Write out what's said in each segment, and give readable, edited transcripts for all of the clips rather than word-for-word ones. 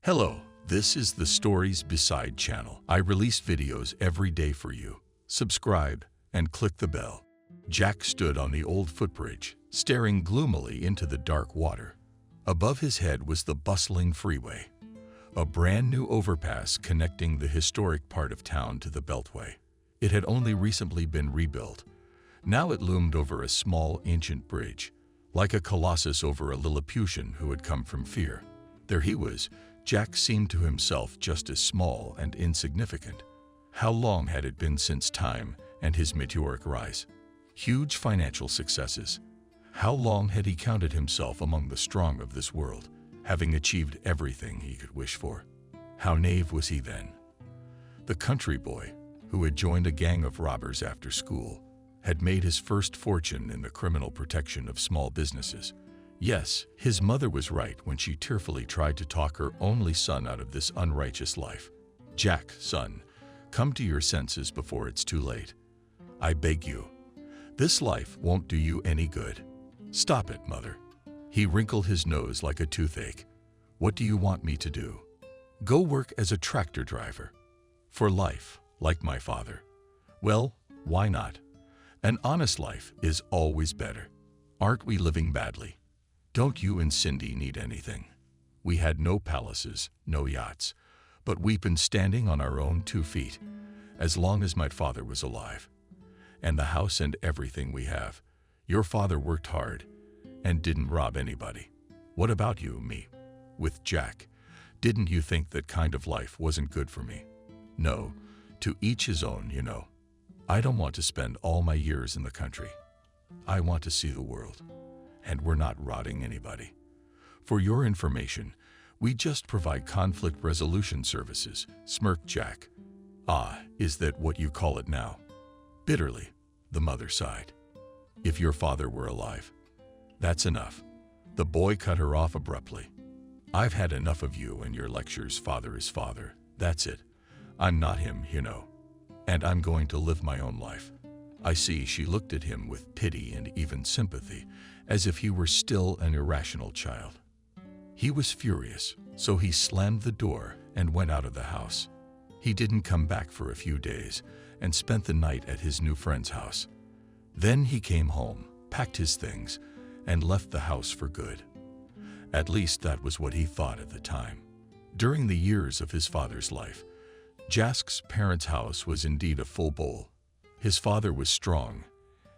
Hello, this is the Stories Beside channel. I release videos every day for you. Subscribe and click the bell. Jack stood on the old footbridge, staring gloomily into the dark water. Above his head was the bustling freeway, a brand new overpass connecting the historic part of town to the Beltway. It had only recently been rebuilt. Now it loomed over a small, ancient bridge, like a colossus over a Lilliputian who had come from fear. There he was. Jack seemed to himself just as small and insignificant. How long had it been since time and his meteoric rise? Huge financial successes. How long had he counted himself among the strong of this world, having achieved everything he could wish for? How naive was he then? The country boy, who had joined a gang of robbers after school, had made his first fortune in the criminal protection of small businesses. Yes, his mother was right when she tearfully tried to talk her only son out of this unrighteous life. Jack, son, come to your senses before it's too late. I beg you. This life won't do you any good. Stop it, mother. He wrinkled his nose like a toothache. What do you want me to do? Go work as a tractor driver. For life, like my father. Well, why not? An honest life is always better. Aren't we living badly? Don't you and Cindy need anything? We had no palaces, no yachts, but we've been standing on our own 2 feet, as long as my father was alive. And the house and everything we have. Your father worked hard and didn't rob anybody. What about you, me? With Jack, didn't you think that kind of life wasn't good for me? No, to each his own, you know. I don't want to spend all my years in the country. I want to see the world. And we're not rotting anybody. For your information, we just provide conflict resolution services, smirked Jack. Ah, is that what you call it now? Bitterly, the mother sighed. If your father were alive. That's enough. The boy cut her off abruptly. I've had enough of you and your lectures, father is father. That's it. I'm not him, you know. And I'm going to live my own life. I see. She looked at him with pity and even sympathy, as if he were still an irrational child. He was furious, so he slammed the door and went out of the house. He didn't come back for a few days and spent the night at his new friend's house. Then he came home, packed his things, and left the house for good. At least that was what he thought at the time. During the years of his father's life, Jack's parents' house was indeed a full bowl. His father was strong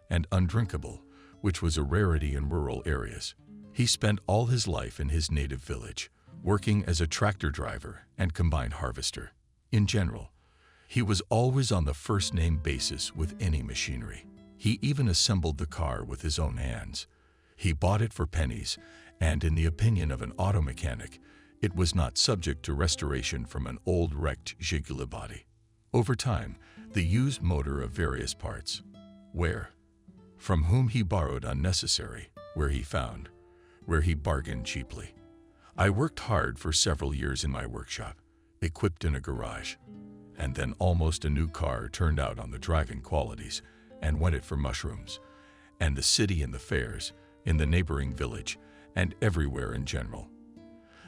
and undrinkable, which was a rarity in rural areas. He spent all his life in his native village, working as a tractor driver and combine harvester. In general, he was always on the first-name basis with any machinery. He even assembled the car with his own hands. He bought it for pennies, and in the opinion of an auto mechanic, it was not subject to restoration from an old wrecked Zhiguli body. Over time, the used motor of various parts. Where? From whom he borrowed unnecessary, where he found, where he bargained cheaply. I worked hard for several years in my workshop, equipped in a garage, and then almost a new car turned out on the driving qualities and went it for mushrooms, and the city and the fairs, in the neighboring village, and everywhere in general.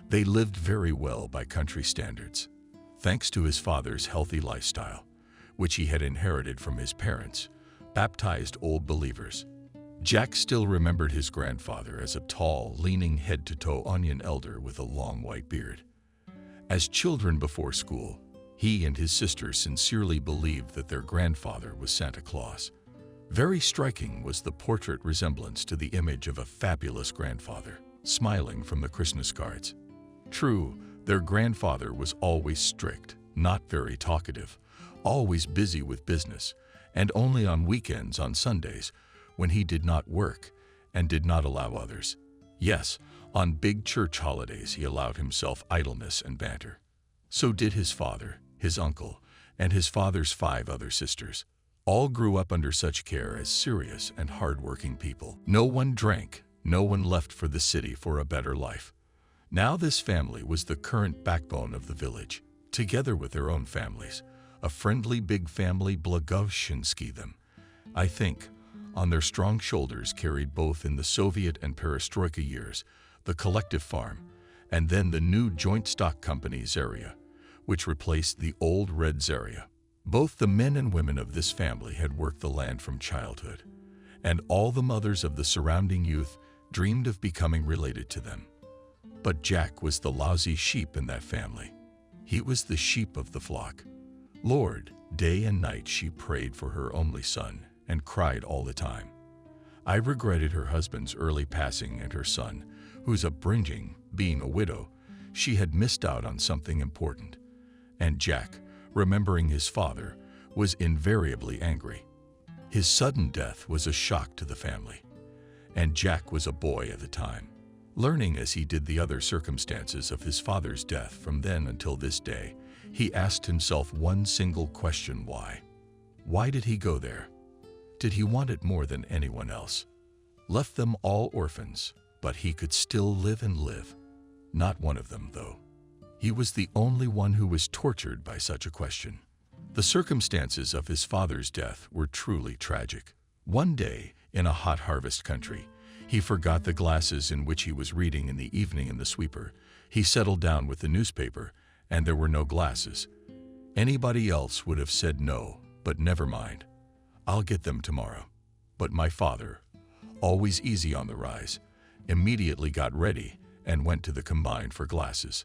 They lived very well by country standards, thanks to his father's healthy lifestyle, which he had inherited from his parents, baptized old believers. Jack still remembered his grandfather as a tall, leaning head-to-toe onion elder with a long white beard. As children before school, he and his sister sincerely believed that their grandfather was Santa Claus. Very striking was the portrait resemblance to the image of a fabulous grandfather, smiling from the Christmas cards. True, their grandfather was always strict, not very talkative, always busy with business, and only on weekends, on Sundays, when he did not work and did not allow others. Yes, on big church holidays he allowed himself idleness and banter. So did his father, his uncle, and his father's 5 other sisters. All grew up under such care as serious and hard-working people. No one drank, no one left for the city for a better life. Now this family was the current backbone of the village, together with their own families. A friendly big family, Blagovshinsky them. I think, on their strong shoulders carried both in the Soviet and perestroika years, the collective farm, and then the new joint stock company's area, which replaced the old Red's area. Both the men and women of this family had worked the land from childhood, and all the mothers of the surrounding youth dreamed of becoming related to them. But Jack was the lousy sheep in that family. He was the sheep of the flock. Lord, day and night she prayed for her only son and cried all the time. I regretted her husband's early passing and her son, whose upbringing, being a widow, she had missed out on something important. And Jack, remembering his father, was invariably angry. His sudden death was a shock to the family, and Jack was a boy at the time. Learning as he did the other circumstances of his father's death from then until this day, he asked himself one single question: why? Why did he go there? Did he want it more than anyone else? Left them all orphans, but he could still live and live. Not one of them, though. He was the only one who was tortured by such a question. The circumstances of his father's death were truly tragic. One day, in a hot harvest country, he forgot the glasses in which he was reading in the evening in the sweeper. He settled down with the newspaper, and there were no glasses. Anybody else would have said no, but never mind. I'll get them tomorrow. But my father, always easy on the rise, immediately got ready and went to the combine for glasses.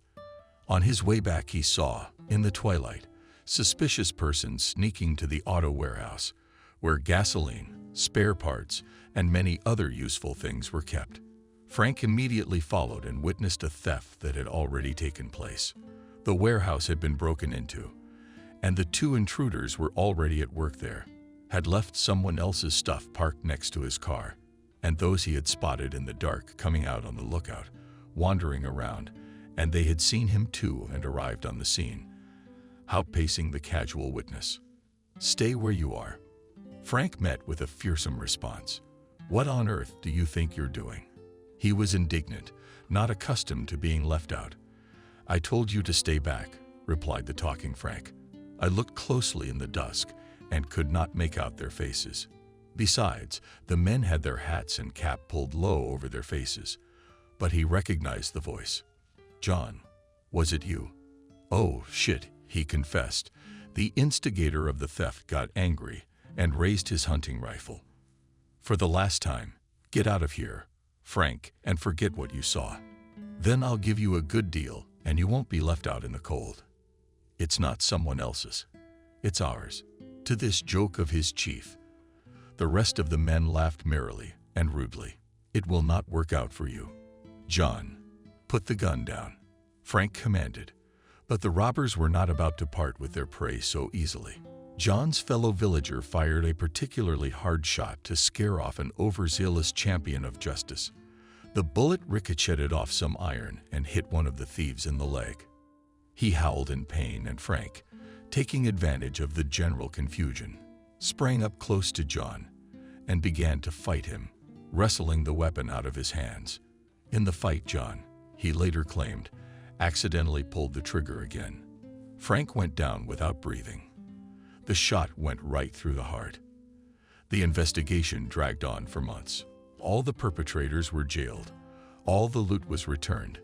On his way back he saw, in the twilight, suspicious persons sneaking to the auto warehouse, where gasoline, spare parts, and many other useful things were kept. Frank immediately followed and witnessed a theft that had already taken place. The warehouse had been broken into, and the two intruders were already at work there, had left someone else's stuff parked next to his car, and those he had spotted in the dark coming out on the lookout, wandering around, and they had seen him too and arrived on the scene, outpacing the casual witness. "Stay where you are." Frank met with a fearsome response. "What on earth do you think you're doing?" He was indignant, not accustomed to being left out. "I told you to stay back," replied the talking Frank. I looked closely in the dusk and could not make out their faces. Besides, the men had their hats and cap pulled low over their faces. But he recognized the voice. "John, was it you?" "Oh, shit," he confessed. The instigator of the theft got angry and raised his hunting rifle. "For the last time, get out of here, Frank, and forget what you saw. Then I'll give you a good deal and you won't be left out in the cold. It's not someone else's. It's ours." To this joke of his chief, the rest of the men laughed merrily and rudely. "It will not work out for you. John, put the gun down," Frank commanded. But the robbers were not about to part with their prey so easily. John's fellow villager fired a particularly hard shot to scare off an overzealous champion of justice. The bullet ricocheted off some iron and hit one of the thieves in the leg. He howled in pain, and Frank, taking advantage of the general confusion, sprang up close to John and began to fight him, wrestling the weapon out of his hands. In the fight, John, he later claimed, accidentally pulled the trigger again. Frank went down without breathing. The shot went right through the heart. The investigation dragged on for months. All the perpetrators were jailed. All the loot was returned.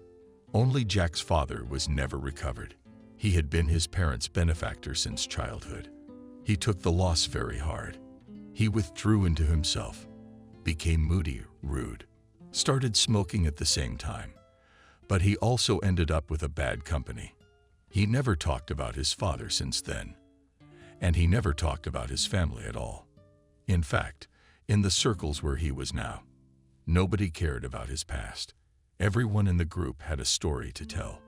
Only Jack's father was never recovered. He had been his parents' benefactor since childhood. He took the loss very hard. He withdrew into himself, became moody, rude, started smoking at the same time. But he also ended up with a bad company. He never talked about his father since then, and he never talked about his family at all. In fact, in the circles where he was now, nobody cared about his past. Everyone in the group had a story to tell.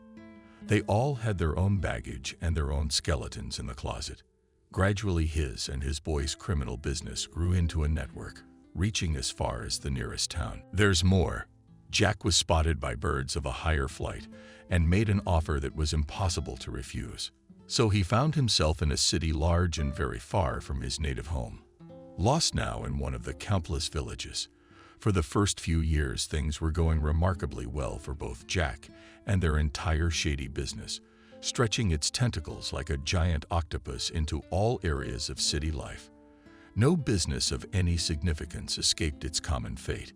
They all had their own baggage and their own skeletons in the closet. Gradually, his and his boys' criminal business grew into a network, reaching as far as the nearest town. There's more. Jack was spotted by birds of a higher flight and made an offer that was impossible to refuse. So he found himself in a city large and very far from his native home. Lost now in one of the countless villages. For the first few years, things were going remarkably well for both Jack and their entire shady business, stretching its tentacles like a giant octopus into all areas of city life. No business of any significance escaped its common fate.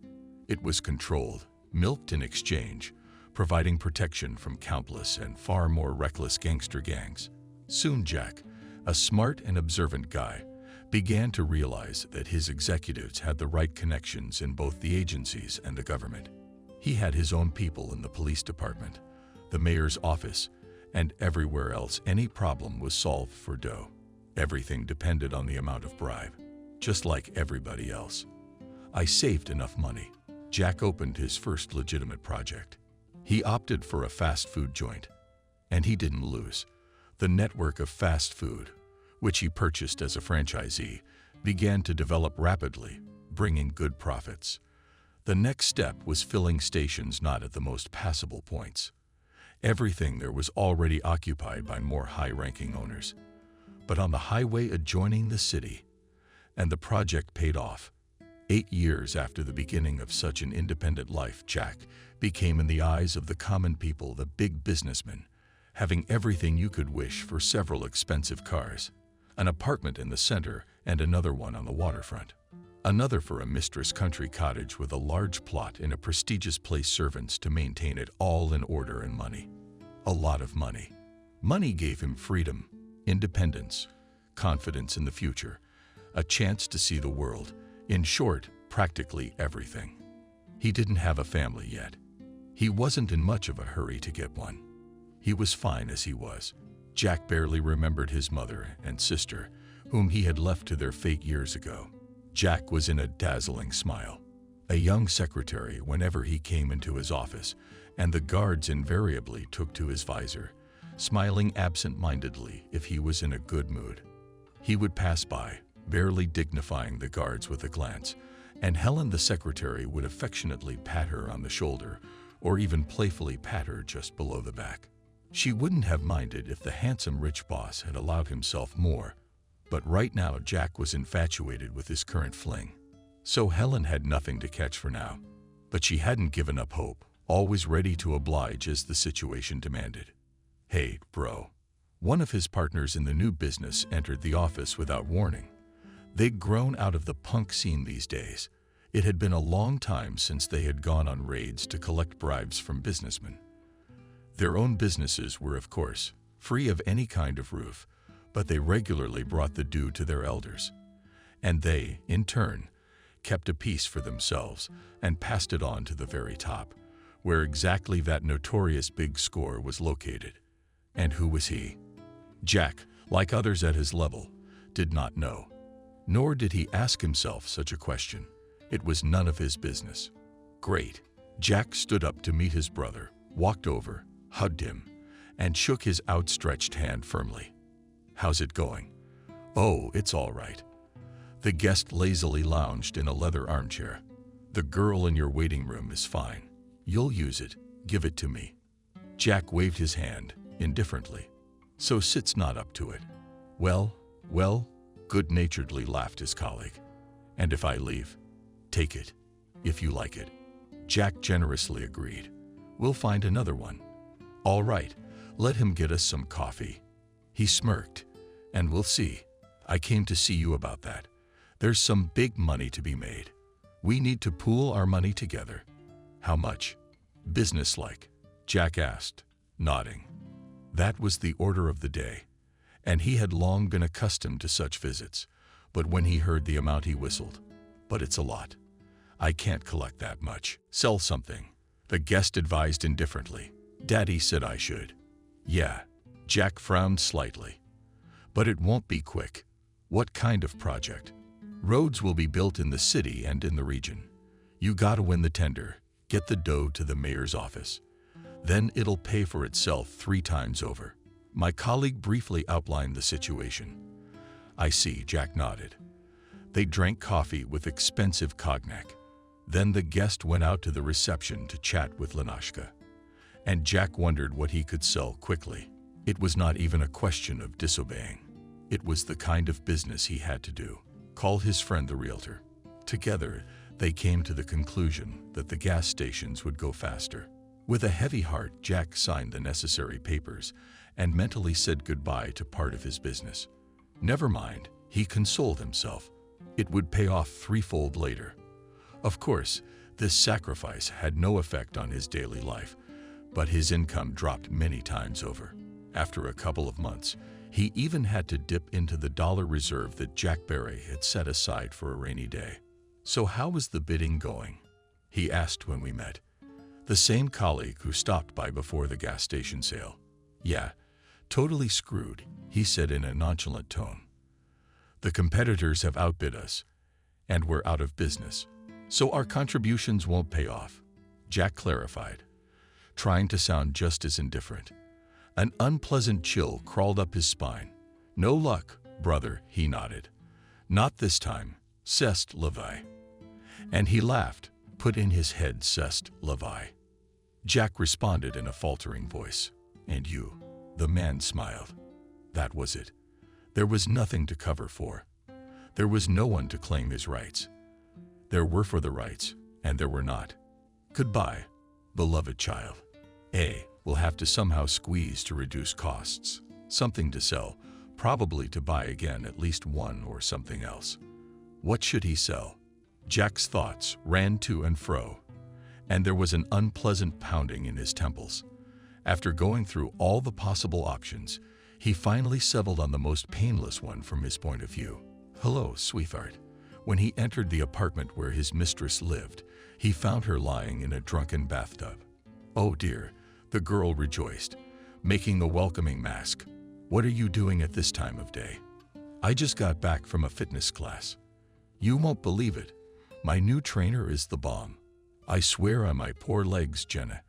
It was controlled, milked in exchange, providing protection from countless and far more reckless gangster gangs. Soon Jack, a smart and observant guy, began to realize that his executives had the right connections in both the agencies and the government. He had his own people in the police department, the mayor's office, and everywhere else any problem was solved for dough. Everything depended on the amount of bribe, just like everybody else. I saved enough money. Jack opened his first legitimate project. He opted for a fast food joint, and he didn't lose. The network of fast food, which he purchased as a franchisee, began to develop rapidly, bringing good profits. The next step was filling stations not at the most passable points. Everything there was already occupied by more high-ranking owners, but on the highway adjoining the city. And the project paid off. 8 years after the beginning of such an independent life, Jack became in the eyes of the common people the big businessman, having everything you could wish for several expensive cars, an apartment in the center and another one on the waterfront, another for a mistress country cottage with a large plot in a prestigious place, servants to maintain it, all in order, and money. A lot of money. Money gave him freedom, independence, confidence in the future, a chance to see the world. In short, practically everything. He didn't have a family yet. He wasn't in much of a hurry to get one. He was fine as he was. Jack barely remembered his mother and sister, whom he had left to their fate years ago. Jack was in a dazzling smile. A young secretary whenever he came into his office, and the guards invariably took to his visor, smiling absent-mindedly if he was in a good mood. He would pass by, barely dignifying the guards with a glance, and Helen the secretary would affectionately pat her on the shoulder or even playfully pat her just below the back. She wouldn't have minded if the handsome rich boss had allowed himself more, but right now Jack was infatuated with his current fling. So Helen had nothing to catch for now, but she hadn't given up hope, always ready to oblige as the situation demanded. "Hey, bro." One of his partners in the new business entered the office without warning. They'd grown out of the punk scene these days. It had been a long time since they had gone on raids to collect bribes from businessmen. Their own businesses were, of course, free of any kind of roof, but they regularly brought the due to their elders. And they, in turn, kept a piece for themselves and passed it on to the very top, where exactly that notorious big score was located. And who was he? Jack, like others at his level, did not know. Nor did he ask himself such a question. It was none of his business. Great. Jack stood up to meet his brother, walked over, hugged him, and shook his outstretched hand firmly. "How's it going?" "Oh, it's all right." The guest lazily lounged in a leather armchair. "The girl in your waiting room is fine. You'll use it. Give it to me." Jack waved his hand, indifferently. "So Sit's not up to it." Well, good-naturedly laughed his colleague. "And if I leave?" "Take it, if you like it." Jack generously agreed. "We'll find another one." "All right, let him get us some coffee." He smirked. "And we'll see. I came to see you about that. There's some big money to be made. We need to pool our money together." "How much?" "Businesslike," Jack asked, nodding. That was the order of the day, and he had long been accustomed to such visits, but when he heard the amount he whistled. "But it's a lot. I can't collect that much." "Sell something," the guest advised indifferently. "Daddy said I should." "Yeah." Jack frowned slightly. "But it won't be quick." "What kind of project?" "Roads will be built in the city and in the region. You gotta win the tender, get the dough to the mayor's office. Then it'll pay for itself 3 times over." My colleague briefly outlined the situation. "I see," Jack nodded. They drank coffee with expensive cognac. Then the guest went out to the reception to chat with Lenashka. And Jack wondered what he could sell quickly. It was not even a question of disobeying. It was the kind of business he had to do. Call his friend the realtor. Together, they came to the conclusion that the gas stations would go faster. With a heavy heart, Jack signed the necessary papers and mentally said goodbye to part of his business. Never mind, he consoled himself. It would pay off 3-fold later. Of course, this sacrifice had no effect on his daily life, but his income dropped many times over. After a couple of months, he even had to dip into the dollar reserve that Jack Barry had set aside for a rainy day. "So how was the bidding going?" he asked when we met. The same colleague who stopped by before the gas station sale. "Yeah, totally screwed," he said in a nonchalant tone. "The competitors have outbid us, and we're out of business, so our contributions won't pay off," Jack clarified, trying to sound just as indifferent. An unpleasant chill crawled up his spine. "No luck, brother," he nodded. "Not this time, c'est la vie." And he laughed, put in his head c'est la vie. Jack responded in a faltering voice. "And you?" The man smiled. That was it. There was nothing to cover for. There was no one to claim his rights. There were for the rights, and there were not. "Goodbye, beloved child. We'll have to somehow squeeze to reduce costs. Something to sell, probably to buy again at least one or something else." What should he sell? Jack's thoughts ran to and fro, and there was an unpleasant pounding in his temples. After going through all the possible options, he finally settled on the most painless one from his point of view. "Hello, sweetheart." When he entered the apartment where his mistress lived, he found her lying in a drunken bathtub. "Oh dear," the girl rejoiced, making the welcoming mask. "What are you doing at this time of day?" "I just got back from a fitness class. You won't believe it. My new trainer is the bomb. I swear on my poor legs, Jenna."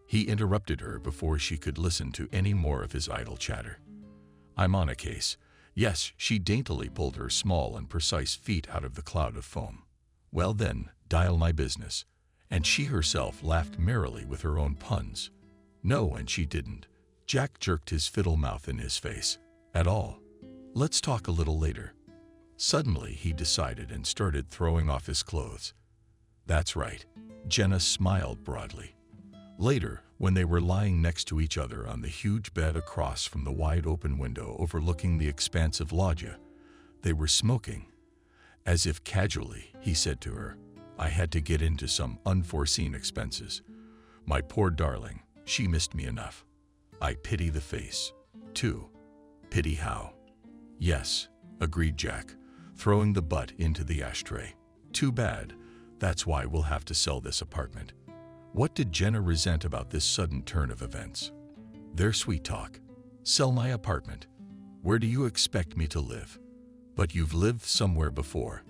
He interrupted her before she could listen to any more of his idle chatter. "I'm on a case." Yes, she daintily pulled her small and precise feet out of the cloud of foam. "Well then, dial my business." And she herself laughed merrily with her own puns. "No, and she didn't." Jack jerked his fiddle mouth in his face. "At all. Let's talk a little later." Suddenly, he decided and started throwing off his clothes. "That's right." Jenna smiled broadly. Later, when they were lying next to each other on the huge bed across from the wide-open window overlooking the expansive loggia, they were smoking. As if casually, he said to her, "I had to get into some unforeseen expenses. My poor darling, she missed me enough. I pity the face, too." "Pity how?" "Yes," agreed Jack, throwing the butt into the ashtray. "Too bad. That's why we'll have to sell this apartment." What did Jenna resent about this sudden turn of events? Their sweet talk. "Sell my apartment? Where do you expect me to live? But you've lived somewhere before."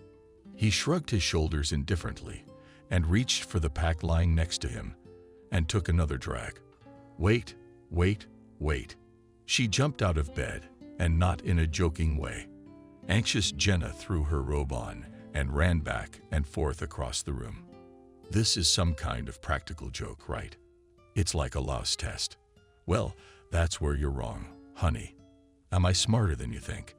He shrugged his shoulders indifferently and reached for the pack lying next to him and took another drag. "Wait, wait, wait." She jumped out of bed, and not in a joking way. Anxious Jenna threw her robe on and ran back and forth across the room. "This is some kind of practical joke, right? It's like a louse test." "Well, that's where you're wrong, honey. Am I smarter than you think?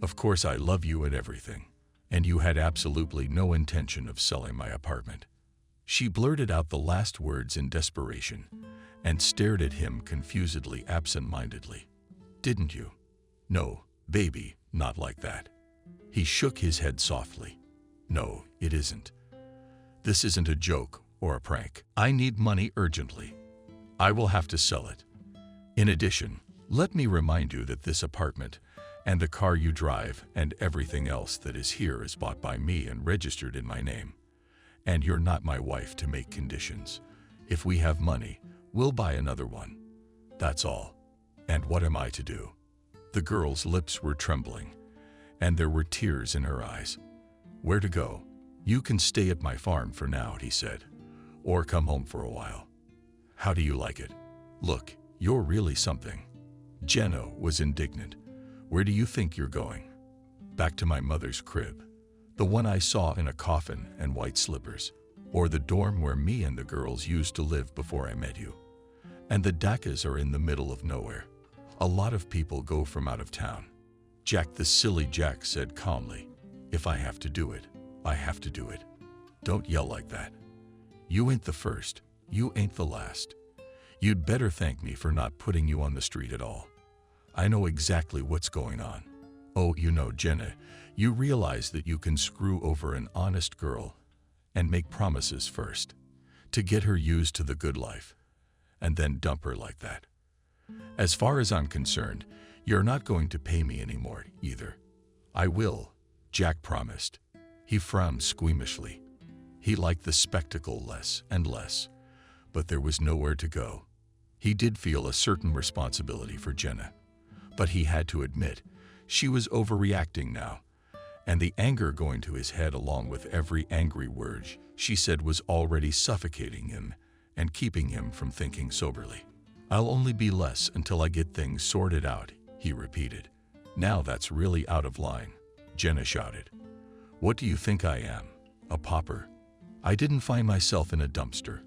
Of course I love you and everything, and you had absolutely no intention of selling my apartment." She blurted out the last words in desperation and stared at him confusedly, absent-mindedly. "Didn't you?" "No, baby, not like that." He shook his head softly. "No, it isn't. This isn't a joke or a prank. I need money urgently. I will have to sell it. In addition, let me remind you that this apartment and the car you drive and everything else that is here is bought by me and registered in my name. And you're not my wife to make conditions. If we have money, we'll buy another one. That's all. And what am I to do?" The girl's lips were trembling, and there were tears in her eyes. "Where to go? You can stay at my farm for now," he said, "or come home for a while. How do you like it? Look, you're really something." Jenna was indignant. "Where do you think you're going?" "Back to my mother's crib. The one I saw in a coffin and white slippers. Or the dorm where me and the girls used to live before I met you. And the Dakas are in the middle of nowhere. A lot of people go from out of town." "Jack, the silly Jack," said calmly. "If I have to do it, I have to do it. Don't yell like that. You ain't the first. You ain't the last. You'd better thank me for not putting you on the street at all. I know exactly what's going on. Oh, you know, Jenna, you realize that you can screw over an honest girl and make promises first to get her used to the good life. and then dump her like that. As far as I'm concerned, you're not going to pay me anymore either. I will, Jack promised. He frowned squeamishly. He liked the spectacle less and less, but there was nowhere to go. He did feel a certain responsibility for Jenna, but he had to admit she was overreacting now, and the anger going to his head along with every angry word she said was already suffocating him and keeping him from thinking soberly. I'll only be less until I get things sorted out, he repeated. Now that's really out of line, Jenna shouted. What do you think I am? A pauper? I didn't find myself in a dumpster.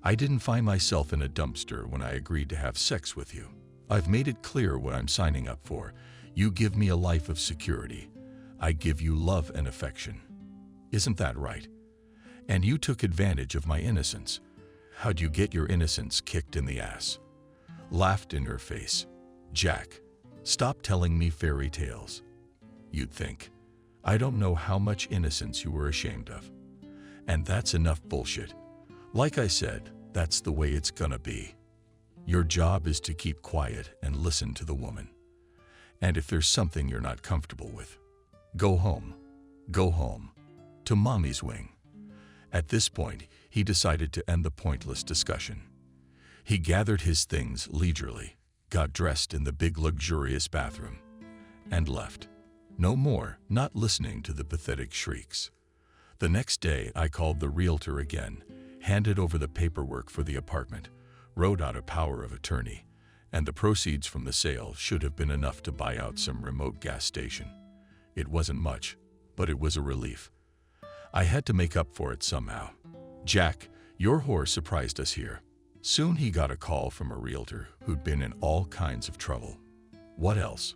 I didn't find myself in a dumpster when I agreed to have sex with you. I've made it clear what I'm signing up for. You give me a life of security. I give you love and affection. Isn't that right? And you took advantage of my innocence. How'd you get your innocence kicked in the ass? Laughed in her face. Jack, stop telling me fairy tales. You'd think. I don't know how much innocence you were ashamed of. And that's enough bullshit. Like I said, that's the way it's gonna be. Your job is to keep quiet and listen to the woman. And if there's something you're not comfortable with, go home. Go home. To mommy's wing. At this point, he decided to end the pointless discussion. He gathered his things leisurely, got dressed in the big luxurious bathroom, and left. No more, not listening to the pathetic shrieks. The next day, I called the realtor again, handed over the paperwork for the apartment, wrote out a power of attorney, and the proceeds from the sale should have been enough to buy out some remote gas station. It wasn't much, but it was a relief. I had to make up for it somehow. Jack, your whore surprised us here. Soon he got a call from a realtor who'd been in all kinds of trouble. What else?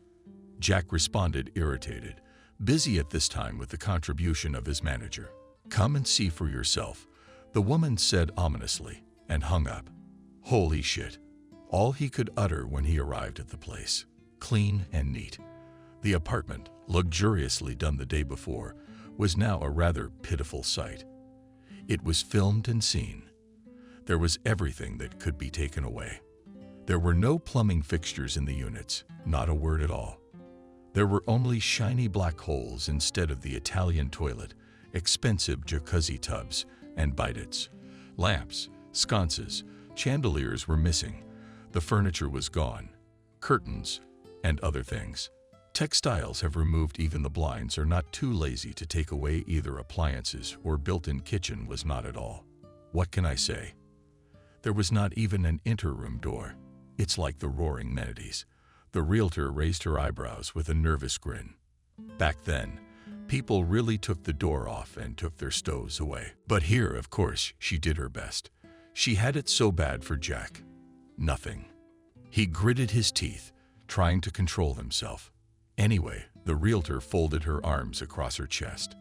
Jack responded, irritated, busy at this time with the contribution of his manager. Come and see for yourself, the woman said ominously, and hung up. Holy shit. All he could utter when he arrived at the place. Clean and neat. The apartment, luxuriously done the day before, was now a rather pitiful sight. It was filmed and seen. There was everything that could be taken away. There were no plumbing fixtures in the units, not a word at all. There were only shiny black holes instead of the Italian toilet, expensive jacuzzi tubs and bidets. Lamps, sconces, chandeliers were missing. The furniture was gone. Curtains, and other things. Textiles have removed even the blinds, are not too lazy to take away either appliances or built-in kitchen was not at all. What can I say? There was not even an interroom door. It's like the roaring Menides. The realtor raised her eyebrows with a nervous grin. Back then, people really took the door off and took their stoves away. But here, of course, she did her best. She had it so bad for Jack. Nothing. He gritted his teeth, trying to control himself. Anyway, the realtor folded her arms across her chest.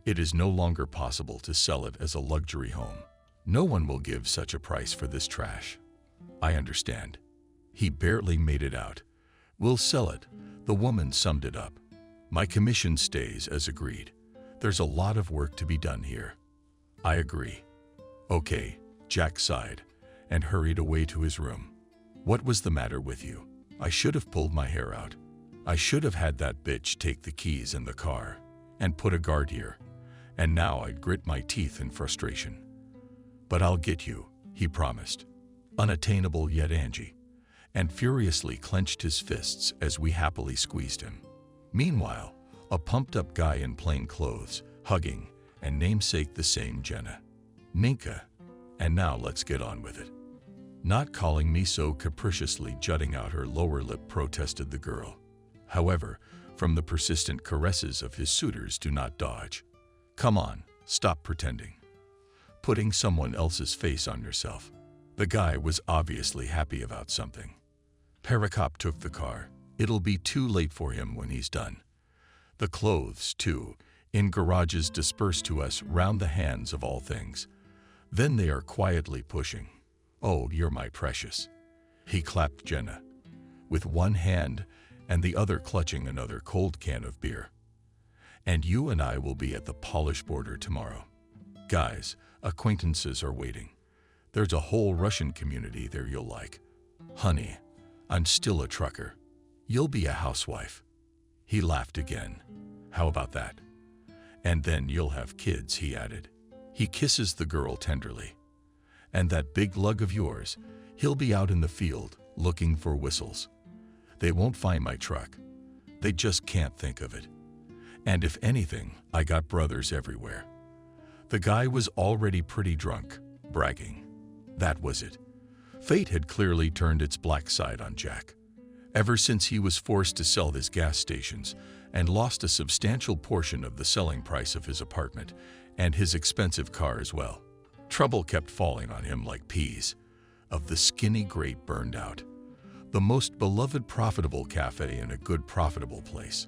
It is no longer possible to sell it as a luxury home. No one will give such a price for this trash. I understand. He barely made it out. We'll sell it. The woman summed it up. My commission stays as agreed. There's a lot of work to be done here. I agree. Okay, Jack sighed and hurried away to his room. What was the matter with you? I should have pulled my hair out. I should have had that bitch take the keys in the car and put a guard here. And now I'd grit my teeth in frustration. But I'll get you, he promised. Unattainable yet Angie. And furiously clenched his fists as we happily squeezed him. Meanwhile, a pumped-up guy in plain clothes, hugging, and namesake the same Jenna. Ninka. And now let's get on with it. Not calling me so, capriciously jutting out her lower lip, protested the girl. However, from the persistent caresses of his suitors, do not dodge. Come on, stop pretending. Putting someone else's face on yourself. The guy was obviously happy about something. Bankrupt took the car. It'll be too late for him when he's done. The clothes, too, in garages dispersed to us round the hands of all things. Then they are quietly pushing. Oh, you're my precious. He clapped Jenna, with one hand and the other clutching another cold can of beer. And you and I will be at the polish border tomorrow. Guys, acquaintances are waiting. There's a whole Russian community there you'll like. Honey, I'm still a trucker. You'll be a housewife." He laughed again. "How about that? And then you'll have kids," he added. He kisses the girl tenderly. "And that big lug of yours, he'll be out in the field looking for whistles. They won't find my truck. They just can't think of it. And if anything, I got brothers everywhere." The guy was already pretty drunk, bragging. That was it. Fate had clearly turned its black side on Jack. Ever since he was forced to sell his gas stations and lost a substantial portion of the selling price of his apartment and his expensive car as well, trouble kept falling on him like peas. Of the skinny grate burned out, the most beloved profitable cafe in a good profitable place,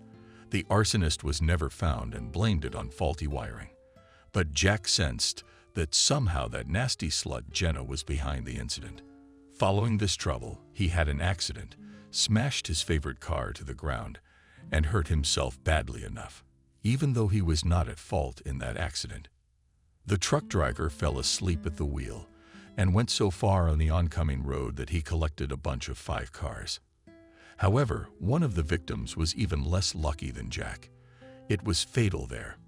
the arsonist was never found and blamed it on faulty wiring. But Jack sensed that somehow that nasty slut Jenna was behind the incident. Following this trouble, he had an accident, smashed his favorite car to the ground, and hurt himself badly enough, even though he was not at fault in that accident. The truck driver fell asleep at the wheel and went so far on the oncoming road that he collected a bunch of 5 cars. However, one of the victims was even less lucky than Jack. It was fatal there,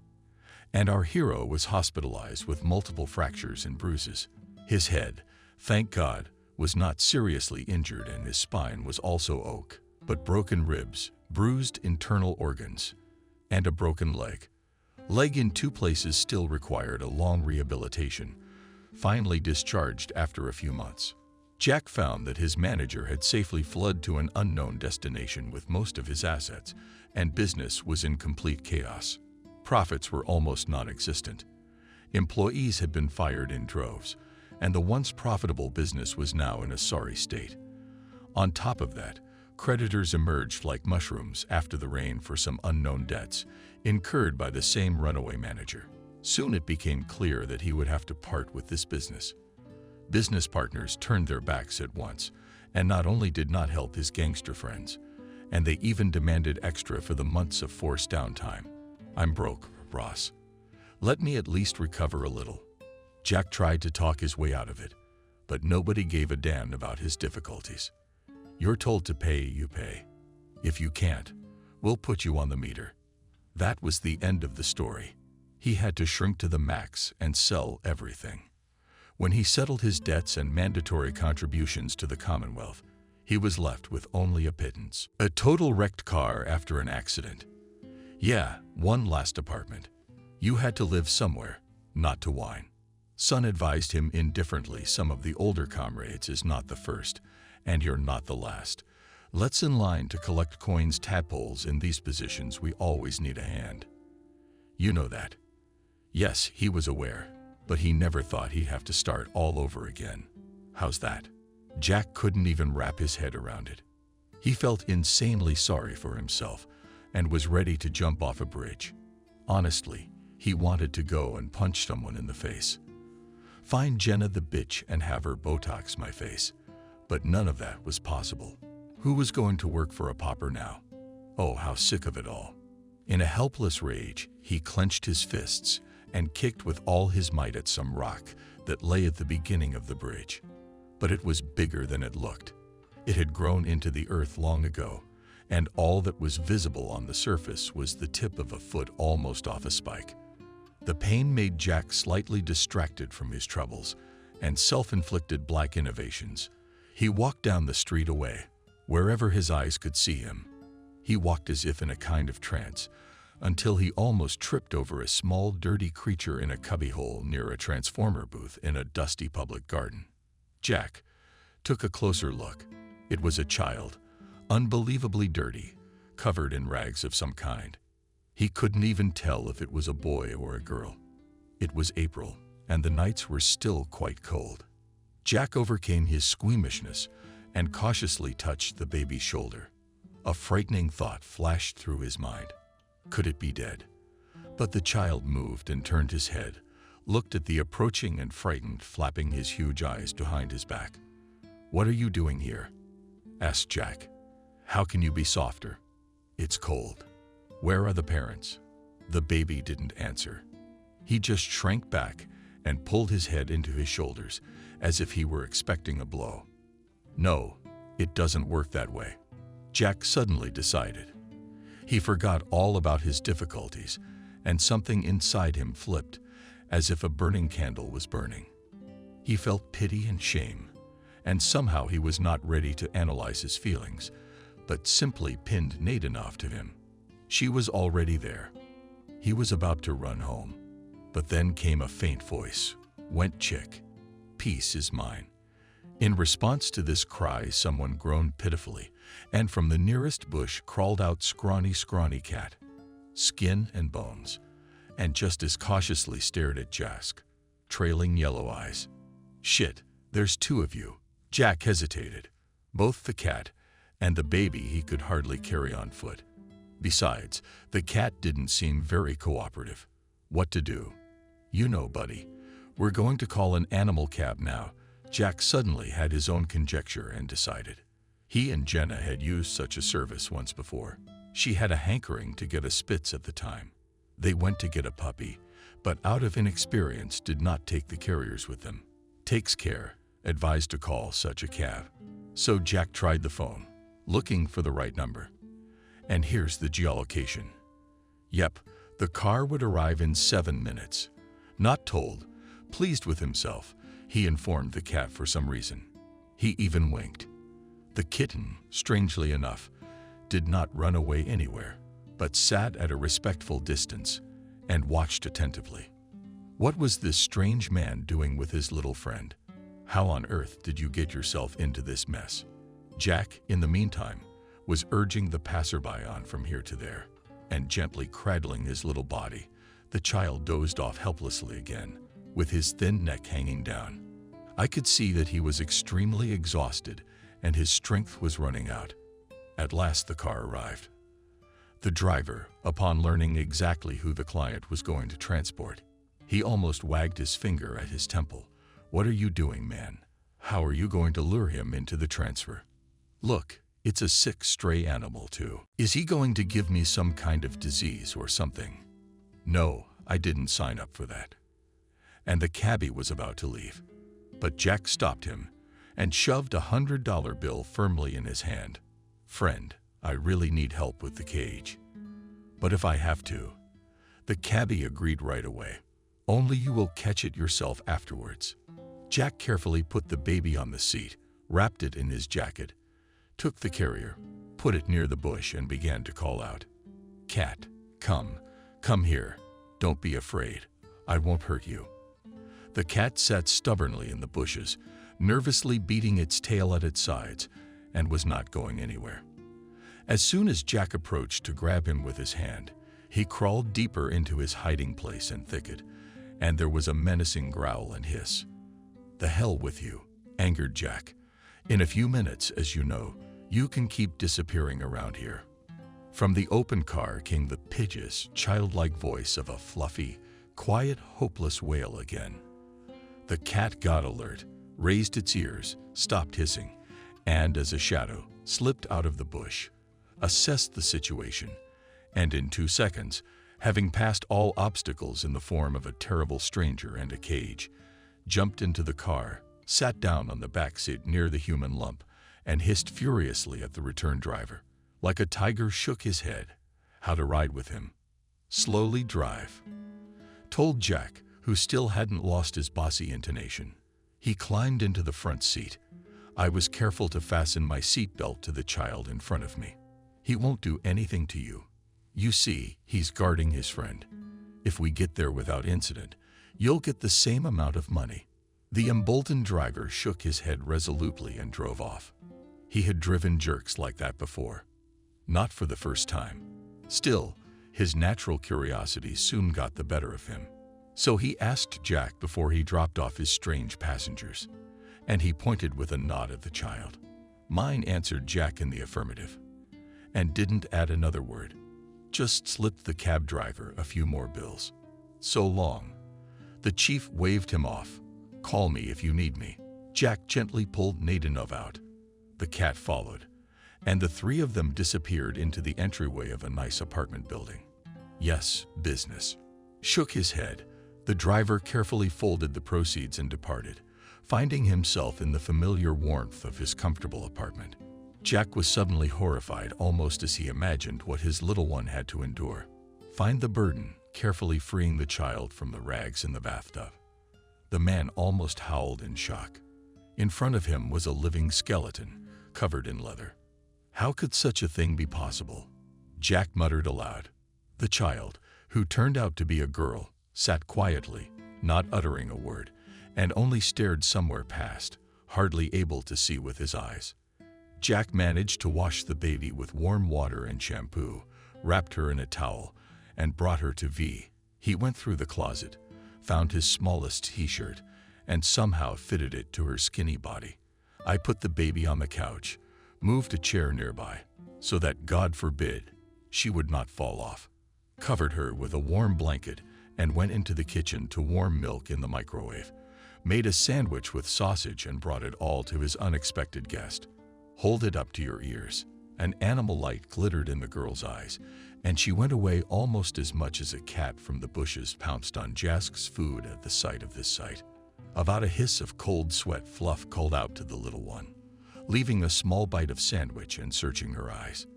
and our hero was hospitalized with multiple fractures and bruises. His head, thank God, was not seriously injured, and his spine was also oak, but broken ribs, bruised internal organs, and a broken leg. Leg in 2 places still required a long rehabilitation, finally discharged after a few months. Jack found that his manager had safely fled to an unknown destination with most of his assets, and business was in complete chaos. Profits were almost non-existent. Employees had been fired in droves, and the once profitable business was now in a sorry state. On top of that, creditors emerged like mushrooms after the rain for some unknown debts, incurred by the same runaway manager. Soon it became clear that he would have to part with this business. Business partners turned their backs at once, and not only did not help his gangster friends, and they even demanded extra for the months of forced downtime. "I'm broke, Ross. Let me at least recover a little." Jack tried to talk his way out of it, but nobody gave a damn about his difficulties. "You're told to pay, you pay. If you can't, we'll put you on the meter." That was the end of the story. He had to shrink to the max and sell everything. When he settled his debts and mandatory contributions to the Commonwealth, he was left with only a pittance. A total wrecked car after an accident. Yeah, one last apartment. You had to live somewhere, not to whine. Son advised him indifferently, "Some of the older comrades is not the first, and you're not the last. Let's in line to collect coins, tadpoles. In these positions, we always need a hand." You know that. Yes, he was aware, but he never thought he'd have to start all over again. How's that? Jack couldn't even wrap his head around it. He felt insanely sorry for himself and was ready to jump off a bridge. Honestly, he wanted to go and punch someone in the face. Find Jenna the bitch and have her Botox my face. But none of that was possible. Who was going to work for a pauper now? Oh, how sick of it all. In a helpless rage, he clenched his fists and kicked with all his might at some rock that lay at the beginning of the bridge. But it was bigger than it looked. It had grown into the earth long ago, and all that was visible on the surface was the tip of a foot almost off a spike. The pain made Jack slightly distracted from his troubles and self-inflicted black innovations. He walked down the street away, wherever his eyes could see him. He walked as if in a kind of trance, until he almost tripped over a small, dirty creature in a cubbyhole near a transformer booth in a dusty public garden. Jack took a closer look. It was a child, unbelievably dirty, covered in rags of some kind. He couldn't even tell if it was a boy or a girl. It was April, and the nights were still quite cold. Jack overcame his squeamishness and cautiously touched the baby's shoulder. A frightening thought flashed through his mind. Could it be dead? But the child moved and turned his head, looked at the approaching and frightened, flapping his huge eyes behind his back. "What are you doing here?" asked Jack. "How can you be softer? It's cold. Where are the parents?" The baby didn't answer. He just shrank back and pulled his head into his shoulders as if he were expecting a blow. No, it doesn't work that way, Jack suddenly decided. He forgot all about his difficulties, and something inside him flipped, as if a burning candle was burning. He felt pity and shame, and somehow he was not ready to analyze his feelings, but simply pinned Nadine to him. She was already there. He was about to run home, but then came a faint voice. "Went chick. Peace is mine." In response to this cry, someone groaned pitifully, and from the nearest bush crawled out scrawny cat, skin and bones, and just as cautiously stared at Jack, trailing yellow eyes. "Shit, there's two of you." Jack hesitated. Both the cat and the baby he could hardly carry on foot. Besides, the cat didn't seem very cooperative. What to do? "You know, buddy, we're going to call an animal cab now." Jack suddenly had his own conjecture and decided. He and Jenna had used such a service once before. She had a hankering to get a Spitz at the time. They went to get a puppy, but out of inexperience did not take the carriers with them. Takes care, advised to call such a cab. So Jack tried the phone, looking for the right number. And here's the geolocation. Yep, the car would arrive in 7 minutes. Not told, pleased with himself, he informed the cat for some reason. He even winked. The kitten, strangely enough, did not run away anywhere, but sat at a respectful distance and watched attentively. What was this strange man doing with his little friend? How on earth did you get yourself into this mess? Jack, in the meantime, was urging the passerby on from here to there, and gently cradling his little body, the child dozed off helplessly again, with his thin neck hanging down. I could see that he was extremely exhausted, and his strength was running out. At last the car arrived. The driver, upon learning exactly who the client was going to transport, he almost wagged his finger at his temple. "What are you doing, man? How are you going to lure him into the transfer? Look, it's a sick stray animal too. Is he going to give me some kind of disease or something?" "No, I didn't sign up for that." And the cabbie was about to leave. But Jack stopped him and shoved a $100 bill firmly in his hand. "Friend, I really need help with the cage. But if I have to." The cabbie agreed right away. "Only you will catch it yourself afterwards." Jack carefully put the baby on the seat, wrapped it in his jacket, took the carrier, put it near the bush and began to call out, "Cat, come here. Don't be afraid. I won't hurt you." The cat sat stubbornly in the bushes, nervously beating its tail at its sides, and was not going anywhere. As soon as Jack approached to grab him with his hand, he crawled deeper into his hiding place and thicket, and there was a menacing growl and hiss. "The hell with you," angered Jack. "In a few minutes, as you know, you can keep disappearing around here." From the open car came the piteous, childlike voice of a fluffy, quiet, hopeless wail again. The cat got alert, raised its ears, stopped hissing, and, as a shadow, slipped out of the bush, assessed the situation, and in 2 seconds, having passed all obstacles in the form of a terrible stranger and a cage, jumped into the car, sat down on the back seat near the human lump, and hissed furiously at the return driver. Like a tiger shook his head. How to ride with him. "Slowly drive," told Jack, who still hadn't lost his bossy intonation. He climbed into the front seat. I was careful to fasten my seatbelt to the child in front of me. "He won't do anything to you. You see, he's guarding his friend. If we get there without incident, you'll get the same amount of money." The emboldened driver shook his head resolutely and drove off. He had driven jerks like that before. Not for the first time. Still, his natural curiosity soon got the better of him. So he asked Jack before he dropped off his strange passengers, and he pointed with a nod at the child. "Mine," answered Jack in the affirmative, and didn't add another word. Just slipped the cab driver a few more bills. "So long." The chief waved him off. "Call me if you need me." Jack gently pulled Nadine out. The cat followed, and the three of them disappeared into the entryway of a nice apartment building. "Yes, business." Shook his head. The driver carefully folded the proceeds and departed, Finding himself in the familiar warmth of his comfortable apartment, Jack was suddenly horrified, almost as he imagined what his little one had to endure. Find the burden, carefully freeing the child from the rags in the bathtub. The man almost howled in shock. In front of him was a living skeleton, covered in leather. How could such a thing be possible? Jack muttered aloud. The child, who turned out to be a girl, sat quietly, not uttering a word, and only stared somewhere past, hardly able to see with his eyes. Jack managed to wash the baby with warm water and shampoo, wrapped her in a towel, and brought her to V. He went through the closet, found his smallest t-shirt, and somehow fitted it to her skinny body. I put the baby on the couch, moved a chair nearby, so that, God forbid, she would not fall off, covered her with a warm blanket, and went into the kitchen to warm milk in the microwave, made a sandwich with sausage and brought it all to his unexpected guest. Hold it up to your ears. An animal light glittered in the girl's eyes, and she went away almost as much as a cat from the bushes pounced on Jack's food at the sight of this sight. About a hiss of cold sweat Fluff called out to the little one, leaving a small bite of sandwich and searching her eyes.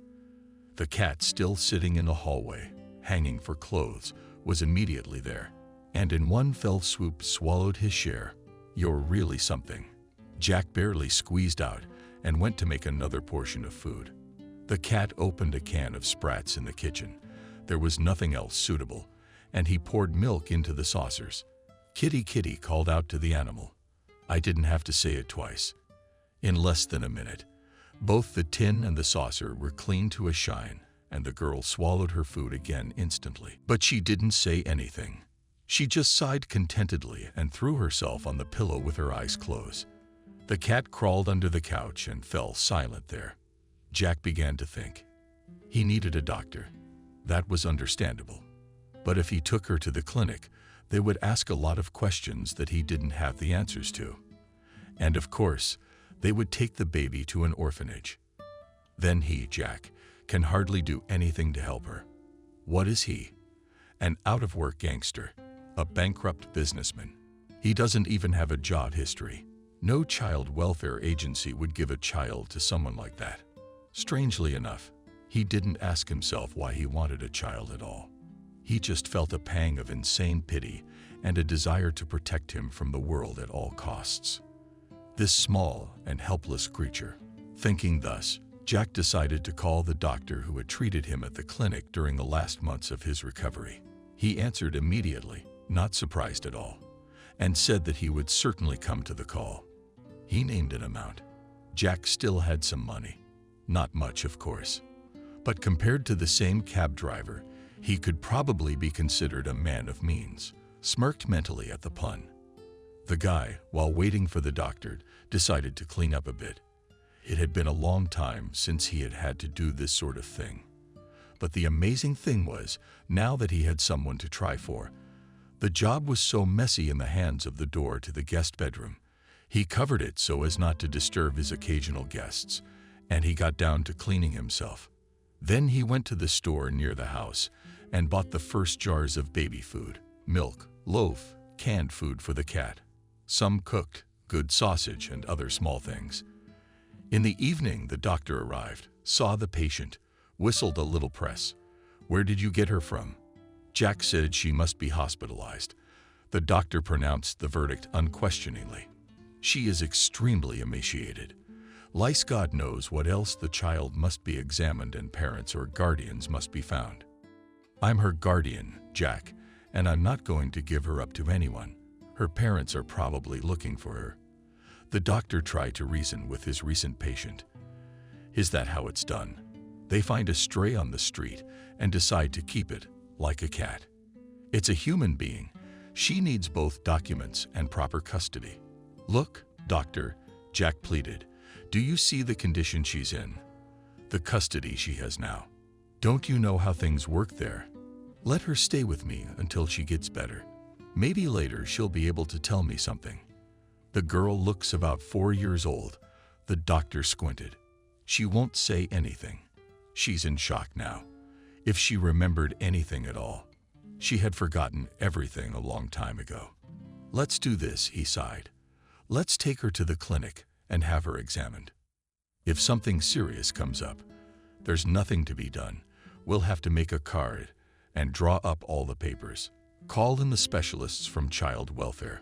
The cat, still sitting in the hallway, hanging for clothes, was immediately there, and in one fell swoop swallowed his share. You're really something. Jack barely squeezed out and went to make another portion of food. The cat opened a can of Sprats in the kitchen. There was nothing else suitable, and he poured milk into the saucers. Kitty, kitty, called out to the animal. I didn't have to say it twice. In less than a minute, both the tin and the saucer were clean to a shine, and the girl swallowed her food again instantly. But she didn't say anything. She just sighed contentedly and threw herself on the pillow with her eyes closed. The cat crawled under the couch and fell silent there. Jack began to think. He needed a doctor. That was understandable. But if he took her to the clinic, they would ask a lot of questions that he didn't have the answers to. And of course, they would take the baby to an orphanage. Then he, Jack, can hardly do anything to help her. What is he? An out-of-work gangster, a bankrupt businessman. He doesn't even have a job history. No child welfare agency would give a child to someone like that. Strangely enough, he didn't ask himself why he wanted a child at all. He just felt a pang of insane pity and a desire to protect him from the world at all costs. This small and helpless creature. Thinking thus, Jack decided to call the doctor who had treated him at the clinic during the last months of his recovery. He answered immediately, not surprised at all, and said that he would certainly come to the call. He named an amount. Jack still had some money. Not much, of course. But compared to the same cab driver, he could probably be considered a man of means. Smirked mentally at the pun. The guy, while waiting for the doctor, decided to clean up a bit. It had been a long time since he had had to do this sort of thing. But the amazing thing was, now that he had someone to try for, the job was so messy in the hands of the door to the guest bedroom. He covered it so as not to disturb his occasional guests, and he got down to cleaning himself. Then he went to the store near the house and bought the first jars of baby food, milk, loaf, canned food for the cat, some cooked, good sausage and other small things. In the evening, the doctor arrived, saw the patient, whistled a little press. Where did you get her from? Jack said she must be hospitalized. The doctor pronounced the verdict unquestioningly. She is extremely emaciated. Lice God knows what else. The child must be examined and parents or guardians must be found. I'm her guardian, Jack, and I'm not going to give her up to anyone. Her parents are probably looking for her. The doctor tried to reason with his recent patient. Is that how it's done? They find a stray on the street and decide to keep it, like a cat. It's a human being. She needs both documents and proper custody. Look, doctor, Jack pleaded. Do you see the condition she's in? The custody she has now. Don't you know how things work there? Let her stay with me until she gets better. Maybe later she'll be able to tell me something. The girl looks about 4 years old. The doctor squinted. She won't say anything. She's in shock now. If she remembered anything at all. She had forgotten everything a long time ago. Let's do this, he sighed. Let's take her to the clinic and have her examined. If something serious comes up, there's nothing to be done. We'll have to make a card and draw up all the papers. Call in the specialists from child welfare.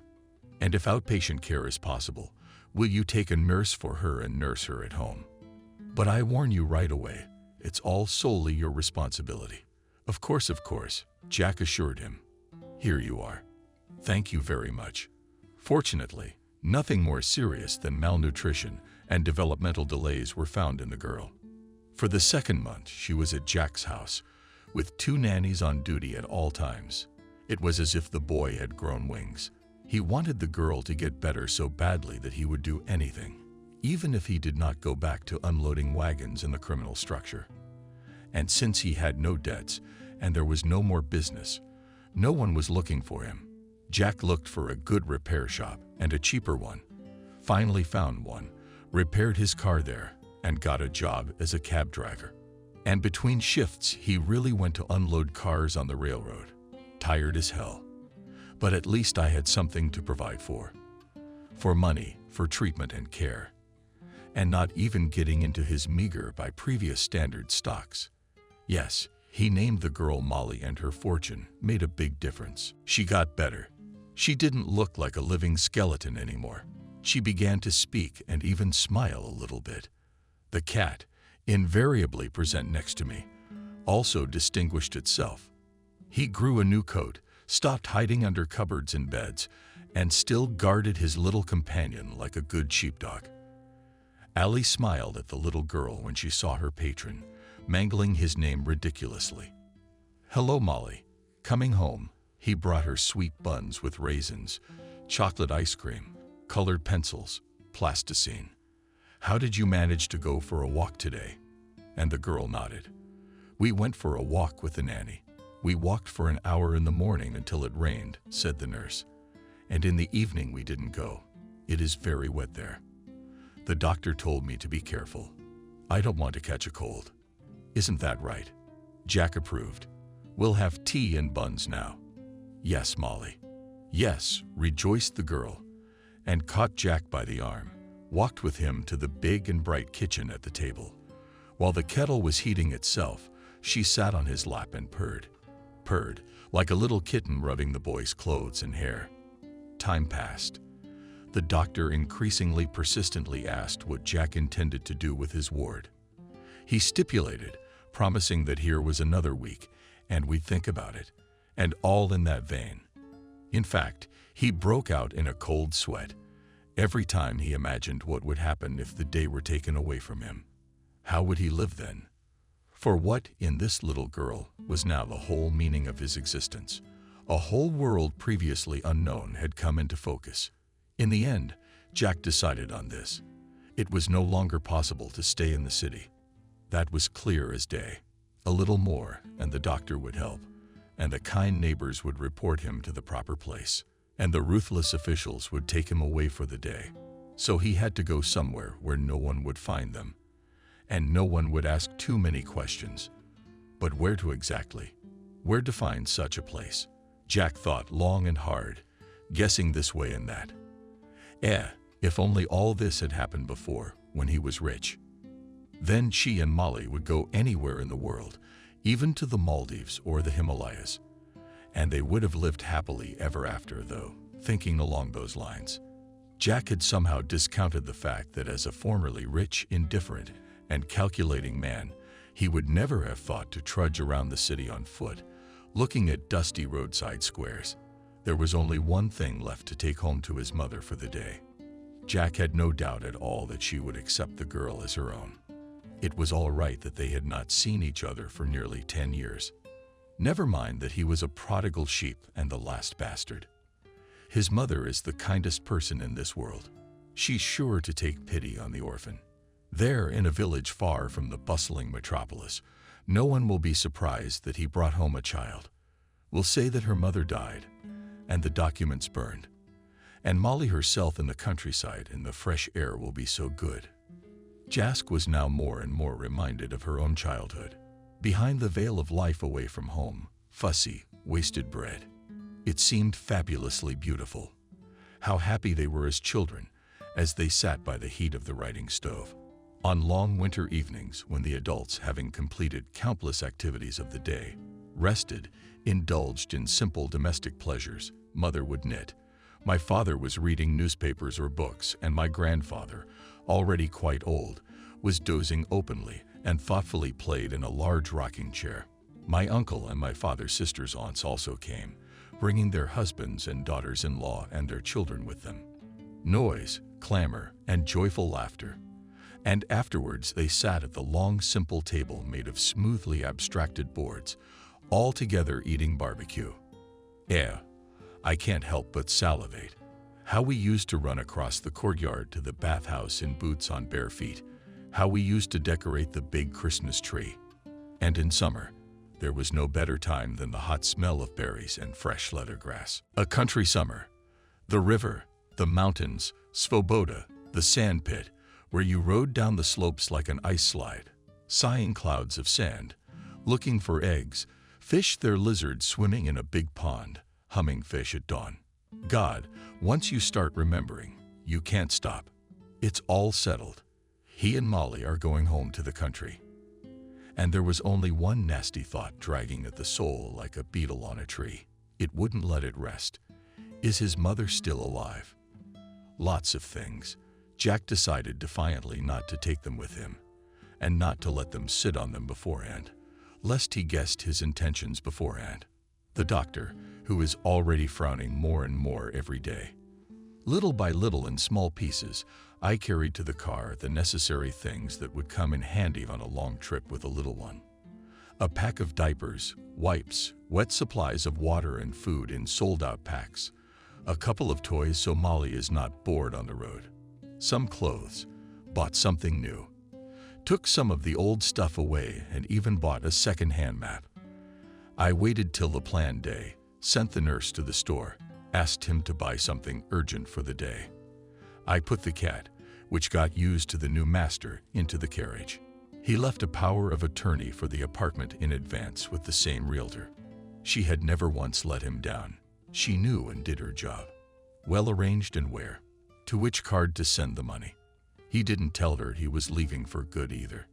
And if outpatient care is possible, will you take a nurse for her and nurse her at home? But I warn you right away, it's all solely your responsibility. Of course, Jack assured him. Here you are. Thank you very much. Fortunately, nothing more serious than malnutrition and developmental delays were found in the girl. For the second month, she was at Jack's house, with 2 nannies on duty at all times. It was as if the boy had grown wings. He wanted the girl to get better so badly that he would do anything, even if he did not go back to unloading wagons in the criminal structure. And since he had no debts and there was no more business, no one was looking for him. Jack looked for a good repair shop and a cheaper one. Finally found one, repaired his car there, and got a job as a cab driver. And between shifts, he really went to unload cars on the railroad. Tired as hell. But at least I had something to provide for. For money, for treatment and care. And not even getting into his meager by previous standard stocks. Yes, he named the girl Molly, and her fortune made a big difference. She got better. She didn't look like a living skeleton anymore. She began to speak and even smile a little bit. The cat, invariably present next to me, also distinguished itself. He grew a new coat, stopped hiding under cupboards and beds, and still guarded his little companion like a good sheepdog. Allie smiled at the little girl when she saw her patron, mangling his name ridiculously. Hello, Molly. Coming home, he brought her sweet buns with raisins, chocolate ice cream, colored pencils, plasticine. How did you manage to go for a walk today? And the girl nodded. We went for a walk with the nanny. We walked for an hour in the morning until it rained, said the nurse. And in the evening we didn't go. It is very wet there. The doctor told me to be careful. I don't want to catch a cold. Isn't that right? Jack approved. We'll have tea and buns now. Yes, Molly. Yes, rejoiced the girl, and caught Jack by the arm, walked with him to the big and bright kitchen at the table. While the kettle was heating itself, she sat on his lap and purred like a little kitten rubbing the boy's clothes and hair. Time passed. The doctor increasingly persistently asked what Jack intended to do with his ward. He stipulated, promising that here was another week, and we'd think about it, and all in that vein. In fact, he broke out in a cold sweat every time he imagined what would happen if the day were taken away from him. How would he live then? For what, in this little girl, was now the whole meaning of his existence. A whole world previously unknown had come into focus. In the end, Jack decided on this. It was no longer possible to stay in the city. That was clear as day. A little more, and the doctor would help, and the kind neighbors would report him to the proper place, and the ruthless officials would take him away for the day. So he had to go somewhere where no one would find them, and no one would ask too many questions. But where to exactly? Where to find such a place? Jack thought long and hard, guessing this way and that. If only all this had happened before, when he was rich. Then she and Molly would go anywhere in the world, even to the Maldives or the Himalayas. And they would have lived happily ever after, though, thinking along those lines. Jack had somehow discounted the fact that as a formerly rich, indifferent, and calculating man, he would never have thought to trudge around the city on foot, looking at dusty roadside squares. There was only one thing left to take home to his mother for the day. Jack had no doubt at all that she would accept the girl as her own. It was all right that they had not seen each other for nearly 10 years. Never mind that he was a prodigal sheep and the last bastard. His mother is the kindest person in this world. She's sure to take pity on the orphan. There, in a village far from the bustling metropolis, no one will be surprised that he brought home a child. We'll say that her mother died, and the documents burned, and Molly herself in the countryside, and the fresh air will be so good. Jack was now more and more reminded of her own childhood, behind the veil of life away from home, fussy, wasted bread. It seemed fabulously beautiful. How happy they were as children, as they sat by the heat of the writing stove. On long winter evenings, when the adults, having completed countless activities of the day, rested, indulged in simple domestic pleasures, Mother would knit. My father was reading newspapers or books, and my grandfather, already quite old, was dozing openly and thoughtfully played in a large rocking chair. My uncle and my father's sister's aunts also came, bringing their husbands and daughters-in-law and their children with them. Noise, clamor, and joyful laughter. And afterwards they sat at the long, simple table made of smoothly abstracted boards, all together eating barbecue. I can't help but salivate. How we used to run across the courtyard to the bathhouse in boots on bare feet. How we used to decorate the big Christmas tree. And in summer, there was no better time than the hot smell of berries and fresh leather grass. A country summer. The river, the mountains, Svoboda, the sand pit, where you rode down the slopes like an ice slide, sighing clouds of sand, looking for eggs, fish, their lizards swimming in a big pond, humming fish at dawn. God, once you start remembering, you can't stop. It's all settled. He and Molly are going home to the country. And there was only one nasty thought dragging at the soul like a beetle on a tree. It wouldn't let it rest. Is his mother still alive? Lots of things. Jack decided defiantly not to take them with him, and not to let them sit on them beforehand, lest he guessed his intentions beforehand. The doctor, who is already frowning more and more every day. Little by little, in small pieces, I carried to the car the necessary things that would come in handy on a long trip with a little one. A pack of diapers, wipes, wet supplies of water and food in sold-out packs, a couple of toys so Molly is not bored on the road, some clothes, bought something new, took some of the old stuff away, and even bought a second-hand map. I waited till the planned day, sent the nurse to the store, asked him to buy something urgent for the day. I put the cat, which got used to the new master, into the carriage. He left a power of attorney for the apartment in advance with the same realtor. She had never once let him down. She knew and did her job. Well arranged and where, to which card to send the money. He didn't tell her he was leaving for good either.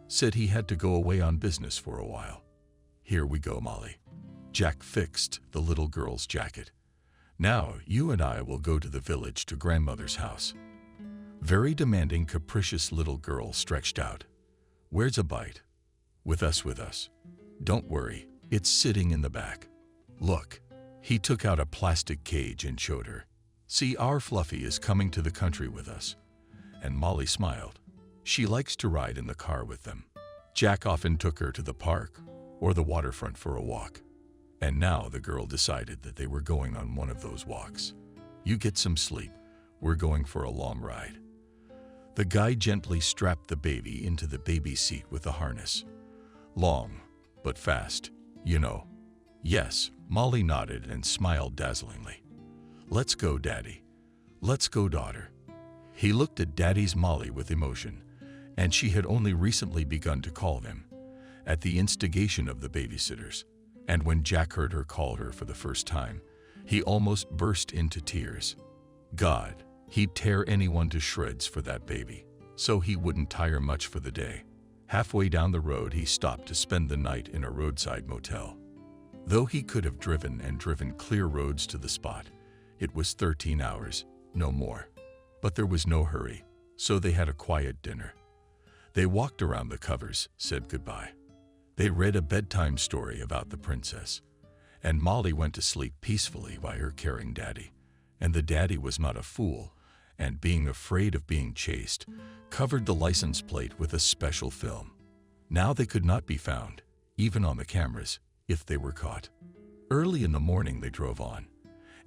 Said he had to go away on business for a while. Here we go, Molly. Jack fixed the little girl's jacket. Now you and I will go to the village to grandmother's house. Very demanding, capricious little girl stretched out. Where's a bite? With us. Don't worry, it's sitting in the back. Look. He took out a plastic cage and showed her. See, our Fluffy is coming to the country with us. And Molly smiled. She likes to ride in the car with them. Jack often took her to the park or the waterfront for a walk. And now the girl decided that they were going on one of those walks. You get some sleep. We're going for a long ride. The guy gently strapped the baby into the baby seat with the harness. Long, but fast, you know. Yes, Molly nodded and smiled dazzlingly. Let's go, Daddy. Let's go, daughter. He looked at Daddy's Molly with emotion, and she had only recently begun to call him, at the instigation of the babysitters. And when Jack heard her call her for the first time, he almost burst into tears. God, he'd tear anyone to shreds for that baby, so he wouldn't tire much for the day. Halfway down the road, he stopped to spend the night in a roadside motel. Though he could have driven clear roads to the spot, it was 13 hours, no more. But there was no hurry, so they had a quiet dinner. They walked around the covers, said goodbye. They read a bedtime story about the princess, and Molly went to sleep peacefully by her caring daddy. And the daddy was not a fool, and being afraid of being chased, covered the license plate with a special film. Now they could not be found, even on the cameras, if they were caught. Early in the morning they drove on,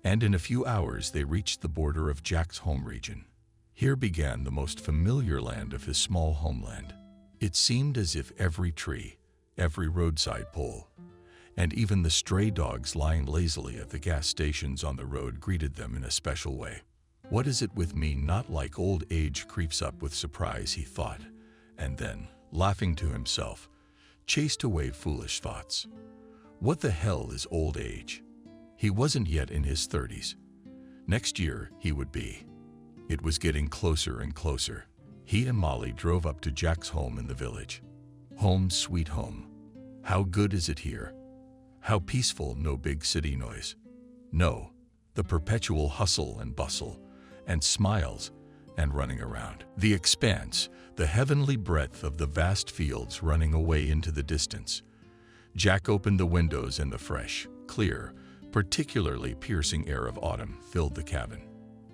and in a few hours they reached the border of Jack's home region. Here began the most familiar land of his small homeland. It seemed as if every tree, every roadside pole, and even the stray dogs lying lazily at the gas stations on the road greeted them in a special way. What is it with me not like old age creeps up with surprise, he thought, and then, laughing to himself, chased away foolish thoughts. What the hell is old age? He wasn't yet in his 30s. Next year he would be. It was getting closer and closer. He and Molly drove up to Jack's home in the village. Home sweet home. How good is it here? How peaceful, no big city noise. No, the perpetual hustle and bustle, and smiles, and running around. The expanse, the heavenly breadth of the vast fields running away into the distance. Jack opened the windows and the fresh, clear, particularly piercing air of autumn filled the cabin.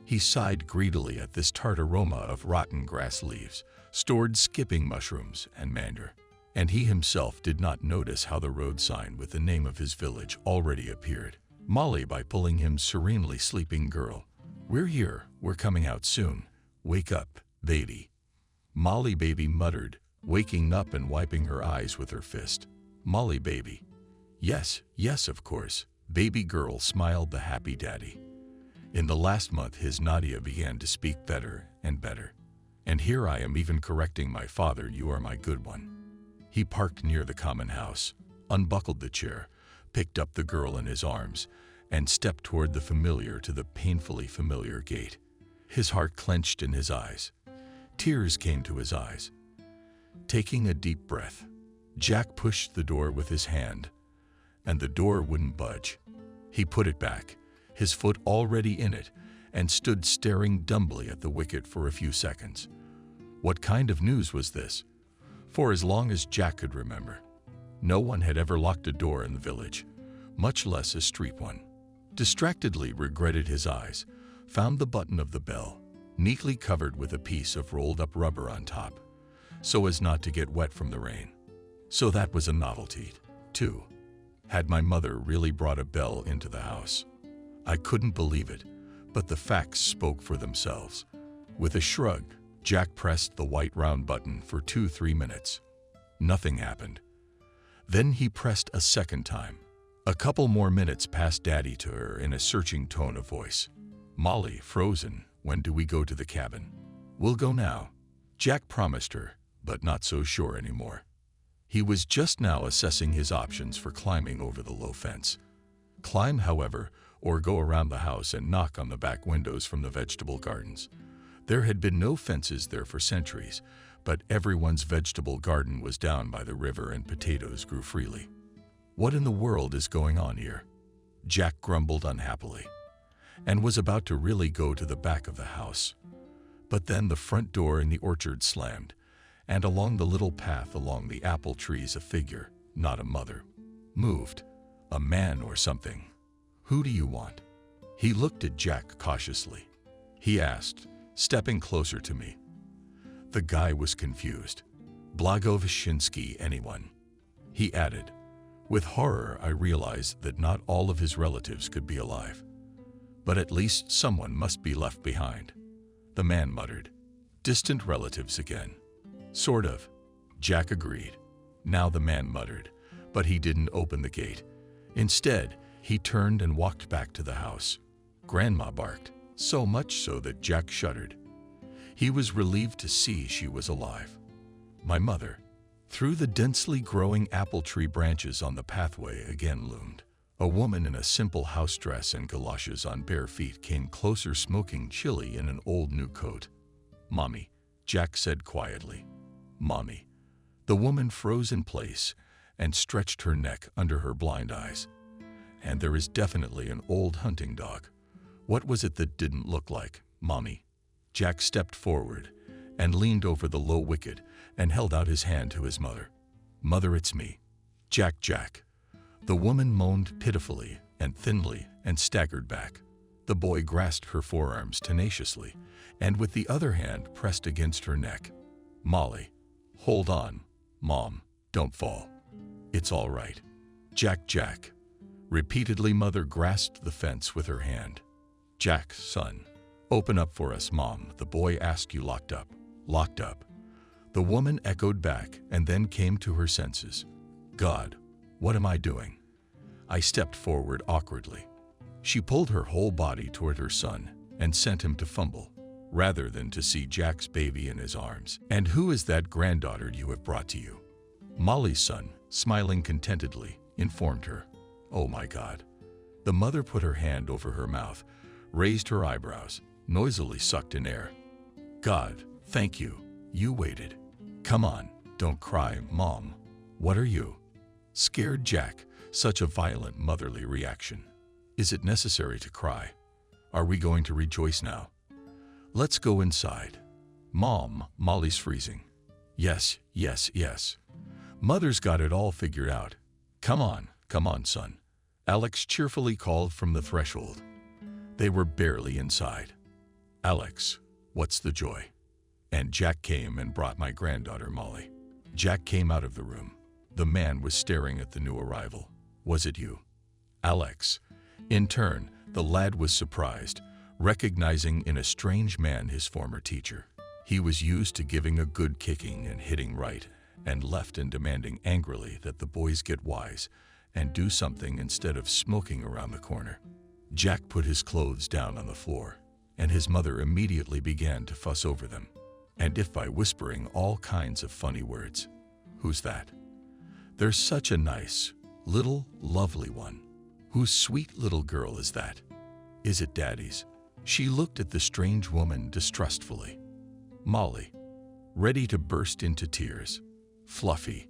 He sighed greedily at this tart aroma of rotten grass leaves, stored skipping mushrooms, and manure. And he himself did not notice how the road sign with the name of his village already appeared. Molly by pulling him serenely sleeping girl. We're here, we're coming out soon. Wake up, baby. Molly baby muttered, waking up and wiping her eyes with her fist. Molly baby. Yes, yes, of course. Baby girl smiled the happy daddy. In the last month his Nadia began to speak better and better. And here I am even correcting my father, you are my good one. He parked near the common house, unbuckled the chair, picked up the girl in his arms, and stepped toward the familiar to the painfully familiar gate. His heart clenched in his eyes. Tears came to his eyes. Taking a deep breath, Jack pushed the door with his hand, and the door wouldn't budge. He put it back, his foot already in it, and stood staring dumbly at the wicket for a few seconds. What kind of news was this? For as long as Jack could remember, no one had ever locked a door in the village, much less a street one. Distractedly regretted his eyes, found the button of the bell, neatly covered with a piece of rolled-up rubber on top, so as not to get wet from the rain. So that was a novelty, too. Had my mother really brought a bell into the house? I couldn't believe it, but the facts spoke for themselves. With a shrug, Jack pressed the white round button for 2-3 minutes. Nothing happened. Then he pressed a second time. A couple more minutes passed Daddy to her in a searching tone of voice. Molly, frozen, when do we go to the cabin? We'll go now. Jack promised her, but not so sure anymore. He was just now assessing his options for climbing over the low fence. Climb, however, or go around the house and knock on the back windows from the vegetable gardens. There had been no fences there for centuries, but everyone's vegetable garden was down by the river and potatoes grew freely. What in the world is going on here? Jack grumbled unhappily, and was about to really go to the back of the house. But then the front door in the orchard slammed, and along the little path along the apple trees a figure, not a mother, moved. A man or something. Who do you want? He looked at Jack cautiously. He asked, stepping closer to me. The guy was confused. Blagoveshinsky, anyone? He added. With horror, I realized that not all of his relatives could be alive. But at least someone must be left behind. The man muttered. Distant relatives again. Sort of. Jack agreed. Now the man muttered, but he didn't open the gate. Instead, he turned and walked back to the house. Grandma barked, so much so that Jack shuddered. He was relieved to see she was alive. My mother, through the densely growing apple tree branches on the pathway, again loomed. A woman in a simple house dress and galoshes on bare feet came closer, smoking chili in an old new coat. Mommy, Jack said quietly. Mommy. The woman froze in place and stretched her neck under her blind eyes. And there is definitely an old hunting dog. What was it that didn't look like Mommy? Jack stepped forward and leaned over the low wicket and held out his hand to his mother. Mother, it's me. Jack, Jack. The woman moaned pitifully and thinly and staggered back. The boy grasped her forearms tenaciously and with the other hand pressed against her neck. Molly, hold on, Mom, don't fall. It's all right. Jack, Jack. Repeatedly, mother grasped the fence with her hand. Jack, son. Open up for us, Mom. The boy asked you locked up. Locked up. The woman echoed back and then came to her senses. God, what am I doing? I stepped forward awkwardly. She pulled her whole body toward her son and sent him to fumble, rather than to see Jack's baby in his arms. And who is that granddaughter you have brought to you? Molly's son, smiling contentedly, informed her. Oh my God. The mother put her hand over her mouth, raised her eyebrows. noisily sucked in air. God, thank you. You waited. Come on, don't cry, Mom. What are you? Scared Jack, such a violent motherly reaction. Is it necessary to cry? Are we going to rejoice now? Let's go inside. Mom, Molly's freezing. Yes, yes, yes. Mother's got it all figured out. Come on, son. Alex cheerfully called from the threshold. They were barely inside. Alex, what's the joy? And Jack came and brought my granddaughter, Molly. Jack came out of the room. The man was staring at the new arrival. Was it you? Alex. In turn, the lad was surprised, recognizing in a strange man his former teacher. He was used to giving a good kicking and hitting right, and left and demanding angrily that the boys get wise and do something instead of smoking around the corner. Jack put his clothes down on the floor, and his mother immediately began to fuss over them, and if by whispering all kinds of funny words. Who's that? There's such a nice, little, lovely one. Whose sweet little girl is that? Is it Daddy's? She looked at the strange woman distrustfully. Molly, ready to burst into tears. Fluffy,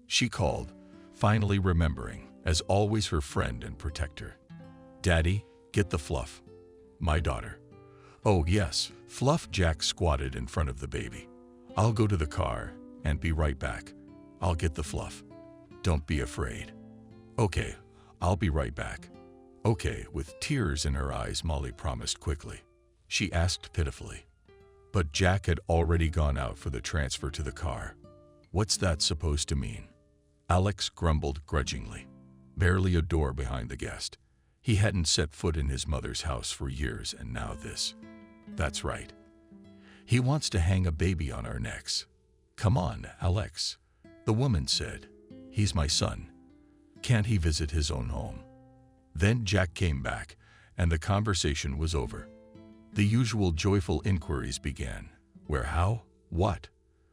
she called, finally remembering, as always her friend and protector. Daddy, get the Fluff. My daughter. Oh yes, Fluff. Jack squatted in front of the baby. I'll go to the car and be right back. I'll get the Fluff. Don't be afraid. Okay, I'll be right back. Okay, with tears in her eyes, Molly promised quickly. She asked pitifully. But Jack had already gone out for the transfer to the car. What's that supposed to mean? Alex grumbled grudgingly. Barely a door behind the guest. He hadn't set foot in his mother's house for years, and now this. That's right. He wants to hang a baby on our necks. Come on, Alex, the woman said. He's my son. Can't he visit his own home? Then Jack came back, and the conversation was over. The usual joyful inquiries began. Where, how, what?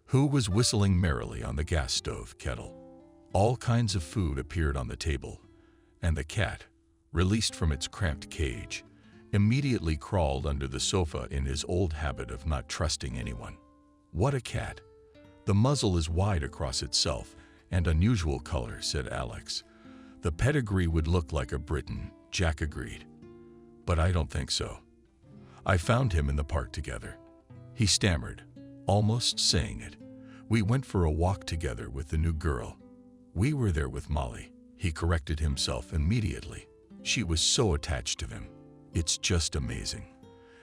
Who was whistling merrily on the gas stove kettle? All kinds of food appeared on the table, and the cat, released from its cramped cage, immediately crawled under the sofa in his old habit of not trusting anyone. What a cat! The muzzle is wide across itself and unusual color, said Alex. The pedigree would look like a Briton, Jack agreed. But I don't think so. I found him in the park together. He stammered, almost saying it. We went for a walk together with the new girl. We were there with Molly. He corrected himself immediately. She was so attached to him. It's just amazing.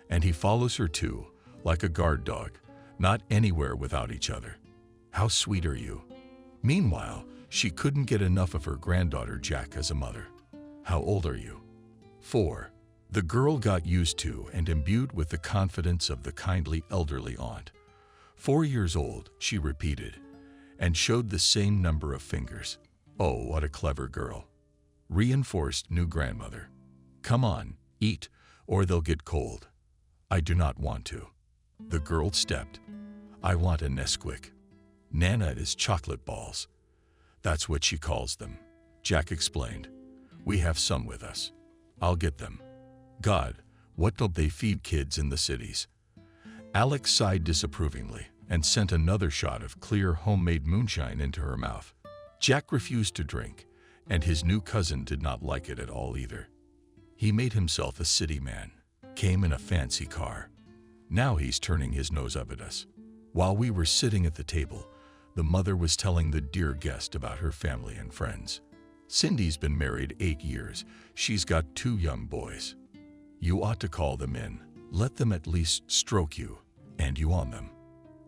And he follows her too, like a guard dog, not anywhere without each other. How sweet are you? Meanwhile, she couldn't get enough of her granddaughter Jack as a mother. How old are you? 4. The girl got used to and imbued with the confidence of the kindly elderly aunt. 4 years old, she repeated, and showed the same number of fingers. Oh, what a clever girl. Reinforced new grandmother. Come on, eat, or they'll get cold. I do not want to. The girl stepped. I want a Nesquik. Nana is chocolate balls. That's what she calls them. Jack explained. We have some with us. I'll get them. God, what don't they feed kids in the cities? Alex sighed disapprovingly and sent another shot of clear homemade moonshine into her mouth. Jack refused to drink, and his new cousin did not like it at all either. He made himself a city man, came in a fancy car. Now he's turning his nose up at us. While we were sitting at the table, the mother was telling the dear guest about her family and friends. Cindy's been married 8 years. She's got 2 young boys. You ought to call them in. Let them at least stroke you, and you on them.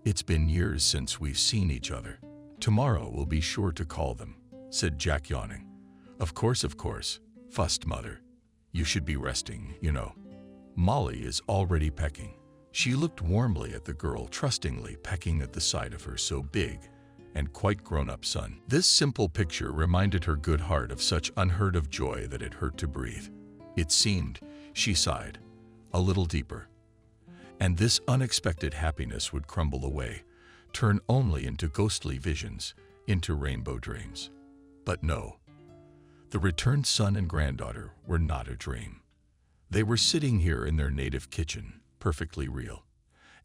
It's been years since we've seen each other. Tomorrow we'll be sure to call them, said Jack, yawning. Of course, fussed Mother. You should be resting, you know. Molly is already pecking. She looked warmly at the girl, trustingly pecking at the side of her so big and quite grown-up son. This simple picture reminded her good heart of such unheard of joy that it hurt to breathe. It seemed, she sighed, a little deeper. And this unexpected happiness would crumble away, turn only into ghostly visions, into rainbow dreams. But no, the returned son and granddaughter were not a dream. They were sitting here in their native kitchen, perfectly real.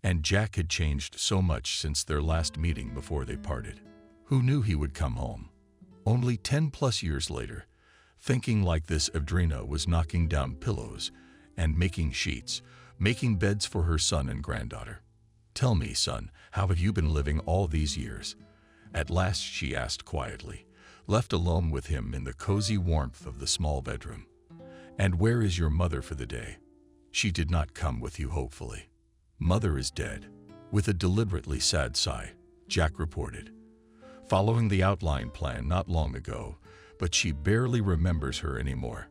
And Jack had changed so much since their last meeting before they parted. Who knew he would come home? Only 10+ years later, thinking like this, Adrina was knocking down pillows and making sheets, making beds for her son and granddaughter. "Tell me, son, how have you been living all these years?" At last she asked quietly, left alone with him in the cozy warmth of the small bedroom. "And where is your mother for the day?" "She did not come with you, hopefully." "Mother is dead." With a deliberately sad sigh, Jack reported. "Following the outline plan not long ago, but she barely remembers her anymore."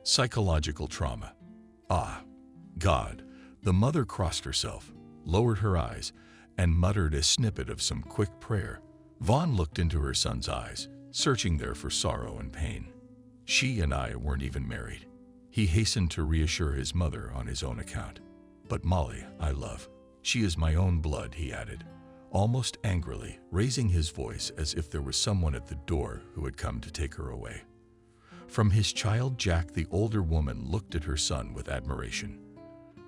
Psychological trauma. Ah, God. The mother crossed herself, lowered her eyes, and muttered a snippet of some quick prayer. Vaughn looked into her son's eyes, searching there for sorrow and pain. "She and I weren't even married." He hastened to reassure his mother on his own account. "But Molly, I love. She is my own blood," he added, almost angrily, raising his voice as if there was someone at the door who had come to take her away. From his child Jack, the older woman looked at her son with admiration.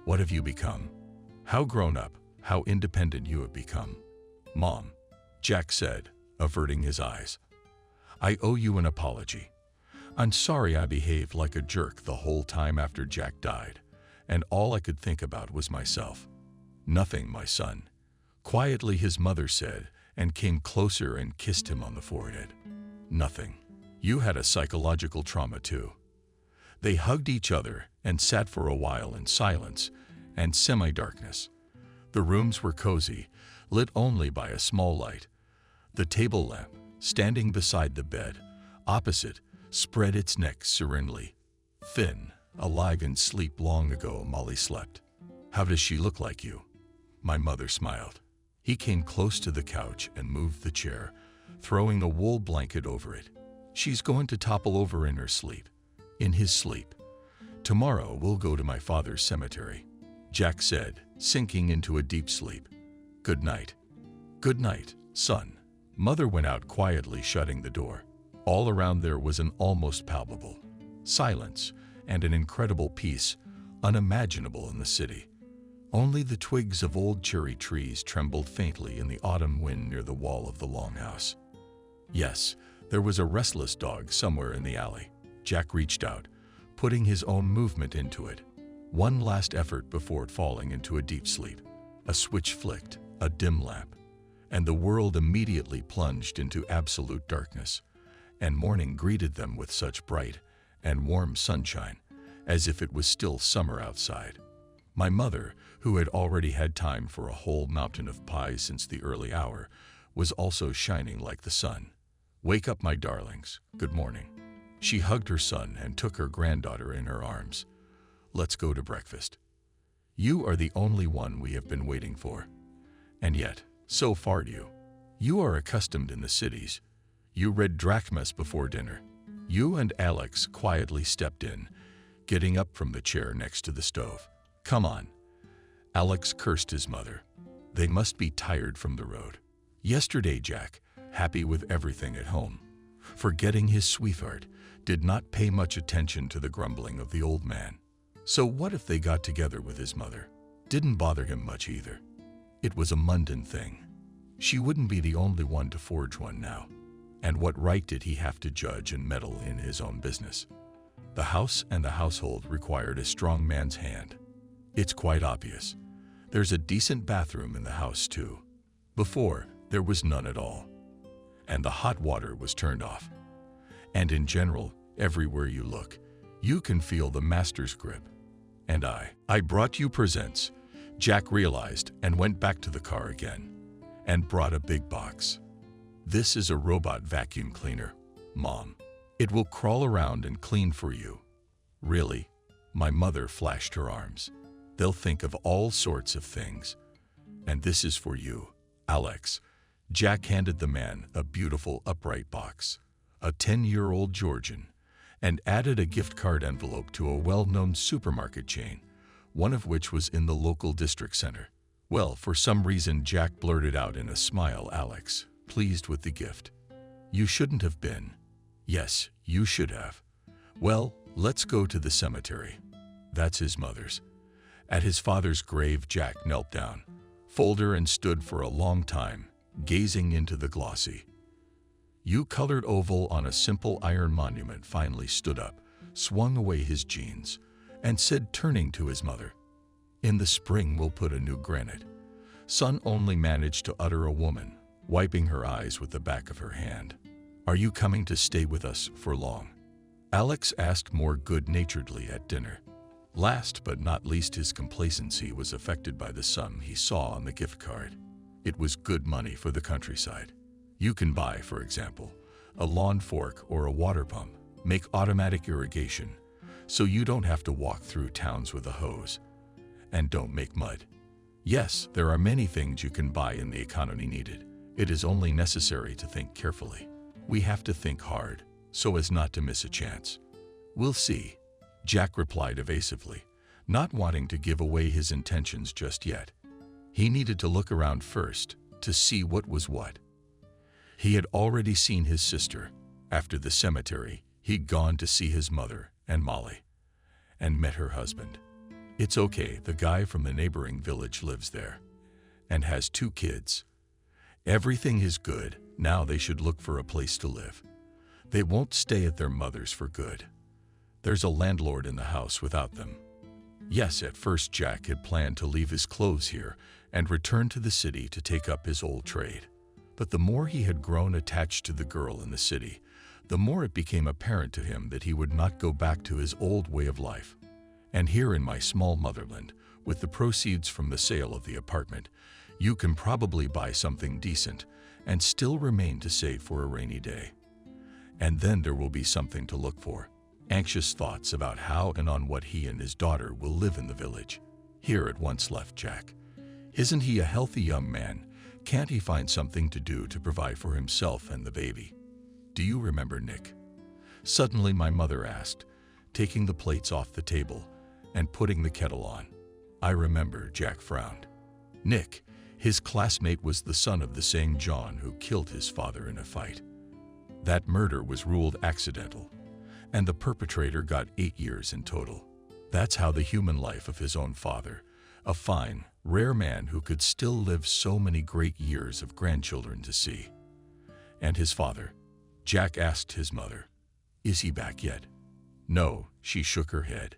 "What have you become? How grown up, how independent you have become." "Mom," Jack said, averting his eyes, "I owe you an apology. I'm sorry I behaved like a jerk the whole time after Jack died, and all I could think about was myself." "Nothing, my son," quietly his mother said, and came closer and kissed him on the forehead. "Nothing. You had a psychological trauma too." They hugged each other and sat for a while in silence and semi-darkness. The rooms were cozy, lit only by a small light. The table lamp, standing beside the bed, opposite, spread its neck serenely. Thin, alive in sleep long ago, Molly slept. "How does she look like you?" My mother smiled. He came close to the couch and moved the chair, throwing a wool blanket over it. "She's going to topple over in her sleep." In his sleep. "Tomorrow we'll go to my father's cemetery," Jack said, sinking into a deep sleep. "Good night." "Good night, son." Mother went out quietly, shutting the door. All around there was an almost palpable silence and an incredible peace unimaginable in the city. Only the twigs of old cherry trees trembled faintly in the autumn wind near the wall of the longhouse. Yes, there was a restless dog somewhere in the alley. Jack reached out, putting his own movement into it. One last effort before falling into a deep sleep. A switch flicked, a dim lamp, and the world immediately plunged into absolute darkness. And morning greeted them with such bright and warm sunshine, as if it was still summer outside. My mother, who had already had time for a whole mountain of pies since the early hour, was also shining like the sun. "Wake up, my darlings. Good morning." She hugged her son and took her granddaughter in her arms. "Let's go to breakfast. You are the only one we have been waiting for. And yet, so far you are accustomed in the cities. You read drachmas before dinner." You and Alex quietly stepped in, getting up from the chair next to the stove. "Come on." Alex cursed his mother. They must be tired from the road. Yesterday Jack, happy with everything at home, forgetting his sweetheart, did not pay much attention to the grumbling of the old man. So what if they got together with his mother? Didn't bother him much either. It was a mundane thing. She wouldn't be the only one to forge one now. And what right did he have to judge and meddle in his own business? The house and the household required a strong man's hand. It's quite obvious. There's a decent bathroom in the house too. Before, there was none at all. And the hot water was turned off. And in general, everywhere you look, you can feel the master's grip. And I brought you presents, Jack realized, and went back to the car again, and brought a big box. "This is a robot vacuum cleaner, Mom. It will crawl around and clean for you." "Really?" My mother flashed her arms. "They'll think of all sorts of things. And this is for you, Alex." Jack handed the man a beautiful upright box, a 10-year-old Georgian, and added a gift card envelope to a well-known supermarket chain, one of which was in the local district center. Well, for some reason Jack blurted out in a smile, "Alex, pleased with the gift." "You shouldn't have been." "Yes, you should have." "Well, let's go to the cemetery." That's his mother's. At his father's grave, Jack knelt down, folded and stood for a long time, gazing into the glossy U-colored oval on a simple iron monument. Finally stood up, swung away his jeans, and said, turning to his mother, "In the spring we'll put a new granite." Son only managed to utter a woman, wiping her eyes with the back of her hand. "Are you coming to stay with us for long?" Alex asked more good-naturedly at dinner. Last but not least, his complacency was affected by the sum he saw on the gift card. It was good money for the countryside. You can buy, for example, a lawn fork or a water pump, make automatic irrigation, so you don't have to walk through towns with a hose, and don't make mud. Yes, there are many things you can buy in the economy needed. It is only necessary to think carefully. We have to think hard, so as not to miss a chance. "We'll see," Jack replied evasively, not wanting to give away his intentions just yet. He needed to look around first to see what was what. He had already seen his sister. After the cemetery, he'd gone to see his mother and Molly, and met her husband. It's okay, the guy from the neighboring village lives there, and has 2 kids. Everything is good. Now they should look for a place to live. They won't stay at their mother's for good. There's a landlord in the house without them. Yes, at first Jack had planned to leave his clothes here and return to the city to take up his old trade. But the more he had grown attached to the girl in the city, the more it became apparent to him that he would not go back to his old way of life. And here in my small motherland, with the proceeds from the sale of the apartment, you can probably buy something decent and still remain to save for a rainy day. And then there will be something to look for. Anxious thoughts about how and on what he and his daughter will live in the village. Here at once left Jack. Isn't he a healthy young man? Can't he find something to do to provide for himself and the baby? "Do you remember Nick?" Suddenly my mother asked, taking the plates off the table and putting the kettle on. "I remember," Jack frowned. Nick, his classmate, was the son of the same John who killed his father in a fight. That murder was ruled accidental, and the perpetrator got 8 years in total. That's how the human life of his own father, a fine, rare man who could still live so many great years of grandchildren to see. "And his father?" Jack asked his mother. "Is he back yet?" "No," she shook her head.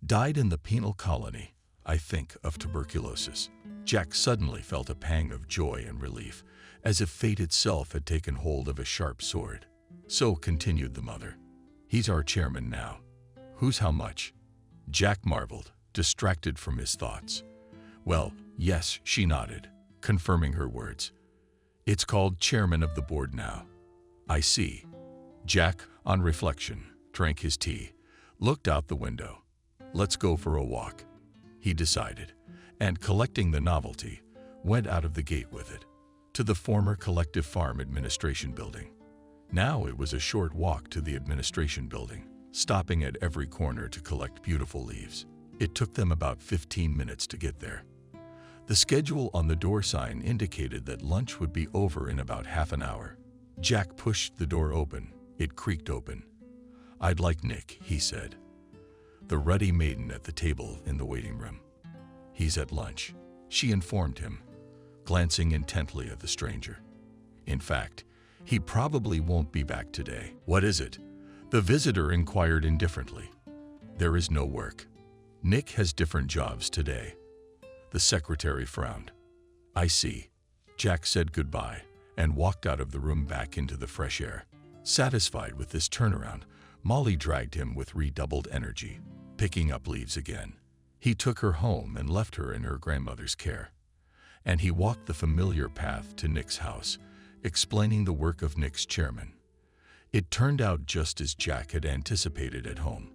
"Died in the penal colony, I think, of tuberculosis." Jack suddenly felt a pang of joy and relief, as if fate itself had taken hold of a sharp sword. "So," continued the mother, "he's our chairman now." "Who's how much?" Jack marveled, distracted from his thoughts. "Well, yes," she nodded, confirming her words. "It's called chairman of the board now." "I see." Jack, on reflection, drank his tea, looked out the window. "Let's go for a walk," he decided, and collecting the novelty, went out of the gate with it, to the former Collective Farm Administration Building. Now it was a short walk to the administration building, stopping at every corner to collect beautiful leaves. It took them about 15 minutes to get there. The schedule on the door sign indicated that lunch would be over in about half an hour. Jack pushed the door open. It creaked open. "I'd like Nick," he said. The ruddy maiden at the table in the waiting room. "He's at lunch," she informed him, glancing intently at the stranger. "In fact, he probably won't be back today." "What is it?" the visitor inquired indifferently. "There is no work. Nick has different jobs today." The secretary frowned. "I see." Jack said goodbye and walked out of the room back into the fresh air. Satisfied with this turnaround, Molly dragged him with redoubled energy, picking up leaves again. He took her home and left her in her grandmother's care. And he walked the familiar path to Nick's house, explaining the work of Nick's chairman. It turned out just as Jack had anticipated at home.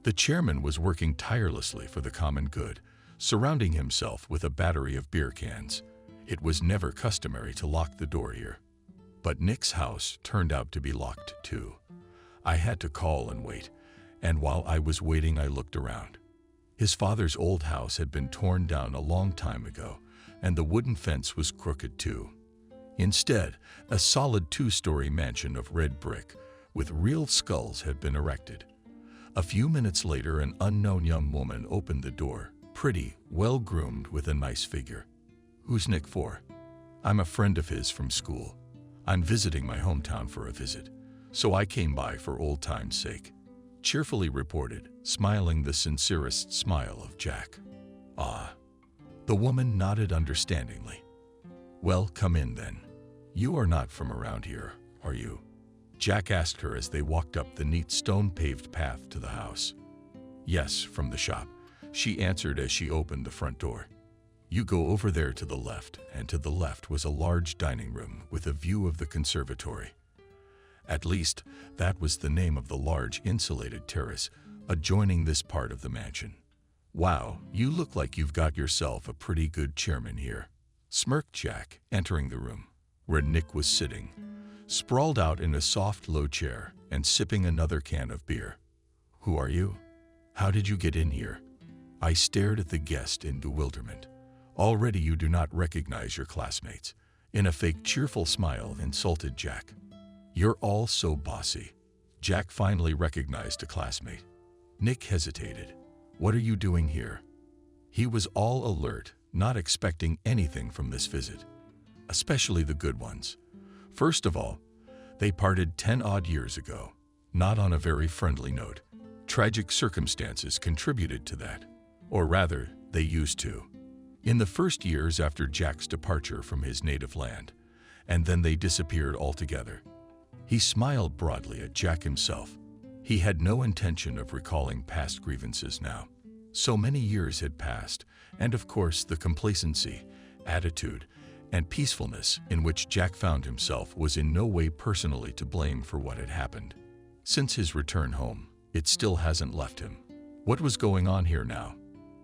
The chairman was working tirelessly for the common good, surrounding himself with a battery of beer cans. It was never customary to lock the door here. But Nick's house turned out to be locked too. I had to call and wait, and while I was waiting I looked around. His father's old house had been torn down a long time ago, and the wooden fence was crooked too. Instead, a solid 2-story mansion of red brick with real skulls had been erected. A few minutes later, an unknown young woman opened the door, Pretty, well-groomed with a nice figure. Who's Nick for? I'm a friend of his from school. I'm visiting my hometown for a visit, so I came by for old time's sake. Cheerfully reported, smiling the sincerest smile of Jack. Ah. The woman nodded understandingly. Well, come in then. You are not from around here, are you? Jack asked her as they walked up the neat stone-paved path to the house. Yes, from the shop, she answered as she opened the front door. You go over there to the left, and to the left was a large dining room with a view of the conservatory. At least, that was the name of the large insulated terrace adjoining this part of the mansion. Wow, you look like you've got yourself a pretty good chairman here, smirked Jack, entering the room, where Nick was sitting, sprawled out in a soft, low chair and sipping another can of beer. Who are you? How did you get in here? I stared at the guest in bewilderment. Already you do not recognize your classmates. In a fake cheerful smile, insulted Jack. You're all so bossy. Jack finally recognized a classmate. Nick hesitated. What are you doing here? He was all alert, not expecting anything from this visit, especially the good ones. First of all, they parted 10-odd years ago, not on a very friendly note. Tragic circumstances contributed to that, or rather, they used to. In the first years after Jack's departure from his native land, and then they disappeared altogether. He smiled broadly at Jack himself. He had no intention of recalling past grievances now. So many years had passed, and of course the complacency, attitude, and peacefulness in which Jack found himself was in no way personally to blame for what had happened. Since his return home, it still hasn't left him. What was going on here now?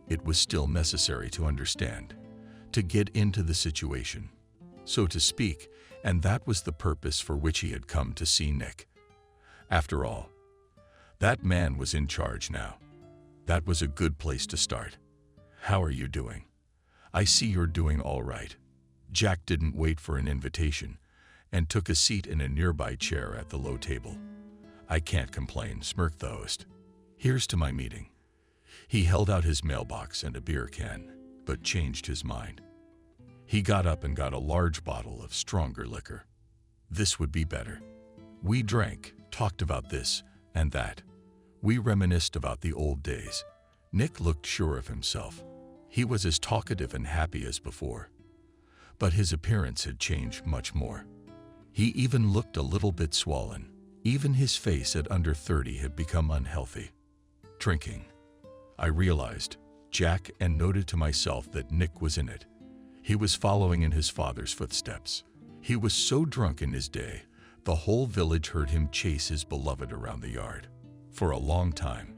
It was still necessary to understand, to get into the situation, so to speak, and that was the purpose for which he had come to see Nick. After all, that man was in charge now. That was a good place to start. How are you doing? I see you're doing all right. Jack didn't wait for an invitation and took a seat in a nearby chair at the low table. I can't complain, smirked the host. Here's to my meeting. He held out his mailbox and a beer can, but changed his mind. He got up and got a large bottle of stronger liquor. This would be better. We drank, talked about this and that. We reminisced about the old days. Nick looked sure of himself. He was as talkative and happy as before. But his appearance had changed much more. He even looked a little bit swollen. Even his face at under 30 had become unhealthy. Drinking. I realized, Jack, and noted to myself that Nick was in it. He was following in his father's footsteps. He was so drunk in his day, the whole village heard him chase his beloved around the yard. For a long time.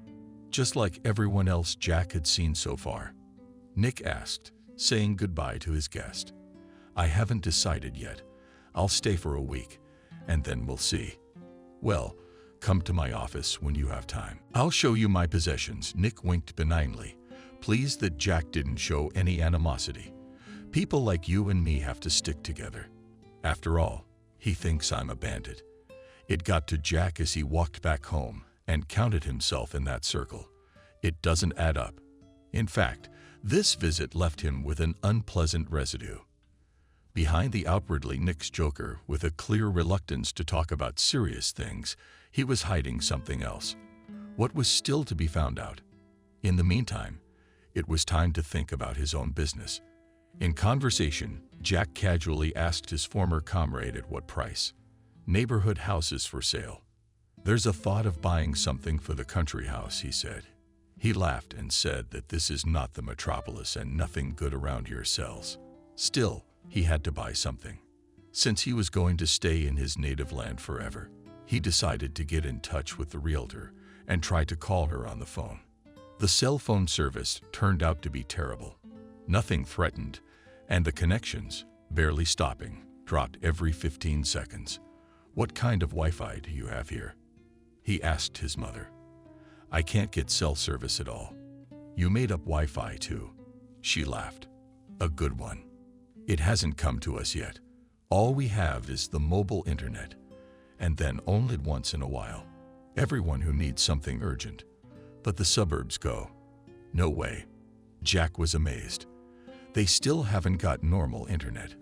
Just like everyone else Jack had seen so far. Nick asked, saying goodbye to his guest. I haven't decided yet. I'll stay for a week, and then we'll see. Well, come to my office when you have time. I'll show you my possessions. Nick winked benignly, pleased that Jack didn't show any animosity. People like you and me have to stick together. After all, he thinks I'm a bandit. It got to Jack as he walked back home and counted himself in that circle. It doesn't add up. In fact, this visit left him with an unpleasant residue. Behind the outwardly Nick's joker, with a clear reluctance to talk about serious things, he was hiding something else. What was still to be found out? In the meantime, it was time to think about his own business. In conversation, Jack casually asked his former comrade at what price. Neighborhood houses for sale. There's a thought of buying something for the country house, he said. He laughed and said that this is not the metropolis and nothing good around here sells. Still, he had to buy something. Since he was going to stay in his native land forever, he decided to get in touch with the realtor and try to call her on the phone. The cell phone service turned out to be terrible. Nothing threatened, and the connections, barely stopping, dropped every 15 seconds. What kind of Wi-Fi do you have here? He asked his mother. I can't get cell service at all. You made up Wi-Fi too. She laughed. A good one. It hasn't come to us yet. All we have is the mobile internet, and then only once in a while. Everyone who needs something urgent. But the suburbs go. No way. Jack was amazed. They still haven't got normal internet.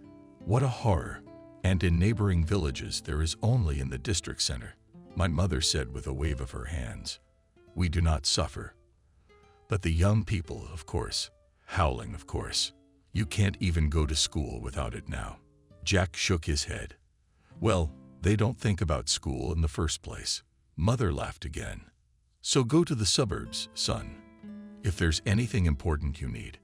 What a horror. And in neighboring villages there is only in the district center, my mother said with a wave of her hands. We do not suffer. But the young people, of course. Howling, of course. You can't even go to school without it now. Jack shook his head. Well, they don't think about school in the first place. Mother laughed again. So go to the suburbs, son. If there's anything important you need.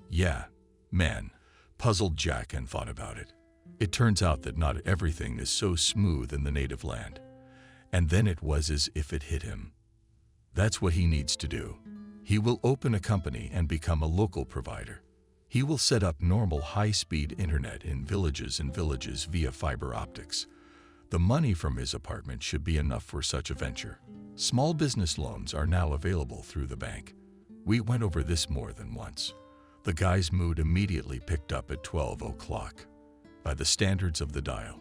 Yeah, man, puzzled Jack and thought about it. It turns out that not everything is so smooth in the native land. And then it was as if it hit him. That's what he needs to do. He will open a company and become a local provider. He will set up normal high-speed internet in villages via fiber optics. The money from his apartment should be enough for such a venture. Small business loans are now available through the bank. We went over this more than once. The guy's mood immediately picked up at 12 o'clock. By the standards of the dial,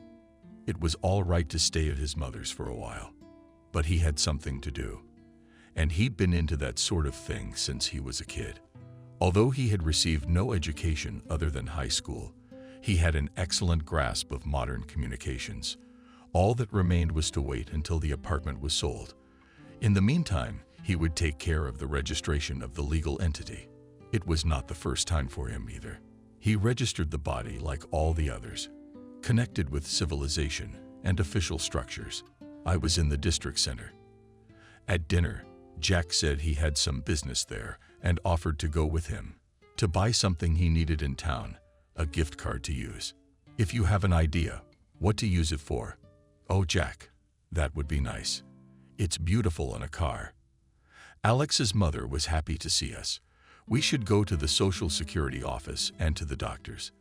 it was all right to stay at his mother's for a while. But he had something to do. And he'd been into that sort of thing since he was a kid. Although he had received no education other than high school, he had an excellent grasp of modern communications. All that remained was to wait until the apartment was sold. In the meantime, he would take care of the registration of the legal entity. It was not the first time for him either. He registered the body like all the others, connected with civilization and official structures. I was in the district center. At dinner, Jack said he had some business there and offered to go with him to buy something he needed in town, a gift card to use. If you have an idea what to use it for. Oh, Jack, that would be nice. It's beautiful in a car. Alex's mother was happy to see us. We should go to the Social Security office and to the doctors.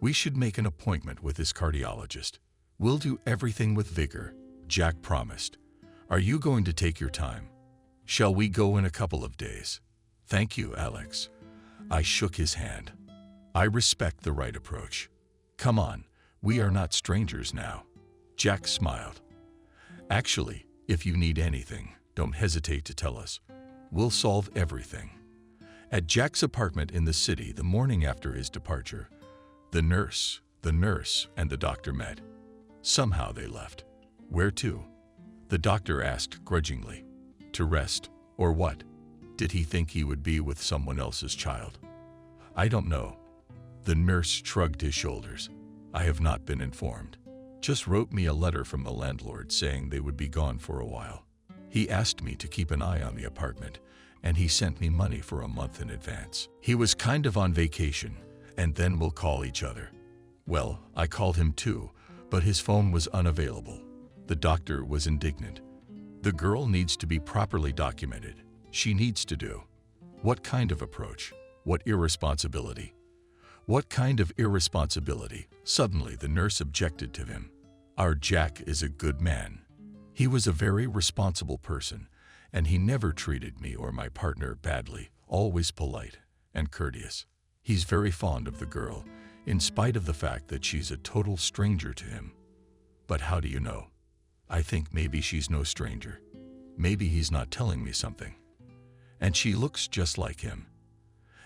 We should make an appointment with his cardiologist. We'll do everything with vigor, Jack promised. Are you going to take your time? Shall we go in a couple of days? Thank you, Alex. I shook his hand. I respect the right approach. Come on, we are not strangers now. Jack smiled. Actually, if you need anything, don't hesitate to tell us. We'll solve everything. At Jack's apartment in the city the morning after his departure, the nurse, and the doctor met. Somehow they left. Where to? The doctor asked grudgingly. To rest, or what? Did he think he would be with someone else's child? I don't know. The nurse shrugged his shoulders. I have not been informed. Just wrote me a letter from the landlord saying they would be gone for a while. He asked me to keep an eye on the apartment, and he sent me money for a month in advance. He was kind of on vacation, and then we'll call each other. Well, I called him too, but his phone was unavailable. The doctor was indignant. The girl needs to be properly documented. She needs to do. What kind of approach? What irresponsibility? What kind of irresponsibility? Suddenly the nurse objected to him. Our Jack is a good man. He was a very responsible person, and he never treated me or my partner badly, always polite and courteous. He's very fond of the girl, in spite of the fact that she's a total stranger to him. But how do you know? I think maybe she's no stranger. Maybe he's not telling me something. And she looks just like him.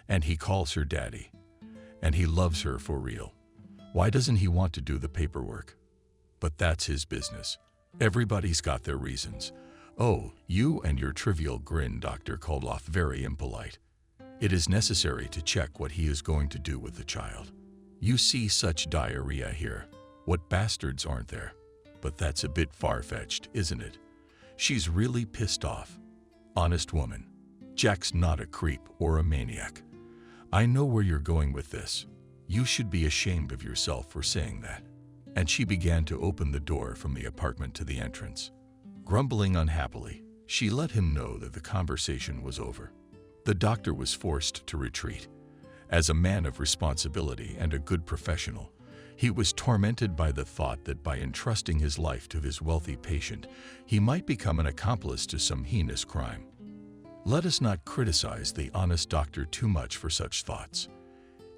And he calls her daddy. And he loves her for real. Why doesn't he want to do the paperwork? But that's his business. Everybody's got their reasons. Oh, you and your trivial grin, Dr. Koldoff, very impolite. It is necessary to check what he is going to do with the child. You see such diarrhea here. What bastards aren't there? But that's a bit far-fetched, isn't it? She's really pissed off. Honest woman. Jack's not a creep or a maniac. I know where you're going with this. You should be ashamed of yourself for saying that. And she began to open the door from the apartment to the entrance. Grumbling unhappily, she let him know that the conversation was over. The doctor was forced to retreat. As a man of responsibility and a good professional, he was tormented by the thought that by entrusting his life to his wealthy patient, he might become an accomplice to some heinous crime. Let us not criticize the honest doctor too much for such thoughts.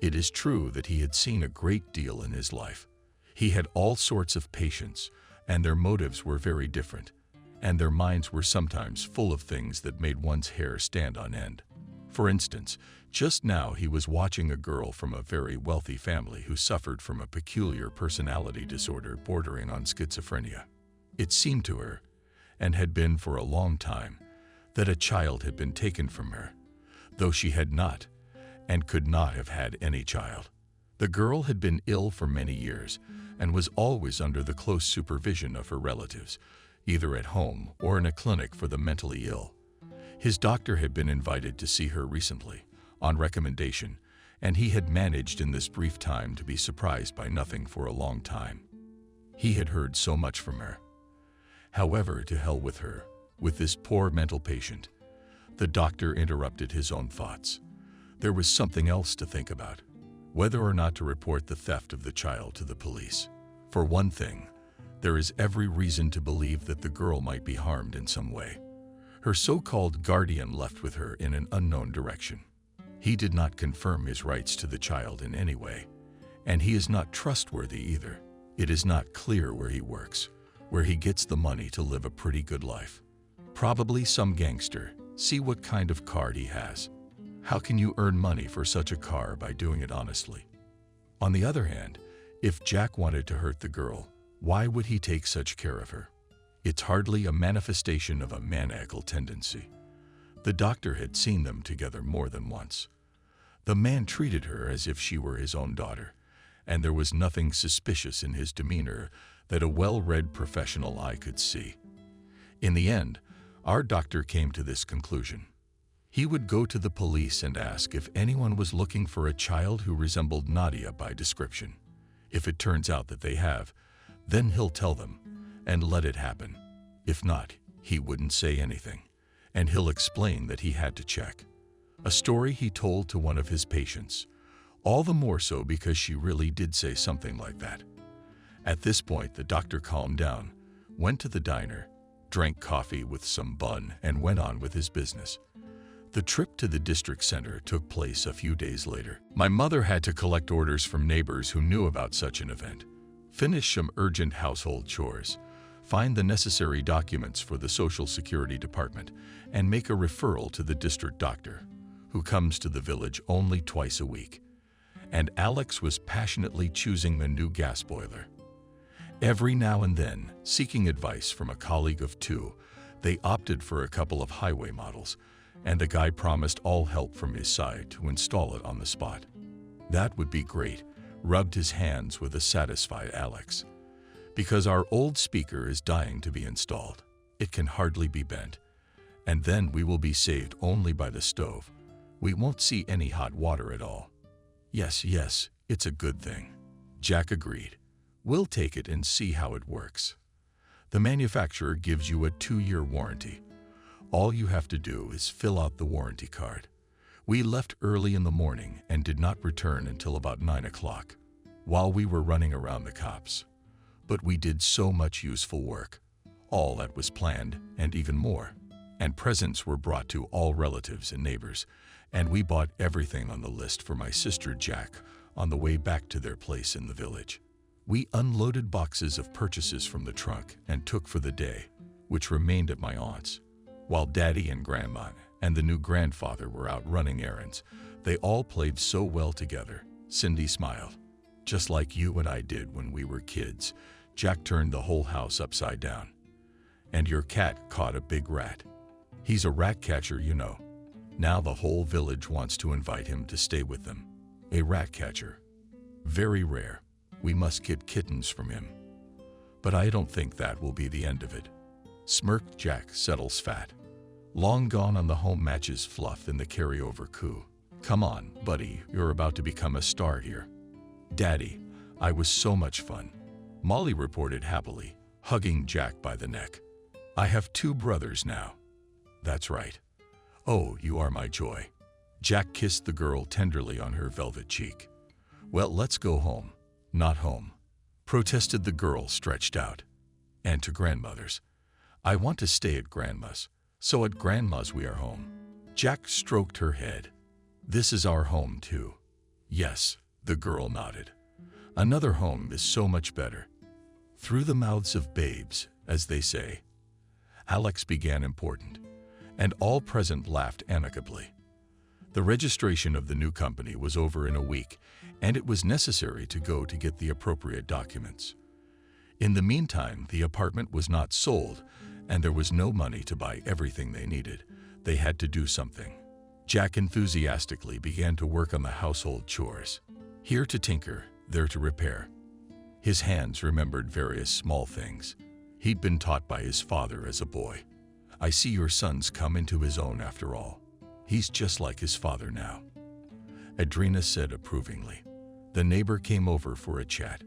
It is true that he had seen a great deal in his life. He had all sorts of patients, and their motives were very different, and their minds were sometimes full of things that made one's hair stand on end. For instance, just now he was watching a girl from a very wealthy family who suffered from a peculiar personality disorder bordering on schizophrenia. It seemed to her, and had been for a long time, that a child had been taken from her, though she had not and could not have had any child. The girl had been ill for many years and was always under the close supervision of her relatives, either at home or in a clinic for the mentally ill. His doctor had been invited to see her recently, on recommendation, and he had managed in this brief time to be surprised by nothing for a long time. He had heard so much from her. However, to hell with her, with this poor mental patient. The doctor interrupted his own thoughts. There was something else to think about, whether or not to report the theft of the child to the police. For one thing, there is every reason to believe that the girl might be harmed in some way. Her so-called guardian left with her in an unknown direction. He did not confirm his rights to the child in any way, and he is not trustworthy either. It is not clear where he works, where he gets the money to live a pretty good life. Probably some gangster. See what kind of card he has. How can you earn money for such a car by doing it honestly? On the other hand, if Jack wanted to hurt the girl, why would he take such care of her? It's hardly a manifestation of a maniacal tendency. The doctor had seen them together more than once. The man treated her as if she were his own daughter, and there was nothing suspicious in his demeanor that a well-read professional eye could see. In the end, our doctor came to this conclusion. He would go to the police and ask if anyone was looking for a child who resembled Nadia by description. If it turns out that they have, then he'll tell them and let it happen. If not, he wouldn't say anything, and he'll explain that he had to check. A story he told to one of his patients, all the more so because she really did say something like that. At this point, the doctor calmed down, went to the diner, drank coffee with some bun, and went on with his business. The trip to the district center took place a few days later. My mother had to collect orders from neighbors who knew about such an event, finish some urgent household chores, find the necessary documents for the Social Security Department, and make a referral to the district doctor, who comes to the village only twice a week. And Alex was passionately choosing the new gas boiler. Every now and then, seeking advice from a colleague of two, they opted for a couple of highway models, and the guy promised all help from his side to install it on the spot. That would be great, rubbed his hands with a satisfied Alex. Because our old speaker is dying to be installed. It can hardly be bent. And then we will be saved only by the stove. We won't see any hot water at all. Yes, it's a good thing. Jack agreed. We'll take it and see how it works. The manufacturer gives you a 2-year warranty. All you have to do is fill out the warranty card. We left early in the morning and did not return until about 9 o'clock, while we were running around the cops. But we did so much useful work, all that was planned and even more. And presents were brought to all relatives and neighbors, and we bought everything on the list for my sister Jack on the way back to their place in the village. We unloaded boxes of purchases from the trunk and took for the day, which remained at my aunt's. While Daddy and Grandma and the new grandfather were out running errands, they all played so well together. Cindy smiled. Just like you and I did when we were kids, Jack turned the whole house upside down. And your cat caught a big rat. He's a rat catcher, you know. Now the whole village wants to invite him to stay with them. A rat catcher. Very rare. We must get kittens from him. But I don't think that will be the end of it. Smirked Jack, settles fat. Long gone on the home matches fluff in the carryover coup. Come on, buddy, you're about to become a star here. Daddy, I was so much fun. Molly reported happily, hugging Jack by the neck. I have 2 brothers now. That's right. Oh, you are my joy. Jack kissed the girl tenderly on her velvet cheek. Well, let's go home. Not home, protested the girl, stretched out. And to grandmother's. I want to stay at Grandma's, so at Grandma's we are home. Jack stroked her head. This is our home too. Yes, the girl nodded. Another home is so much better. Through the mouths of babes, as they say. Alex began important, and all present laughed amicably. The registration of the new company was over in a week, and it was necessary to go to get the appropriate documents. In the meantime, the apartment was not sold, and there was no money to buy everything they needed. They had to do something. Jack enthusiastically began to work on the household chores. Here to tinker, there to repair. His hands remembered various small things. He'd been taught by his father as a boy. I see your son's come into his own after all. He's just like his father now, Adrina said approvingly. The neighbor came over for a chat.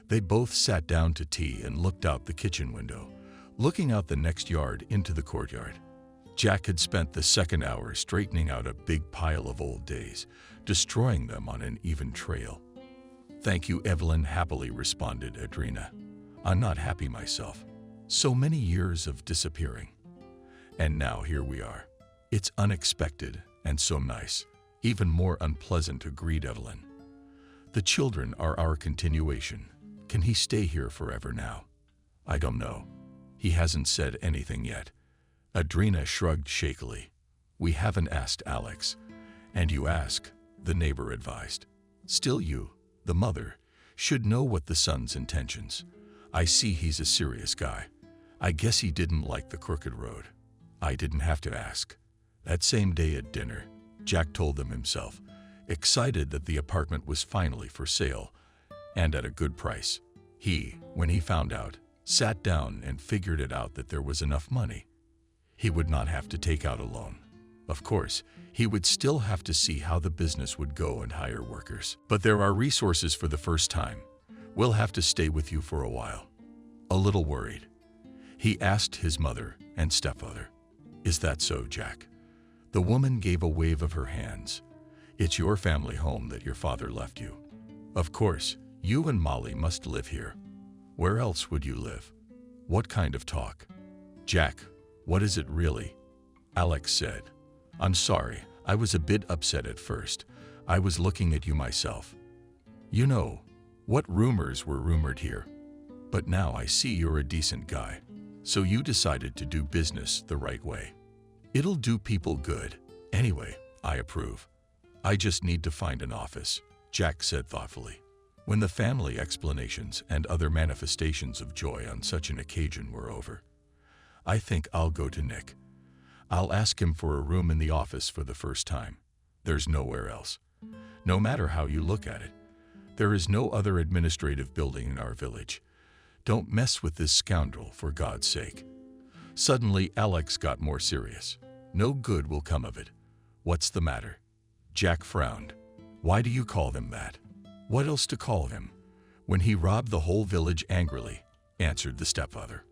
They both sat down to tea and looked out the kitchen window, looking out the next yard into the courtyard. Jack had spent the second hour straightening out a big pile of old days, destroying them on an even trail. Thank you, Evelyn happily responded Adrina. I'm not happy myself. So many years of disappearing. And now here we are. It's unexpected and so nice. Even more unpleasant, agreed Evelyn. The children are our continuation. Can he stay here forever now? I don't know. He hasn't said anything yet. Adrina shrugged shakily. We haven't asked Alex. And you ask, the neighbor advised. Still you, the mother, should know what the son's intentions. I see he's a serious guy. I guess he didn't like the crooked road. I didn't have to ask. That same day at dinner, Jack told them himself, excited that the apartment was finally for sale and at a good price. He, when he found out, sat down and figured it out that there was enough money. He would not have to take out a loan. Of course, he would still have to see how the business would go and hire workers. But there are resources for the first time. We'll have to stay with you for a while. A little worried. He asked his mother and stepfather. Is that so, Jack? The woman gave a wave of her hands. It's your family home that your father left you. Of course, you and Molly must live here. Where else would you live? What kind of talk? Jack, what is it really? Alex said. I'm sorry, I was a bit upset at first. I was looking at you myself. You know, what rumors were rumored here. But now I see you're a decent guy. So you decided to do business the right way. It'll do people good. Anyway, I approve. I just need to find an office, Jack said thoughtfully. When the family explanations and other manifestations of joy on such an occasion were over, I think I'll go to Nick. I'll ask him for a room in the office for the first time. There's nowhere else. No matter how you look at it, there is no other administrative building in our village. Don't mess with this scoundrel, for God's sake. Suddenly, Alex got more serious. No good will come of it. What's the matter? Jack frowned. Why do you call them that? What else to call him? When he robbed the whole village angrily, answered the stepfather.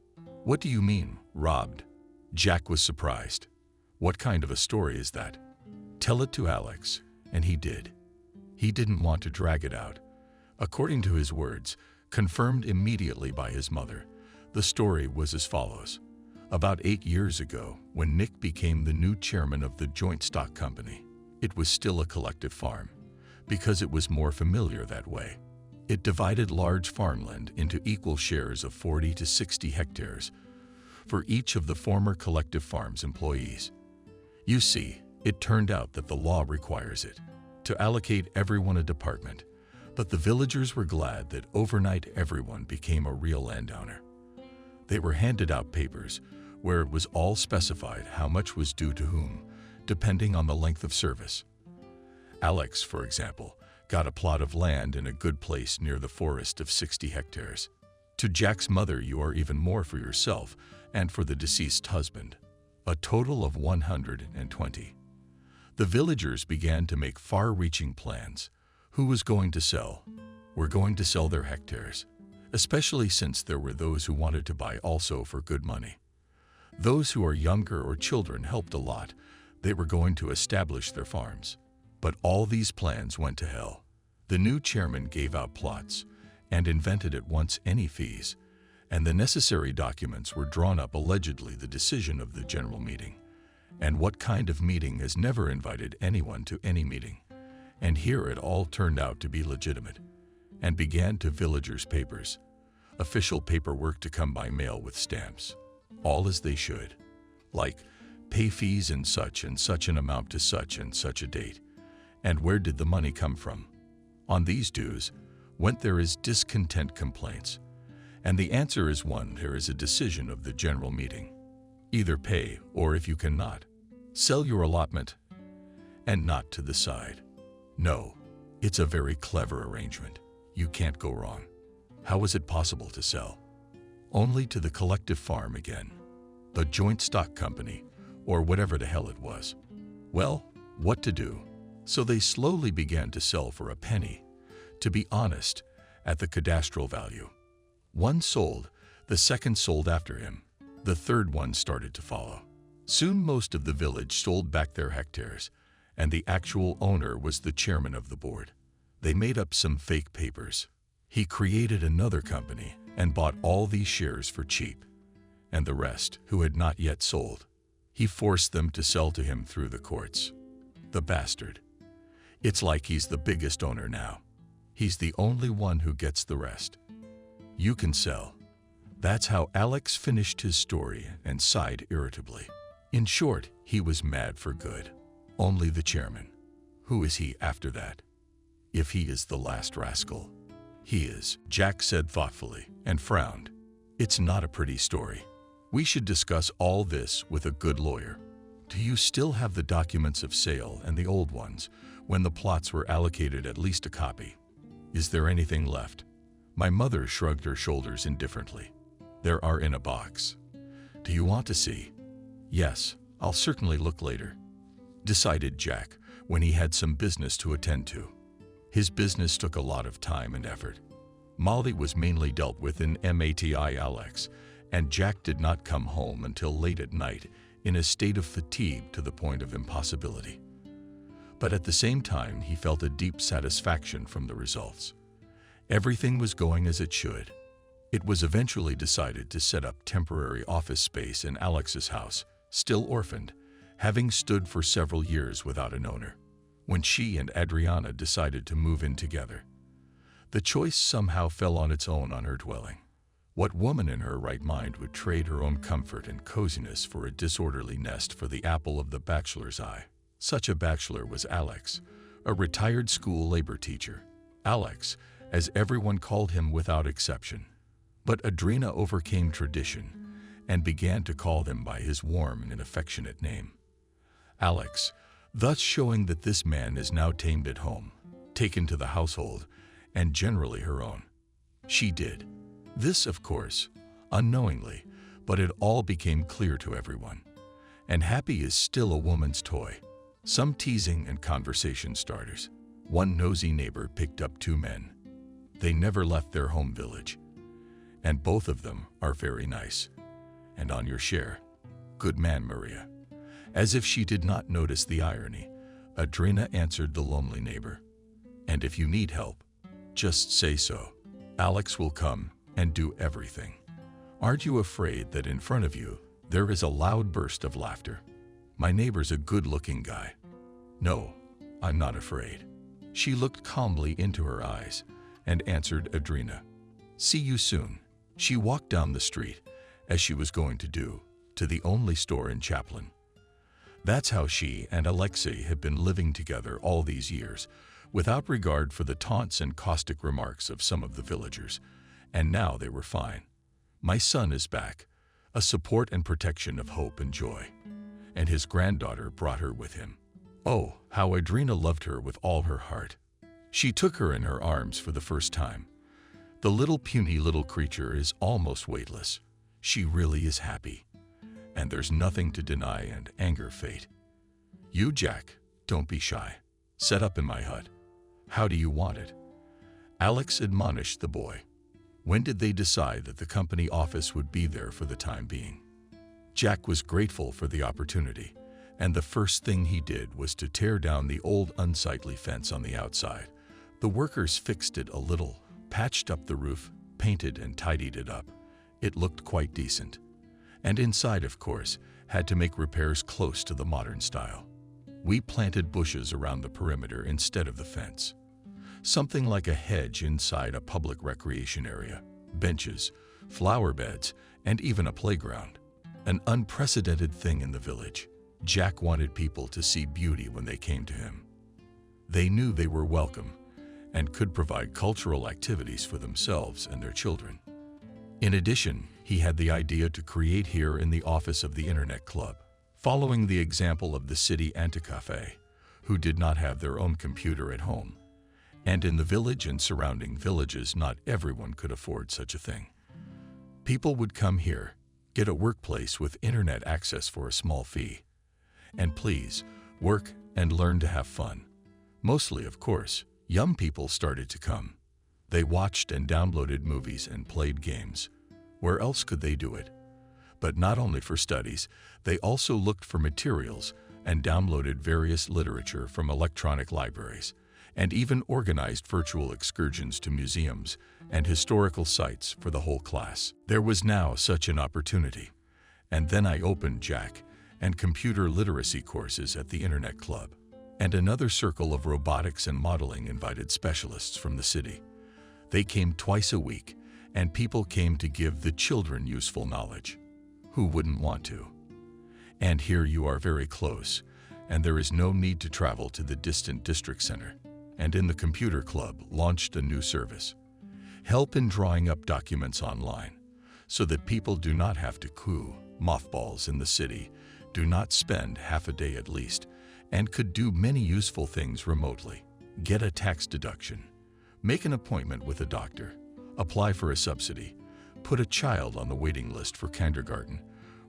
What do you mean, robbed? Jack was surprised. What kind of a story is that? Tell it to Alex, and he did. He didn't want to drag it out. According to his words, confirmed immediately by his mother, the story was as follows. About 8 years ago, when Nick became the new chairman of the joint stock company, it was still a collective farm, because it was more familiar that way. It divided large farmland into equal shares of 40 to 60 hectares for each of the former collective farm's employees. You see, it turned out that the law requires it, to allocate everyone a department, but the villagers were glad that overnight everyone became a real landowner. They were handed out papers where it was all specified how much was due to whom, depending on the length of service. Alex, for example, got a plot of land in a good place near the forest of 60 hectares. To Jack's mother, you are even more for yourself and for the deceased husband, a total of 120. The villagers began to make far-reaching plans. Who was going to sell? Were going to sell their hectares, especially since there were those who wanted to buy also for good money. Those who are younger or children helped a lot. They were going to establish their farms. But all these plans went to hell. The new chairman gave out plots and invented at once any fees, and the necessary documents were drawn up, allegedly the decision of the general meeting. And what kind of meeting has never invited anyone to any meeting? And here it all turned out to be legitimate, and began to villagers' papers, official paperwork to come by mail with stamps, all as they should, like pay fees in such and such an amount to such and such a date. And where did the money come from? On these dues went there is discontent complaints. And the answer is one, there is a decision of the general meeting. Either pay, or if you cannot, sell your allotment, and not to the side. No, it's a very clever arrangement. You can't go wrong. How was it possible to sell? Only to the collective farm again, the joint stock company, or whatever the hell it was. Well, what to do? So they slowly began to sell for a penny, to be honest, at the cadastral value. One sold, the second sold after him, the third one started to follow. Soon most of the village sold back their hectares, and the actual owner was the chairman of the board. They made up some fake papers. He created another company and bought all these shares for cheap. And the rest, who had not yet sold, he forced them to sell to him through the courts. The bastard. It's like he's the biggest owner now. He's the only one who gets the rest. You can sell. That's how Alex finished his story and sighed irritably. In short, he was mad for good. Only the chairman. Who is he after that? If he is the last rascal. He is, Jack said thoughtfully, and frowned. It's not a pretty story. We should discuss all this with a good lawyer. Do you still have the documents of sale and the old ones, when the plots were allocated at least a copy? Is there anything left? My mother shrugged her shoulders indifferently. There are in a box. Do you want to see? Yes, I'll certainly look later, decided Jack when he had some business to attend to. His business took a lot of time and effort. Molly was mainly dealt with in MATI Alex, and Jack did not come home until late at night in a state of fatigue to the point of impossibility. But at the same time, he felt a deep satisfaction from the results. Everything was going as it should. It was eventually decided to set up temporary office space in Alex's house, still orphaned, having stood for several years without an owner, when she and Adriana decided to move in together. The choice somehow fell on its own on her dwelling. What woman in her right mind would trade her own comfort and coziness for a disorderly nest for the apple of the bachelor's eye? Such a bachelor was Alex, a retired school labor teacher. Alex, as everyone called him without exception. But Adrina overcame tradition and began to call him by his warm and affectionate name, Alex, thus showing that this man is now tamed at home, taken to the household, and generally her own. She did. This, of course, unknowingly, but it all became clear to everyone. And happy is still a woman's toy. Some teasing and conversation starters. One nosy neighbor picked up two men. They never left their home village. And both of them are very nice. And on your share. Good man, Maria. As if she did not notice the irony, Adrina answered the lonely neighbor. And if you need help, just say so. Alex will come and do everything. Aren't you afraid that in front of you there is a loud burst of laughter? My neighbor's a good-looking guy. No, I'm not afraid. She looked calmly into her eyes and answered Adrina. See you soon. She walked down the street, as she was going to do, to the only store in Chaplin. That's how she and Alexei had been living together all these years, without regard for the taunts and caustic remarks of some of the villagers, and now they were fine. My son is back, a support and protection of hope and joy, and his granddaughter brought her with him. Oh, how Adrina loved her with all her heart. She took her in her arms for the first time. The little puny little creature is almost weightless. She really is happy, and there's nothing to deny and anger fate. You, Jack, don't be shy. Set up in my hut. How do you want it? Alex admonished the boy. When did they decide that the company office would be there for the time being? Jack was grateful for the opportunity, and the first thing he did was to tear down the old unsightly fence on the outside. The workers fixed it a little, patched up the roof, painted and tidied it up. It looked quite decent. And inside, of course, had to make repairs close to the modern style. We planted bushes around the perimeter instead of the fence. Something like a hedge inside a public recreation area, benches, flower beds, and even a playground. An unprecedented thing in the village. Jack wanted people to see beauty when they came to him. They knew they were welcome and could provide cultural activities for themselves and their children. In addition, he had the idea to create here in the office of the Internet Club, following the example of the city Anticafe, who did not have their own computer at home. And in the village and surrounding villages, not everyone could afford such a thing. People would come here, get a workplace with internet access for a small fee, and please, work and learn to have fun. Mostly, of course, young people started to come. They watched and downloaded movies and played games. Where else could they do it? But not only for studies, they also looked for materials and downloaded various literature from electronic libraries, and even organized virtual excursions to museums and historical sites for the whole class. There was now such an opportunity. And then I opened Jack and computer literacy courses at the Internet Club. And another circle of robotics and modeling invited specialists from the city. They came twice a week, and people came to give the children useful knowledge. Who wouldn't want to? And here you are very close, and there is no need to travel to the distant district center. And in the computer club launched a new service. Help in drawing up documents online, so that people do not have to queue mothballs in the city, do not spend half a day at least, and could do many useful things remotely. Get a tax deduction, make an appointment with a doctor, apply for a subsidy, put a child on the waiting list for kindergarten,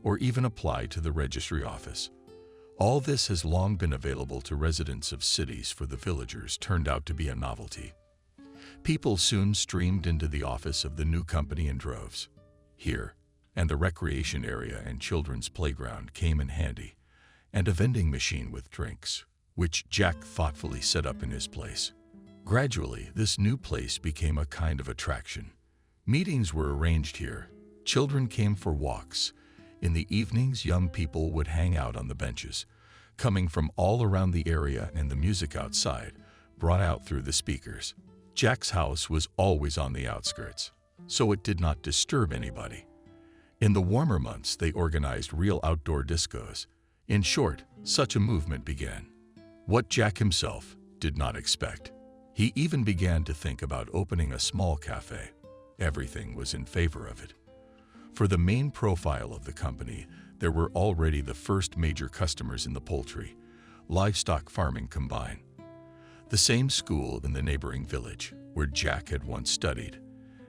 or even apply to the registry office. All this has long been available to residents of cities. For the villagers turned out to be a novelty. People soon streamed into the office of the new company in droves. Here, and the recreation area and children's playground came in handy, and a vending machine with drinks, which Jack thoughtfully set up in his place. Gradually, this new place became a kind of attraction. Meetings were arranged here. Children came for walks. In the evenings, young people would hang out on the benches, coming from all around the area, and the music outside, brought out through the speakers. Jack's house was always on the outskirts, so it did not disturb anybody. In the warmer months, they organized real outdoor discos. In short, such a movement began. What Jack himself did not expect. He even began to think about opening a small cafe. Everything was in favor of it. For the main profile of the company, there were already the first major customers in the poultry, livestock farming combined. The same school in the neighboring village, where Jack had once studied,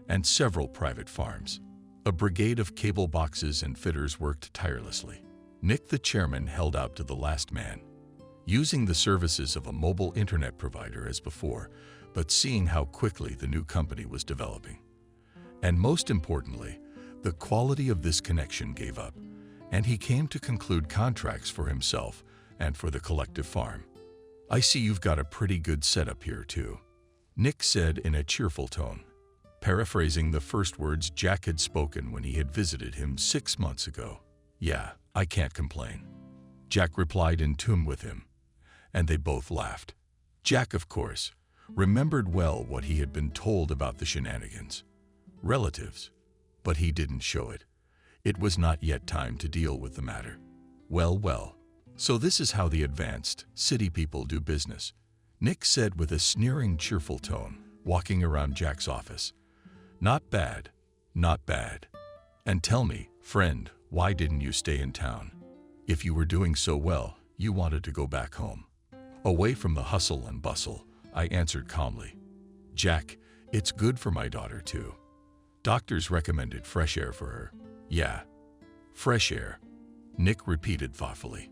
and several private farms. A brigade of cable boxes and fitters worked tirelessly. Nick, the chairman, held out to the last man, using the services of a mobile internet provider as before, but seeing how quickly the new company was developing. And most importantly, the quality of this connection gave up, and he came to conclude contracts for himself and for the collective farm. "I see you've got a pretty good setup here too," Nick said in a cheerful tone, paraphrasing the first words Jack had spoken when he had visited him 6 months ago. "Yeah, I can't complain," Jack replied in tune with him, and they both laughed. Jack, of course, remembered well what he had been told about the shenanigans. Relatives, but he didn't show it. It was not yet time to deal with the matter. Well, so this is how the advanced city people do business," Nick said with a sneering, cheerful tone, walking around Jack's office. "Not bad, not bad. And tell me, friend, why didn't you stay in town? If you were doing so well, you wanted to go back home." "Away from the hustle and bustle," I answered calmly. "Jack, it's good for my daughter too. Doctors recommended fresh air for her." "Yeah, fresh air," Nick repeated thoughtfully.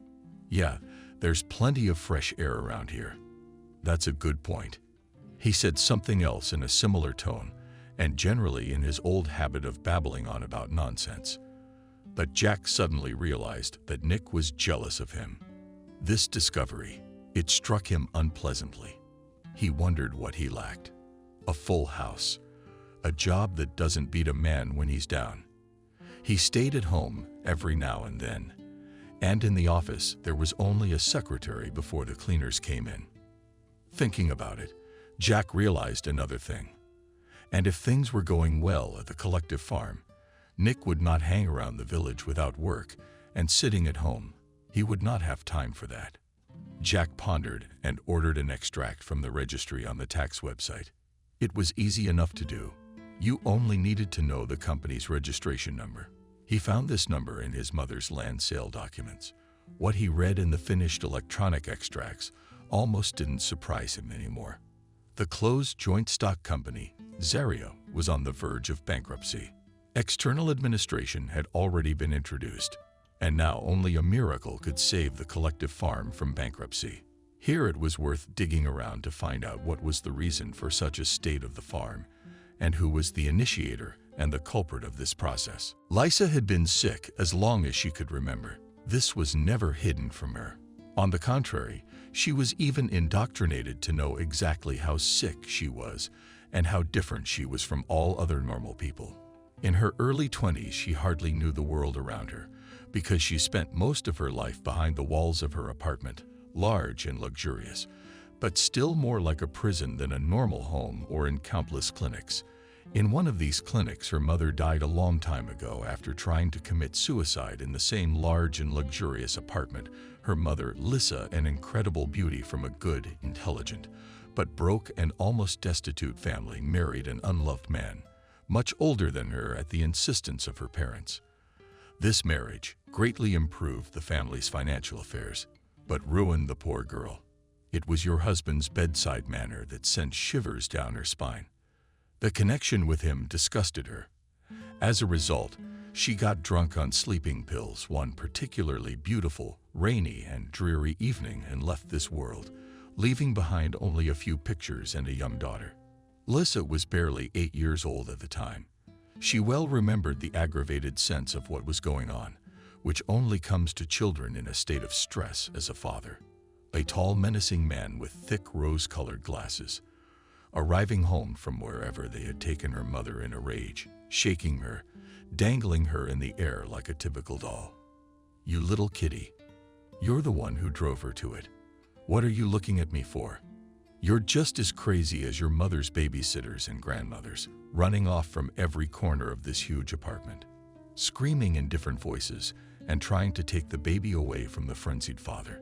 "Yeah, there's plenty of fresh air around here." "That's a good point." He said something else in a similar tone, and generally in his old habit of babbling on about nonsense. But Jack suddenly realized that Nick was jealous of him. This discovery, it struck him unpleasantly. He wondered what he lacked. A full house, a job that doesn't beat a man when he's down. He stayed at home every now and then, and in the office there was only a secretary before the cleaners came in. Thinking about it, Jack realized another thing. And if things were going well at the collective farm, Nick would not hang around the village without work and sitting at home. He would not have time for that. Jack pondered and ordered an extract from the registry on the tax website. It was easy enough to do. You only needed to know the company's registration number. He found this number in his mother's land sale documents. What he read in the finished electronic extracts almost didn't surprise him anymore. The closed joint stock company, Zario, was on the verge of bankruptcy. External administration had already been introduced, and now only a miracle could save the collective farm from bankruptcy. Here it was worth digging around to find out what was the reason for such a state of the farm, and who was the initiator and the culprit of this process. Lisa had been sick as long as she could remember. This was never hidden from her. On the contrary, she was even indoctrinated to know exactly how sick she was and how different she was from all other normal people. In her early 20s, she hardly knew the world around her because she spent most of her life behind the walls of her apartment, large and luxurious, but still more like a prison than a normal home or in countless clinics. In one of these clinics, her mother died a long time ago after trying to commit suicide in the same large and luxurious apartment. Her mother, Lisa, an incredible beauty from a good, intelligent, but broke and almost destitute family, married an unloved man, much older than her at the insistence of her parents. This marriage greatly improved the family's financial affairs, but ruined the poor girl. It was your husband's bedside manner that sent shivers down her spine. The connection with him disgusted her. As a result, she got drunk on sleeping pills one particularly beautiful, rainy, and dreary evening and left this world, leaving behind only a few pictures and a young daughter. Lisa was barely 8 years old at the time. She well remembered the aggravated sense of what was going on, which only comes to children in a state of stress as a father. A tall, menacing man with thick rose-colored glasses, arriving home from wherever they had taken her mother in a rage, shaking her, dangling her in the air like a typical doll. "You little kitty, you're the one who drove her to it. What are you looking at me for? You're just as crazy as your mother's babysitters and grandmothers," running off from every corner of this huge apartment, screaming in different voices and trying to take the baby away from the frenzied father.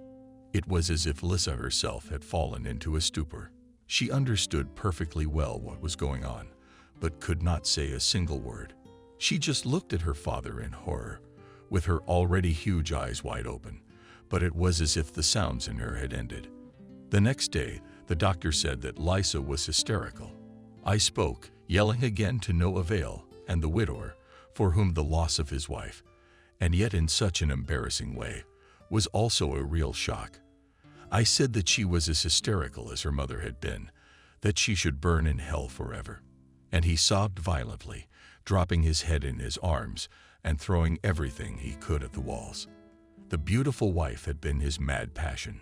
It was as if Lisa herself had fallen into a stupor. She understood perfectly well what was going on, but could not say a single word. She just looked at her father in horror, with her already huge eyes wide open, but it was as if the sounds in her had ended. The next day, the doctor said that Lisa was hysterical. I spoke, yelling again to no avail, and the widower, for whom the loss of his wife, and yet in such an embarrassing way, was also a real shock. I said that she was as hysterical as her mother had been, that she should burn in hell forever. And he sobbed violently, dropping his head in his arms and throwing everything he could at the walls. The beautiful wife had been his mad passion,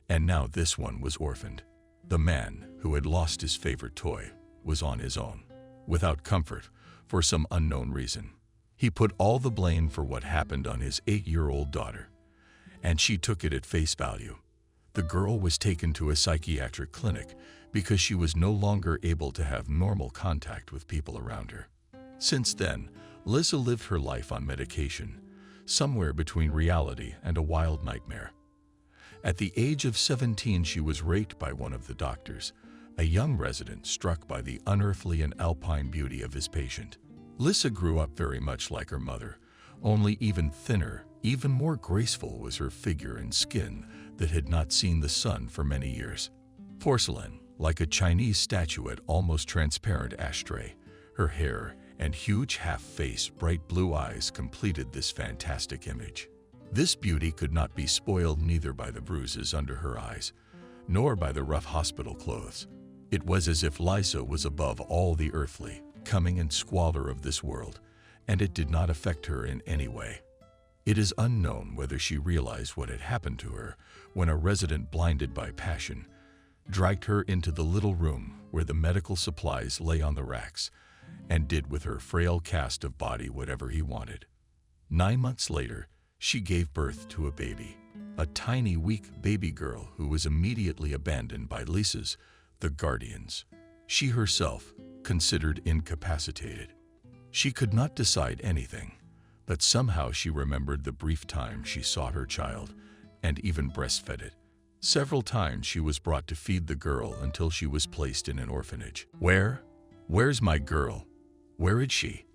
and now this one was orphaned. The man, who had lost his favorite toy, was on his own, without comfort, for some unknown reason. He put all the blame for what happened on his 8-year-old daughter, and she took it at face value. The girl was taken to a psychiatric clinic because she was no longer able to have normal contact with people around her. Since then, Lisa lived her life on medication, somewhere between reality and a wild nightmare. At the age of 17, she was raped by one of the doctors, a young resident struck by the unearthly and alpine beauty of his patient. Lisa grew up very much like her mother, only even thinner. Even more graceful was her figure and skin that had not seen the sun for many years. Porcelain, like a Chinese statuette, almost transparent ashtray, her hair and huge half-face, bright blue eyes completed this fantastic image. This beauty could not be spoiled neither by the bruises under her eyes, nor by the rough hospital clothes. It was as if Lisa was above all the earthly, coming and squalor of this world, and it did not affect her in any way. It is unknown whether she realized what had happened to her when a resident, blinded by passion, dragged her into the little room where the medical supplies lay on the racks and did with her frail cast of body whatever he wanted. 9 months later, she gave birth to a baby, a tiny, weak baby girl who was immediately abandoned by Lisa's, the guardians. She herself, considered incapacitated. She could not decide anything. But somehow she remembered the brief time she saw her child and even breastfed it. Several times she was brought to feed the girl until she was placed in an orphanage. Where's my girl? Where is she?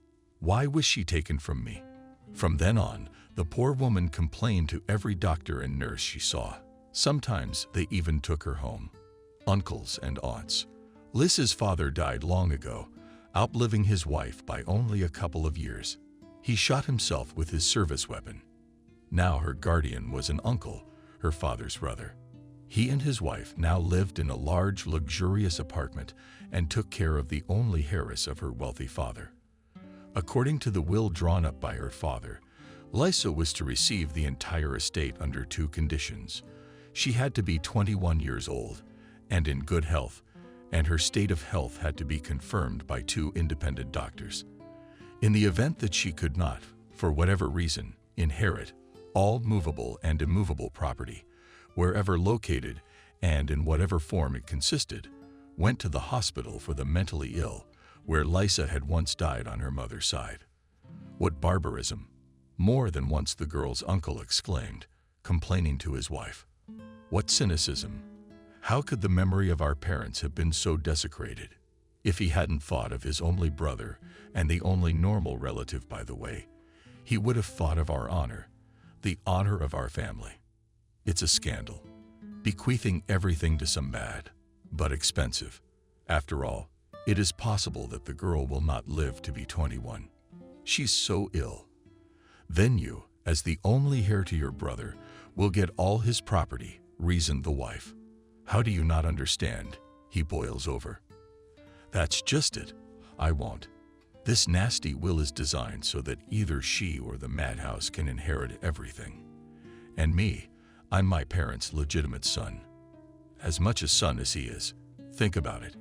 Why was she taken from me? From then on, the poor woman complained to every doctor and nurse she saw. Sometimes they even took her home. Uncles and aunts. Lissa's father died long ago, outliving his wife by only a couple of years. He shot himself with his service weapon. Now her guardian was an uncle, her father's brother. He and his wife now lived in a large, luxurious apartment and took care of the only heiress of her wealthy father. According to the will drawn up by her father, Lisa was to receive the entire estate under two conditions. She had to be 21 years old and in good health, and her state of health had to be confirmed by two independent doctors. In the event that she could not, for whatever reason, inherit all movable and immovable property, wherever located and in whatever form it consisted, went to the hospital for the mentally ill, where Lisa had once died on her mother's side. What barbarism! More than once the girl's uncle exclaimed, complaining to his wife. What cynicism! How could the memory of our parents have been so desecrated? If he hadn't thought of his only brother, and the only normal relative, by the way, he would have thought of our honor, the honor of our family. It's a scandal, bequeathing everything to some bad, but expensive. After all, it is possible that the girl will not live to be 21. She's so ill. Then you, as the only heir to your brother, will get all his property, reasoned the wife. How do you not understand? He boils over. That's just it. I won't. This nasty will is designed so that either she or the madhouse can inherit everything. And me, I'm my parents' legitimate son. As much a son as he is. Think about it.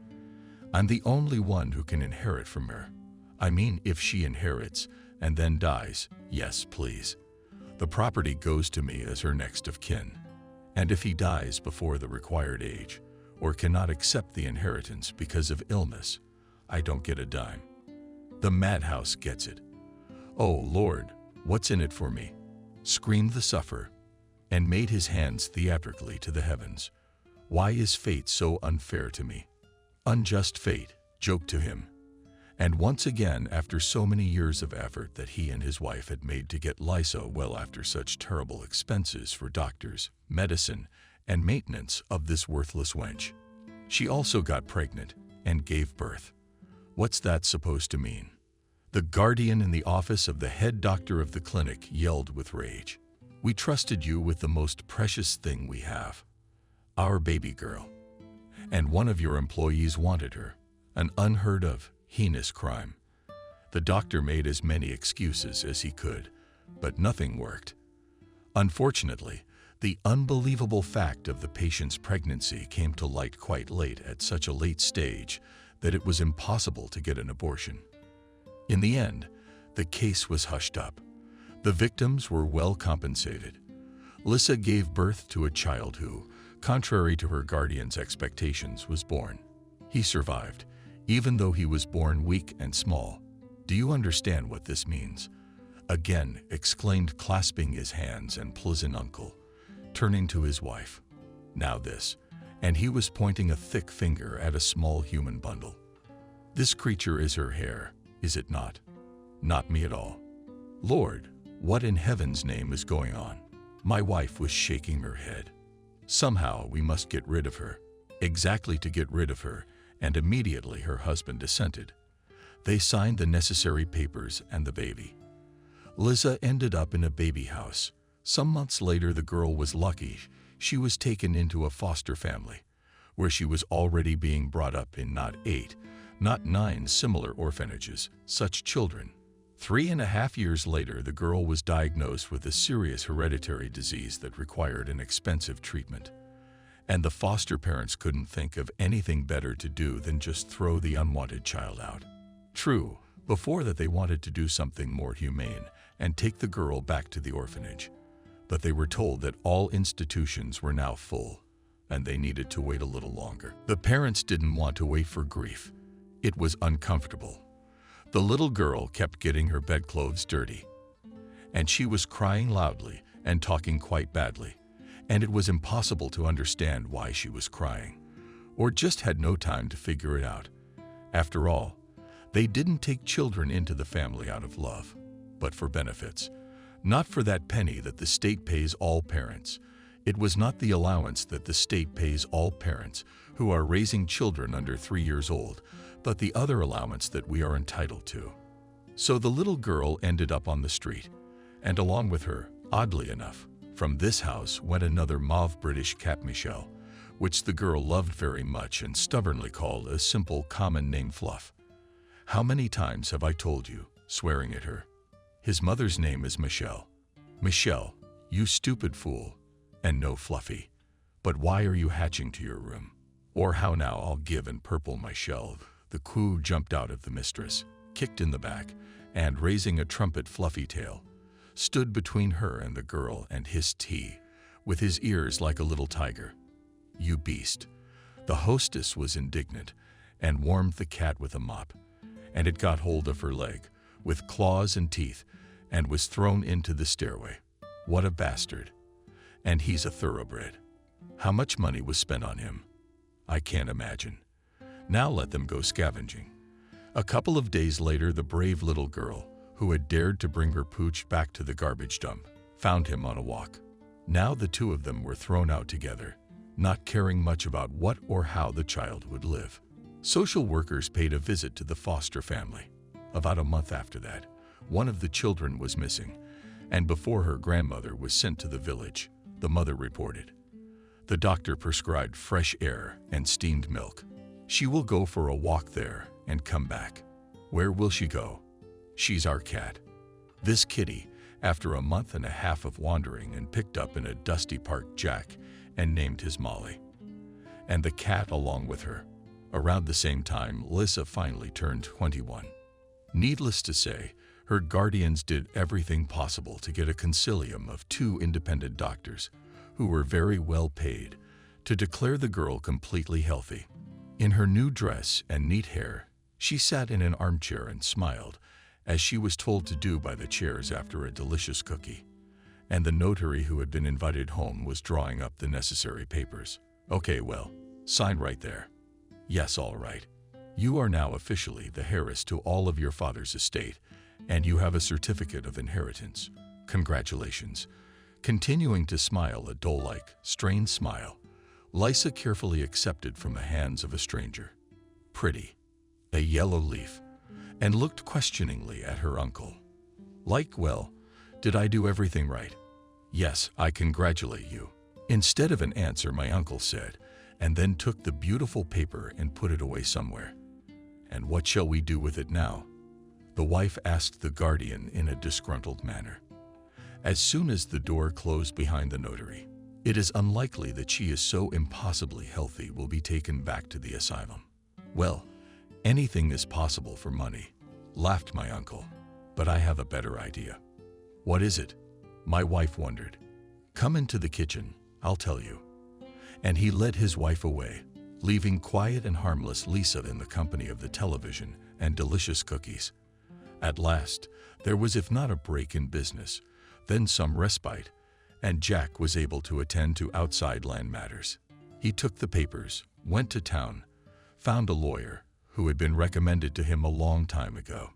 I'm the only one who can inherit from her. I mean, if she inherits and then dies, yes, please. The property goes to me as her next of kin. And if he dies before the required age, or cannot accept the inheritance because of illness, I don't get a dime. The madhouse gets it. Oh, Lord, what's in it for me? Screamed the sufferer, and made his hands theatrically to the heavens. Why is fate so unfair to me? Unjust fate, joked to him. And once again, after so many years of effort that he and his wife had made to get Lisa well after such terrible expenses for doctors, medicine, and maintenance of this worthless wench. She also got pregnant and gave birth. What's that supposed to mean? The guardian in the office of the head doctor of the clinic yelled with rage. We trusted you with the most precious thing we have, our baby girl. And one of your employees wanted her, an unheard of, heinous crime. The doctor made as many excuses as he could, but nothing worked. Unfortunately, the unbelievable fact of the patient's pregnancy came to light quite late at such a late stage that it was impossible to get an abortion. In the end, the case was hushed up. The victims were well compensated. Lisa gave birth to a child who, contrary to her guardian's expectations, was born. He survived, even though he was born weak and small. Do you understand what this means? Again exclaimed, clasping his hands and pleasant uncle, turning to his wife. Now this, and he was pointing a thick finger at a small human bundle. This creature is her hair, is it not? Not me at all. Lord, what in heaven's name is going on? My wife was shaking her head. Somehow we must get rid of her. Exactly, to get rid of her, and immediately her husband assented. They signed the necessary papers and the baby. Lisa ended up in a baby house. Some months later, the girl was lucky. She was taken into a foster family, where she was already being brought up in not 8, not 9 similar orphanages, such children. 3.5 years later, the girl was diagnosed with a serious hereditary disease that required an expensive treatment. And the foster parents couldn't think of anything better to do than just throw the unwanted child out. True, before that they wanted to do something more humane and take the girl back to the orphanage. But they were told that all institutions were now full, and they needed to wait a little longer. The parents didn't want to wait for grief. It was uncomfortable. The little girl kept getting her bedclothes dirty. and she was crying loudly and talking quite badly, and it was impossible to understand why she was crying, or just had no time to figure it out. After all, they didn't take children into the family out of love, but for benefits. Not for that penny that the state pays all parents. It was not the allowance that the state pays all parents who are raising children under 3 years old, but the other allowance that we are entitled to. So the little girl ended up on the street, and along with her, oddly enough, from this house went another mauve British cat, Michelle, which the girl loved very much and stubbornly called a simple common name, Fluff. How many times have I told you, swearing at her? His mother's name is Michelle. Michelle, you stupid fool. And no, Fluffy. But why are you hatching to your room? Or how now, I'll give and purple my shell. The coo jumped out of the mistress, kicked in the back, and raising a trumpet fluffy tail, stood between her and the girl and hissed he, with his ears like a little tiger. You beast. The hostess was indignant and warmed the cat with a mop, and it got hold of her leg with claws and teeth and was thrown into the stairway. What a bastard. And he's a thoroughbred. How much money was spent on him? I can't imagine. Now let them go scavenging. A couple of days later, the brave little girl, who had dared to bring her pooch back to the garbage dump, found him on a walk. Now the two of them were thrown out together, not caring much about what or how the child would live. Social workers paid a visit to the foster family. About a month after that, one of the children was missing, and before her grandmother was sent to the village, the mother reported. The doctor prescribed fresh air and steamed milk. She will go for a walk there and come back. Where will she go? She's our cat. This kitty, after a month and a half of wandering and picked up in a dusty park, Jack, and named his Molly. And the cat along with her. Around the same time, Lissa finally turned 21. Needless to say, her guardians did everything possible to get a consilium of 2 independent doctors, who were very well paid, to declare the girl completely healthy. In her new dress and neat hair, she sat in an armchair and smiled, as she was told to do by the chairs after a delicious cookie. And the notary who had been invited home was drawing up the necessary papers. Okay, well, sign right there. Yes, all right. You are now officially the heiress to all of your father's estate, and you have a certificate of inheritance. Congratulations. Continuing to smile a doe-like, strained smile, Lissa carefully accepted from the hands of a stranger. Pretty. A yellow leaf, and looked questioningly at her uncle. Like, well, did I do everything right? Yes, I congratulate you. Instead of an answer, my uncle said, and then took the beautiful paper and put it away somewhere. And what shall we do with it now? The wife asked the guardian in a disgruntled manner. As soon as the door closed behind the notary, it is unlikely that she is so impossibly healthy will be taken back to the asylum. Well, anything is possible for money, laughed my uncle, but I have a better idea. What is it? My wife wondered. Come into the kitchen, I'll tell you. And he led his wife away, leaving quiet and harmless Lissa in the company of the television and delicious cookies. At last, there was if not a break in business, then some respite, and Jack was able to attend to outside land matters. He took the papers, went to town, found a lawyer who had been recommended to him a long time ago,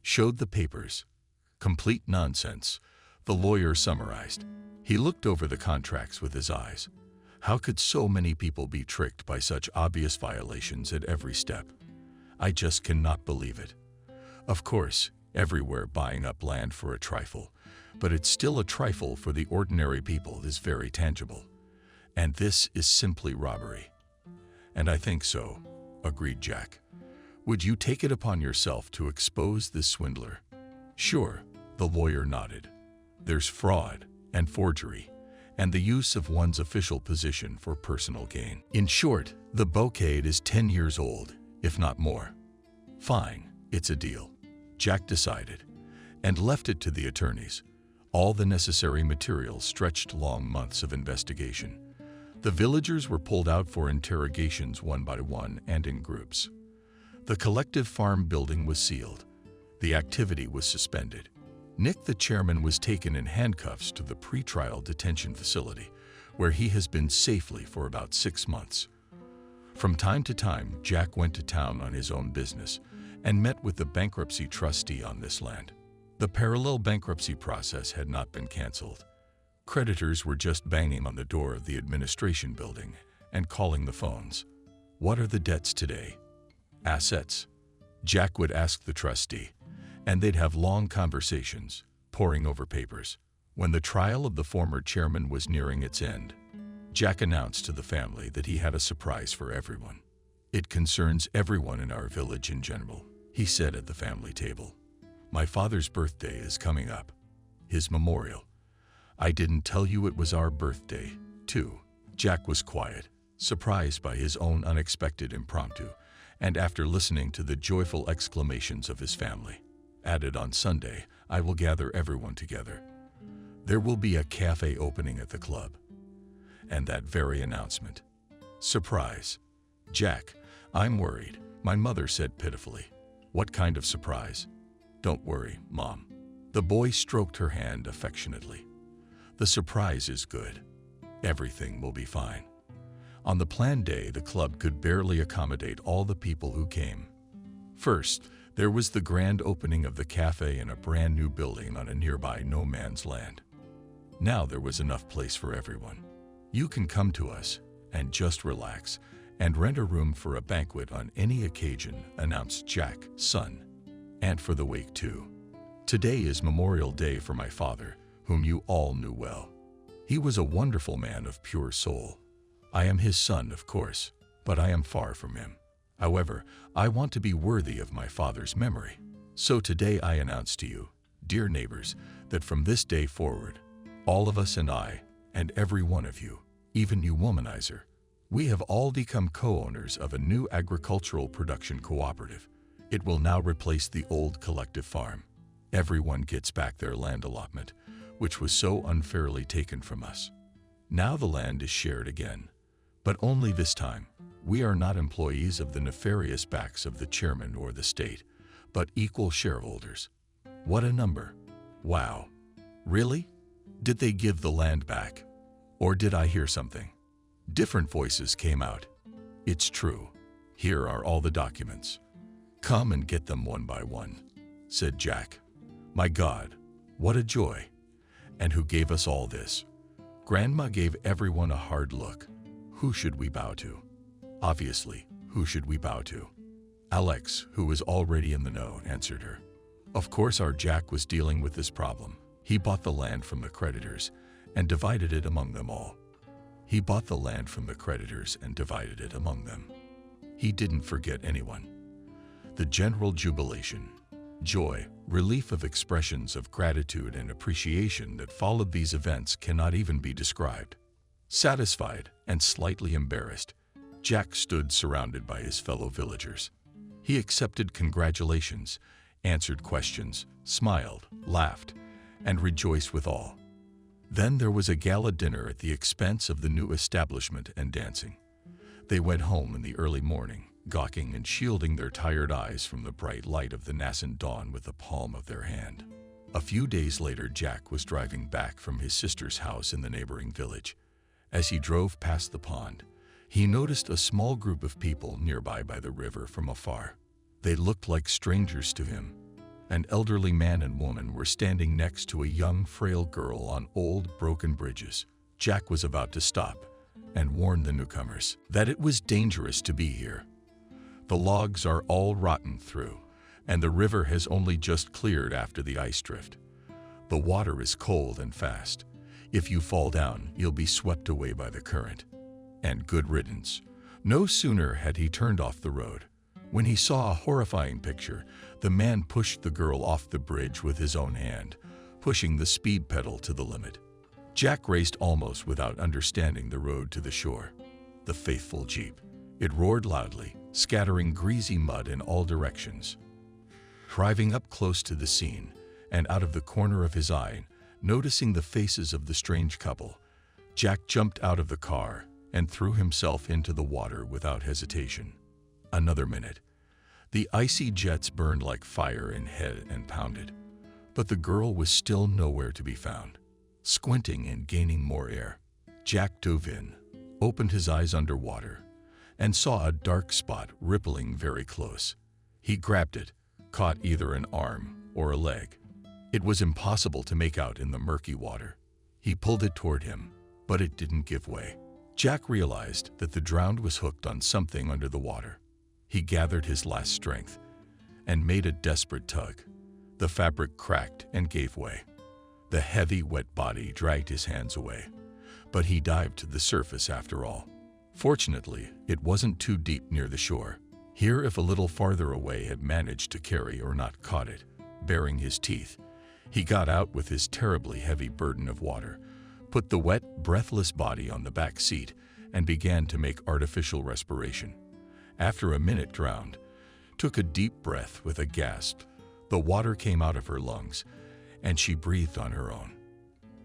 showed the papers. Complete nonsense, the lawyer summarized. He looked over the contracts with his eyes. How could so many people be tricked by such obvious violations at every step? I just cannot believe it. Of course, everywhere buying up land for a trifle, but it's still a trifle for the ordinary people is very tangible. And this is simply robbery. And I think so, agreed Jack. Would you take it upon yourself to expose this swindler? Sure, the lawyer nodded. There's fraud and forgery, and the use of one's official position for personal gain. In short, the bouquet is 10 years old, if not more. Fine, it's a deal, Jack decided, and left it to the attorneys. All the necessary materials stretched long months of investigation. The villagers were pulled out for interrogations one by one and in groups. The collective farm building was sealed. The activity was suspended. Nick, the chairman, was taken in handcuffs to the pretrial detention facility, where he has been safely for about 6 months. From time to time, Jack went to town on his own business and met with the bankruptcy trustee on this land. The parallel bankruptcy process had not been canceled. Creditors were just banging on the door of the administration building and calling the phones. "What are the debts today?" "Assets," Jack would ask the trustee, and they'd have long conversations, poring over papers. When the trial of the former chairman was nearing its end, Jack announced to the family that he had a surprise for everyone. "It concerns everyone in our village in general," he said at the family table. "My father's birthday is coming up. His memorial. I didn't tell you it was our birthday, too." Jack was quiet, surprised by his own unexpected impromptu, and after listening to the joyful exclamations of his family, added, "On Sunday, I will gather everyone together. There will be a cafe opening at the club." And that very announcement. Surprise. "Jack, I'm worried," my mother said pitifully. "What kind of surprise?" "Don't worry, Mom." The boy stroked her hand affectionately. "The surprise is good. Everything will be fine." On the planned day, the club could barely accommodate all the people who came. First, there was the grand opening of the cafe in a brand new building on a nearby no man's land. Now there was enough place for everyone. "You can come to us and just relax and rent a room for a banquet on any occasion," announced Jack, "son. And for the wake too. Today is Memorial Day for my father, whom you all knew well. He was a wonderful man of pure soul. I am his son, of course, but I am far from him. However, I want to be worthy of my father's memory. So today I announce to you, dear neighbors, that from this day forward, all of us and I, and every one of you, even you womanizer, we have all become co-owners of a new agricultural production cooperative. It will now replace the old collective farm. Everyone gets back their land allotment, which was so unfairly taken from us. Now the land is shared again, but only this time. We are not employees of the nefarious backs of the chairman or the state, but equal shareholders." What a number. Wow. Really? Did they give the land back? Or did I hear something? Different voices came out. "It's true. Here are all the documents. Come and get them one by one," said Jack. "My God, what a joy. And who gave us all this?" Grandma gave everyone a hard look. Who should we bow to? Obviously, who should we bow to? Alex, who was already in the know, answered her. Of course, our Jack was dealing with this problem. He bought the land from the creditors and divided it among them all. He bought the land from the creditors and divided it among them. He didn't forget anyone. The general jubilation, joy, relief of expressions of gratitude and appreciation that followed these events cannot even be described. Satisfied and slightly embarrassed, Jack stood surrounded by his fellow villagers. He accepted congratulations, answered questions, smiled, laughed, and rejoiced with all. Then there was a gala dinner at the expense of the new establishment and dancing. They went home in the early morning, gawking and shielding their tired eyes from the bright light of the nascent dawn with the palm of their hand. A few days later, Jack was driving back from his sister's house in the neighboring village. As he drove past the pond, he noticed a small group of people nearby by the river from afar. They looked like strangers to him. An elderly man and woman were standing next to a young, frail girl on old, broken bridges. Jack was about to stop and warn the newcomers that it was dangerous to be here. The logs are all rotten through, and the river has only just cleared after the ice drift. The water is cold and fast. If you fall down, you'll be swept away by the current. And good riddance. No sooner had he turned off the road, when he saw a horrifying picture. The man pushed the girl off the bridge with his own hand, pushing the speed pedal to the limit. Jack raced almost without understanding the road to the shore. The faithful Jeep. It roared loudly, scattering greasy mud in all directions. Driving up close to the scene, and out of the corner of his eye, noticing the faces of the strange couple, Jack jumped out of the car and threw himself into the water without hesitation. Another minute. The icy jets burned like fire in head and pounded. But the girl was still nowhere to be found. Squinting and gaining more air, Jack dove in, opened his eyes underwater, and saw a dark spot rippling very close. He grabbed it, caught either an arm or a leg. It was impossible to make out in the murky water. He pulled it toward him, but it didn't give way. Jack realized that the drowned was hooked on something under the water. He gathered his last strength and made a desperate tug. The fabric cracked and gave way. The heavy, wet body dragged his hands away, but he dived to the surface after all. Fortunately, it wasn't too deep near the shore. Here, if a little farther away had managed to carry or not caught it, baring his teeth, he got out with his terribly heavy burden of water, put the wet, breathless body on the back seat, and began to make artificial respiration. After a minute drowned, took a deep breath with a gasp. The water came out of her lungs, and she breathed on her own.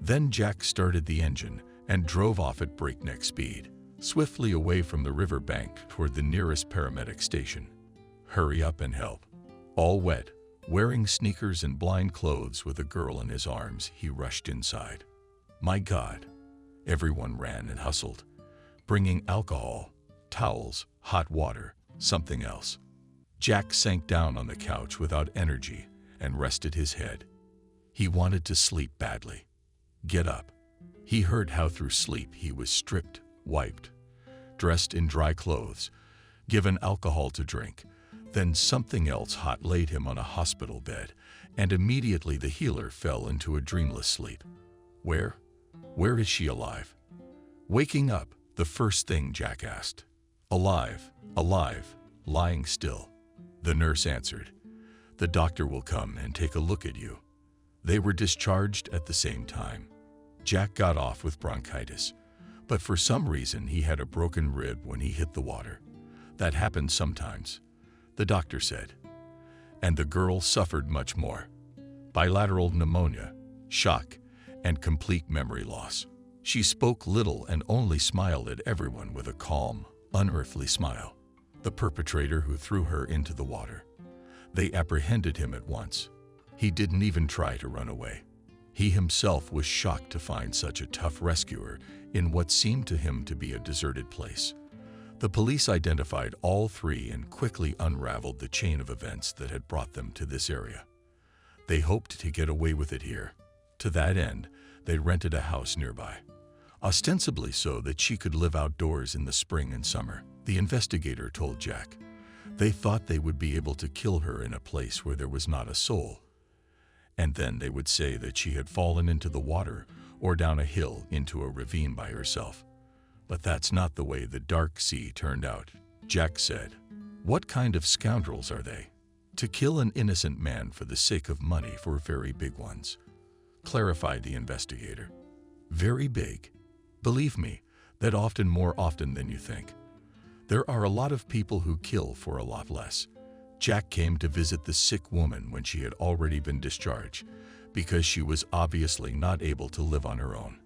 Then Jack started the engine and drove off at breakneck speed, swiftly away from the river bank toward the nearest paramedic station. Hurry up and help. All wet, wearing sneakers and blind clothes with a girl in his arms, he rushed inside. My God! Everyone ran and hustled, bringing alcohol, towels, hot water, something else. Jack sank down on the couch without energy and rested his head. He wanted to sleep badly. Get up. He heard how through sleep he was stripped, wiped, dressed in dry clothes, given alcohol to drink. Then something else hot laid him on a hospital bed, and immediately the healer fell into a dreamless sleep. Where is she alive? Waking up, the first thing Jack asked. Alive, lying still. The nurse answered. The doctor will come and take a look at you. They were discharged at the same time. Jack got off with bronchitis, but for some reason he had a broken rib when he hit the water. That happens sometimes, the doctor said. And the girl suffered much more. Bilateral pneumonia, shock, and complete memory loss. She spoke little and only smiled at everyone with a calm, unearthly smile. The perpetrator who threw her into the water. They apprehended him at once. He didn't even try to run away. He himself was shocked to find such a tough rescuer in what seemed to him to be a deserted place. The police identified all three and quickly unraveled the chain of events that had brought them to this area. They hoped to get away with it here. To that end, they rented a house nearby, ostensibly so that she could live outdoors in the spring and summer. The investigator told Jack. They thought they would be able to kill her in a place where there was not a soul. And then they would say that she had fallen into the water or down a hill into a ravine by herself. But that's not the way the dark sea turned out, Jack said. What kind of scoundrels are they? To kill an innocent man for the sake of money for very big ones, clarified the investigator. Very big. Believe me, that often more often than you think. There are a lot of people who kill for a lot less. Jack came to visit the sick woman when she had already been discharged because she was obviously not able to live on her own.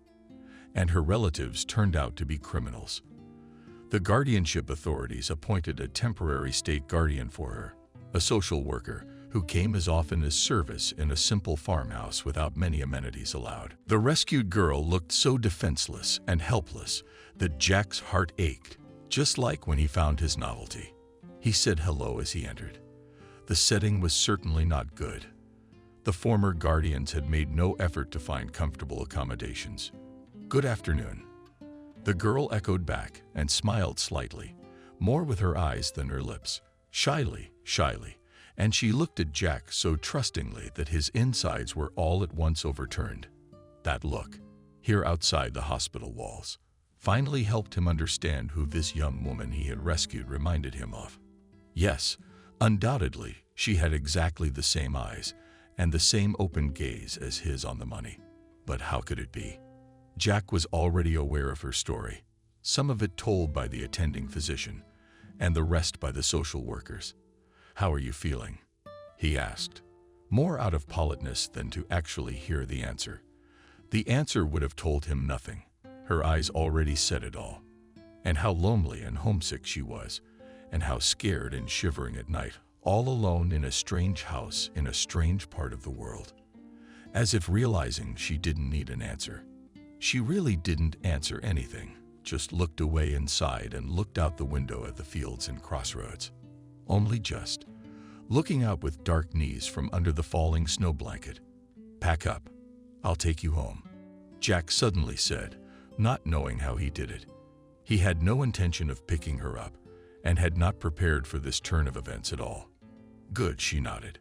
And her relatives turned out to be criminals. The guardianship authorities appointed a temporary state guardian for her, a social worker who came as often as service in a simple farmhouse without many amenities allowed. The rescued girl looked so defenseless and helpless that Jack's heart ached, just like when he found his novelty. He said hello as he entered. The setting was certainly not good. The former guardians had made no effort to find comfortable accommodations. Good afternoon. The girl echoed back and smiled slightly, more with her eyes than her lips, shyly, and she looked at Jack so trustingly that his insides were all at once overturned. That look, here outside the hospital walls, finally helped him understand who this young woman he had rescued reminded him of. Yes, undoubtedly, she had exactly the same eyes and the same open gaze as his on the money. But how could it be? Jack was already aware of her story, some of it told by the attending physician, and the rest by the social workers. How are you feeling? He asked, more out of politeness than to actually hear the answer. The answer would have told him nothing. Her eyes already said it all. And how lonely and homesick she was, and how scared and shivering at night, all alone in a strange house in a strange part of the world. as if realizing she didn't need an answer. She really didn't answer anything, just looked away and sighed and looked out the window at the fields and crossroads. Only just, looking out with dark knees from under the falling snow blanket. "Pack up. I'll take you home," Jack suddenly said, not knowing how he did it. He had no intention of picking her up and had not prepared for this turn of events at all. "Good," she nodded,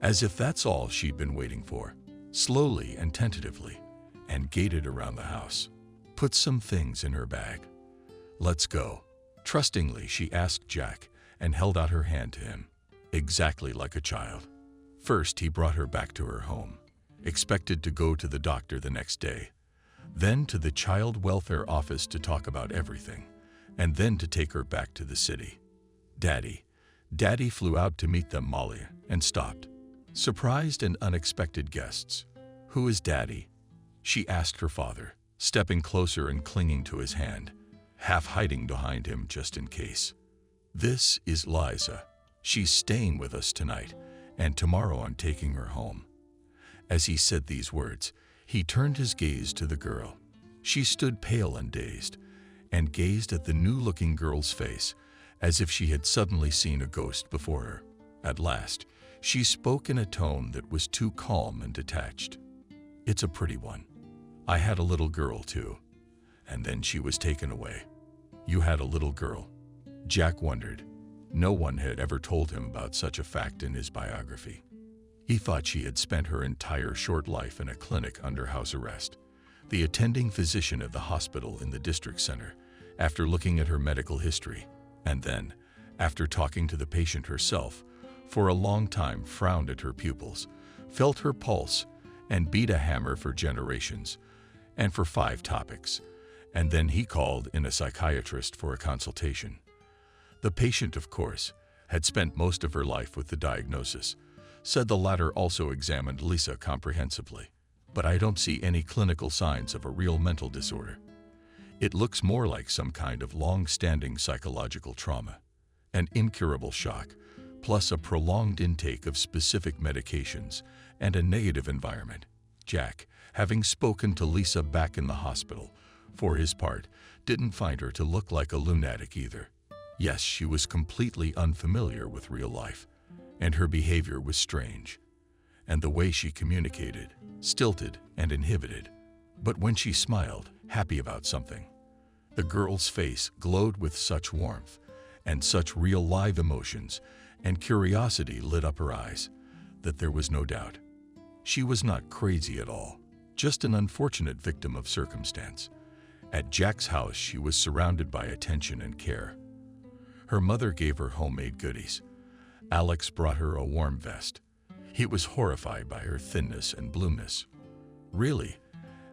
as if that's all she'd been waiting for, slowly and tentatively, and gated around the house. Put some things in her bag. "Let's go." Trustingly, she asked Jack and held out her hand to him, exactly like a child. First, he brought her back to her home, expected to go to the doctor the next day, then to the child welfare office to talk about everything, and then to take her back to the city. Daddy flew out to meet them, Molly, and stopped. Surprised and unexpected guests. "Who is Daddy?" she asked her father, stepping closer and clinging to his hand, half hiding behind him just in case. "This is Liza. She's staying with us tonight, and tomorrow I'm taking her home." As he said these words, he turned his gaze to the girl. She stood pale and dazed, and gazed at the new-looking girl's face, as if she had suddenly seen a ghost before her. At last, she spoke in a tone that was too calm and detached. "It's a pretty one. I had a little girl too, and then she was taken away." "You had a little girl?" Jack wondered. No one had ever told him about such a fact in his biography. He thought she had spent her entire short life in a clinic under house arrest, the attending physician at the hospital in the district center, after looking at her medical history, and then, after talking to the patient herself, for a long time frowned at her pupils, felt her pulse, and beat a hammer for generations, and for 5 topics, and then he called in a psychiatrist for a consultation. The patient, of course, had spent most of her life with the diagnosis, said the latter also examined Lisa comprehensively. "But I don't see any clinical signs of a real mental disorder. It looks more like some kind of long-standing psychological trauma, an incurable shock, plus a prolonged intake of specific medications and a negative environment." Jack, having spoken to Lisa back in the hospital, for his part, didn't find her to look like a lunatic either. Yes, she was completely unfamiliar with real life, and her behavior was strange, and the way she communicated, stilted and inhibited. But when she smiled, happy about something, the girl's face glowed with such warmth and such real live emotions, and curiosity lit up her eyes, that there was no doubt. She was not crazy at all, just an unfortunate victim of circumstance. At Jack's house, she was surrounded by attention and care. Her mother gave her homemade goodies. Alex brought her a warm vest. He was horrified by her thinness and blueness. "Really?"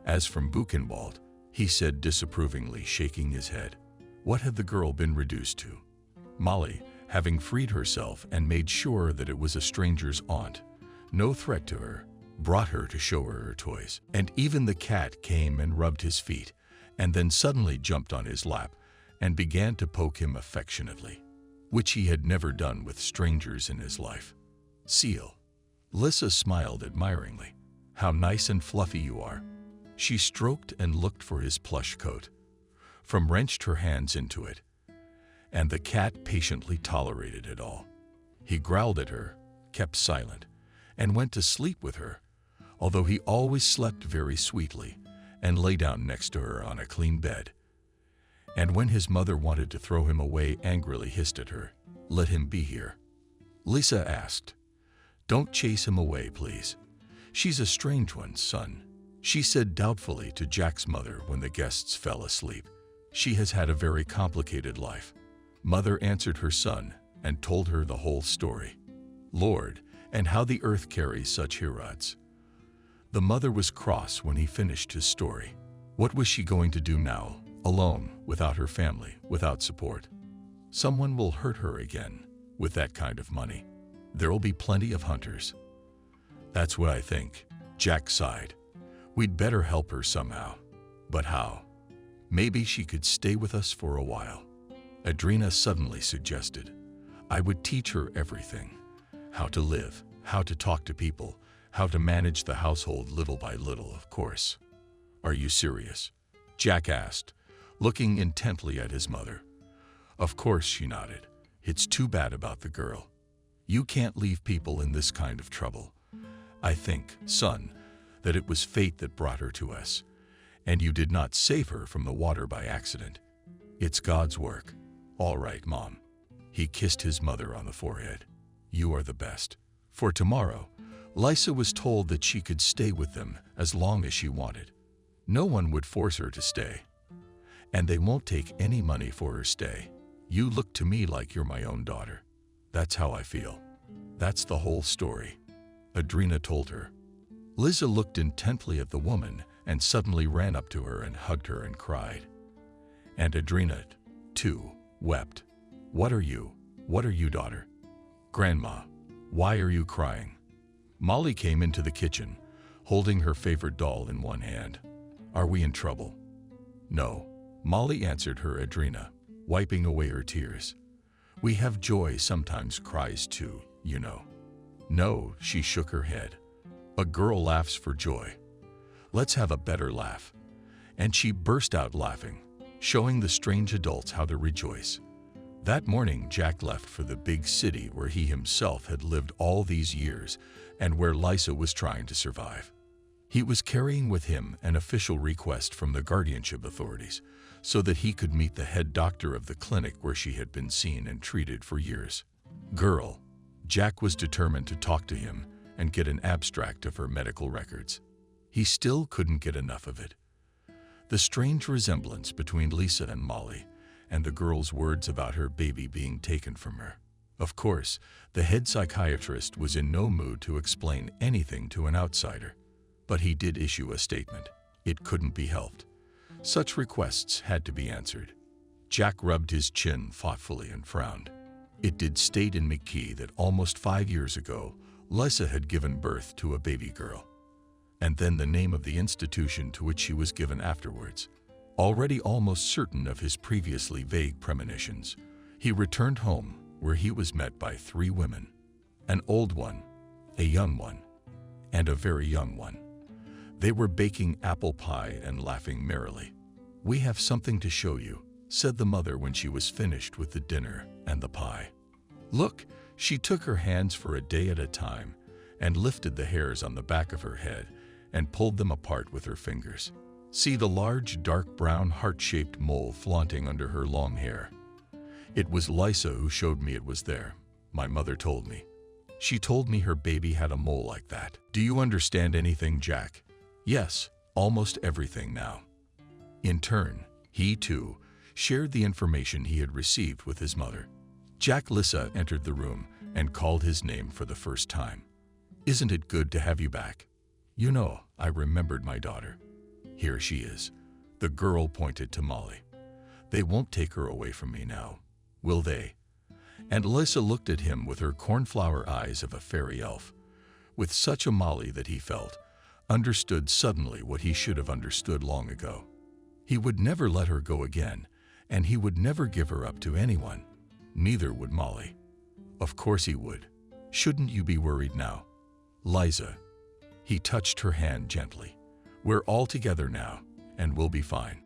As from Buchenwald, he said disapprovingly, shaking his head. What had the girl been reduced to? Molly, having freed herself and made sure that it was a stranger's aunt, no threat to her, brought her to show her her toys. And even the cat came and rubbed his feet, and then suddenly jumped on his lap and began to poke him affectionately, which he had never done with strangers in his life. "Seal." Lisa smiled admiringly. "How nice and fluffy you are." She stroked and looked for his plush coat, wrenched her hands into it, and the cat patiently tolerated it all. He growled at her, kept silent, and went to sleep with her, although he always slept very sweetly and lay down next to her on a clean bed. And when his mother wanted to throw him away, angrily hissed at her, "Let him be here." Lisa asked, "Don't chase him away, please. She's a strange one, son," she said doubtfully to Jack's mother when the guests fell asleep. "She has had a very complicated life." Mother answered her son and told her the whole story. Lord, and how the earth carries such heroes. The mother was cross when he finished his story. What was she going to do now, alone, without her family, without support? Someone will hurt her again. With that kind of money, there'll be plenty of hunters. "That's what I think," Jack sighed. "We'd better help her somehow. But how? Maybe she could stay with us for a while." Adrina suddenly suggested, "I would teach her everything. How to live, how to talk to people, How to manage the household little by little, of course. Are you serious? Jack asked, looking intently at his mother. Of course, she nodded. It's too bad about the girl. You can't leave people in this kind of trouble. I think, son, that it was fate that brought her to us, and you did not save her from the water by accident. It's God's work. All right, Mom. He kissed his mother on the forehead. You are the best. For tomorrow, Lisa was told that she could stay with them as long as she wanted. No one would force her to stay. And they won't take any money for her stay. You look to me like you're my own daughter. That's how I feel. That's the whole story, Adrina told her. Liza looked intently at the woman and suddenly ran up to her and hugged her and cried. And Adrina, too, wept. What are you, daughter? Grandma, why are you crying? Molly came into the kitchen, holding her favorite doll in one hand. Are we in trouble? No, Molly answered her Adrina, wiping away her tears. We have joy sometimes cries too, you know. No, she shook her head. A girl laughs for joy. Let's have a better laugh. And she burst out laughing, showing the strange adults how to rejoice. That morning, Jack left for the big city where he himself had lived all these years and where Lisa was trying to survive. He was carrying with him an official request from the guardianship authorities so that he could meet the head doctor of the clinic where she had been seen and treated for years. Girl, Jack was determined to talk to him and get an abstract of her medical records. He still couldn't get enough of it. The strange resemblance between Lisa and Molly, and the girl's words about her baby being taken from her. Of course, the head psychiatrist was in no mood to explain anything to an outsider, but he did issue a statement. It couldn't be helped. Such requests had to be answered. Jack rubbed his chin thoughtfully and frowned. It did state in McKee that almost 5 years ago, Lisa had given birth to a baby girl. And then the name of the institution to which she was given afterwards. Already almost certain of his previously vague premonitions, he returned home where he was met by 3 women. An old one, a young one, and a very young one. They were baking apple pie and laughing merrily. We have something to show you, said the mother when she was finished with the dinner and the pie. Look, she took her hands for a day at a time and lifted the hairs on the back of her head and pulled them apart with her fingers. See the large, dark brown, heart-shaped mole flaunting under her long hair. It was Lisa who showed me it was there, my mother told me. She told me her baby had a mole like that. Do you understand anything, Jack? Yes, almost everything now. In turn, he too shared the information he had received with his mother. Jack Lisa entered the room and called his name for the first time. Isn't it good to have you back? You know, I remembered my daughter. Here she is. The girl pointed to Molly. They won't take her away from me now, will they? And Lisa looked at him with her cornflower eyes of a fairy elf, with such a Molly that he felt, understood suddenly what he should have understood long ago. He would never let her go again, and he would never give her up to anyone. Neither would Molly. Of course he would. Shouldn't you be worried now? Liza. He touched her hand gently. We're all together now, and we'll be fine.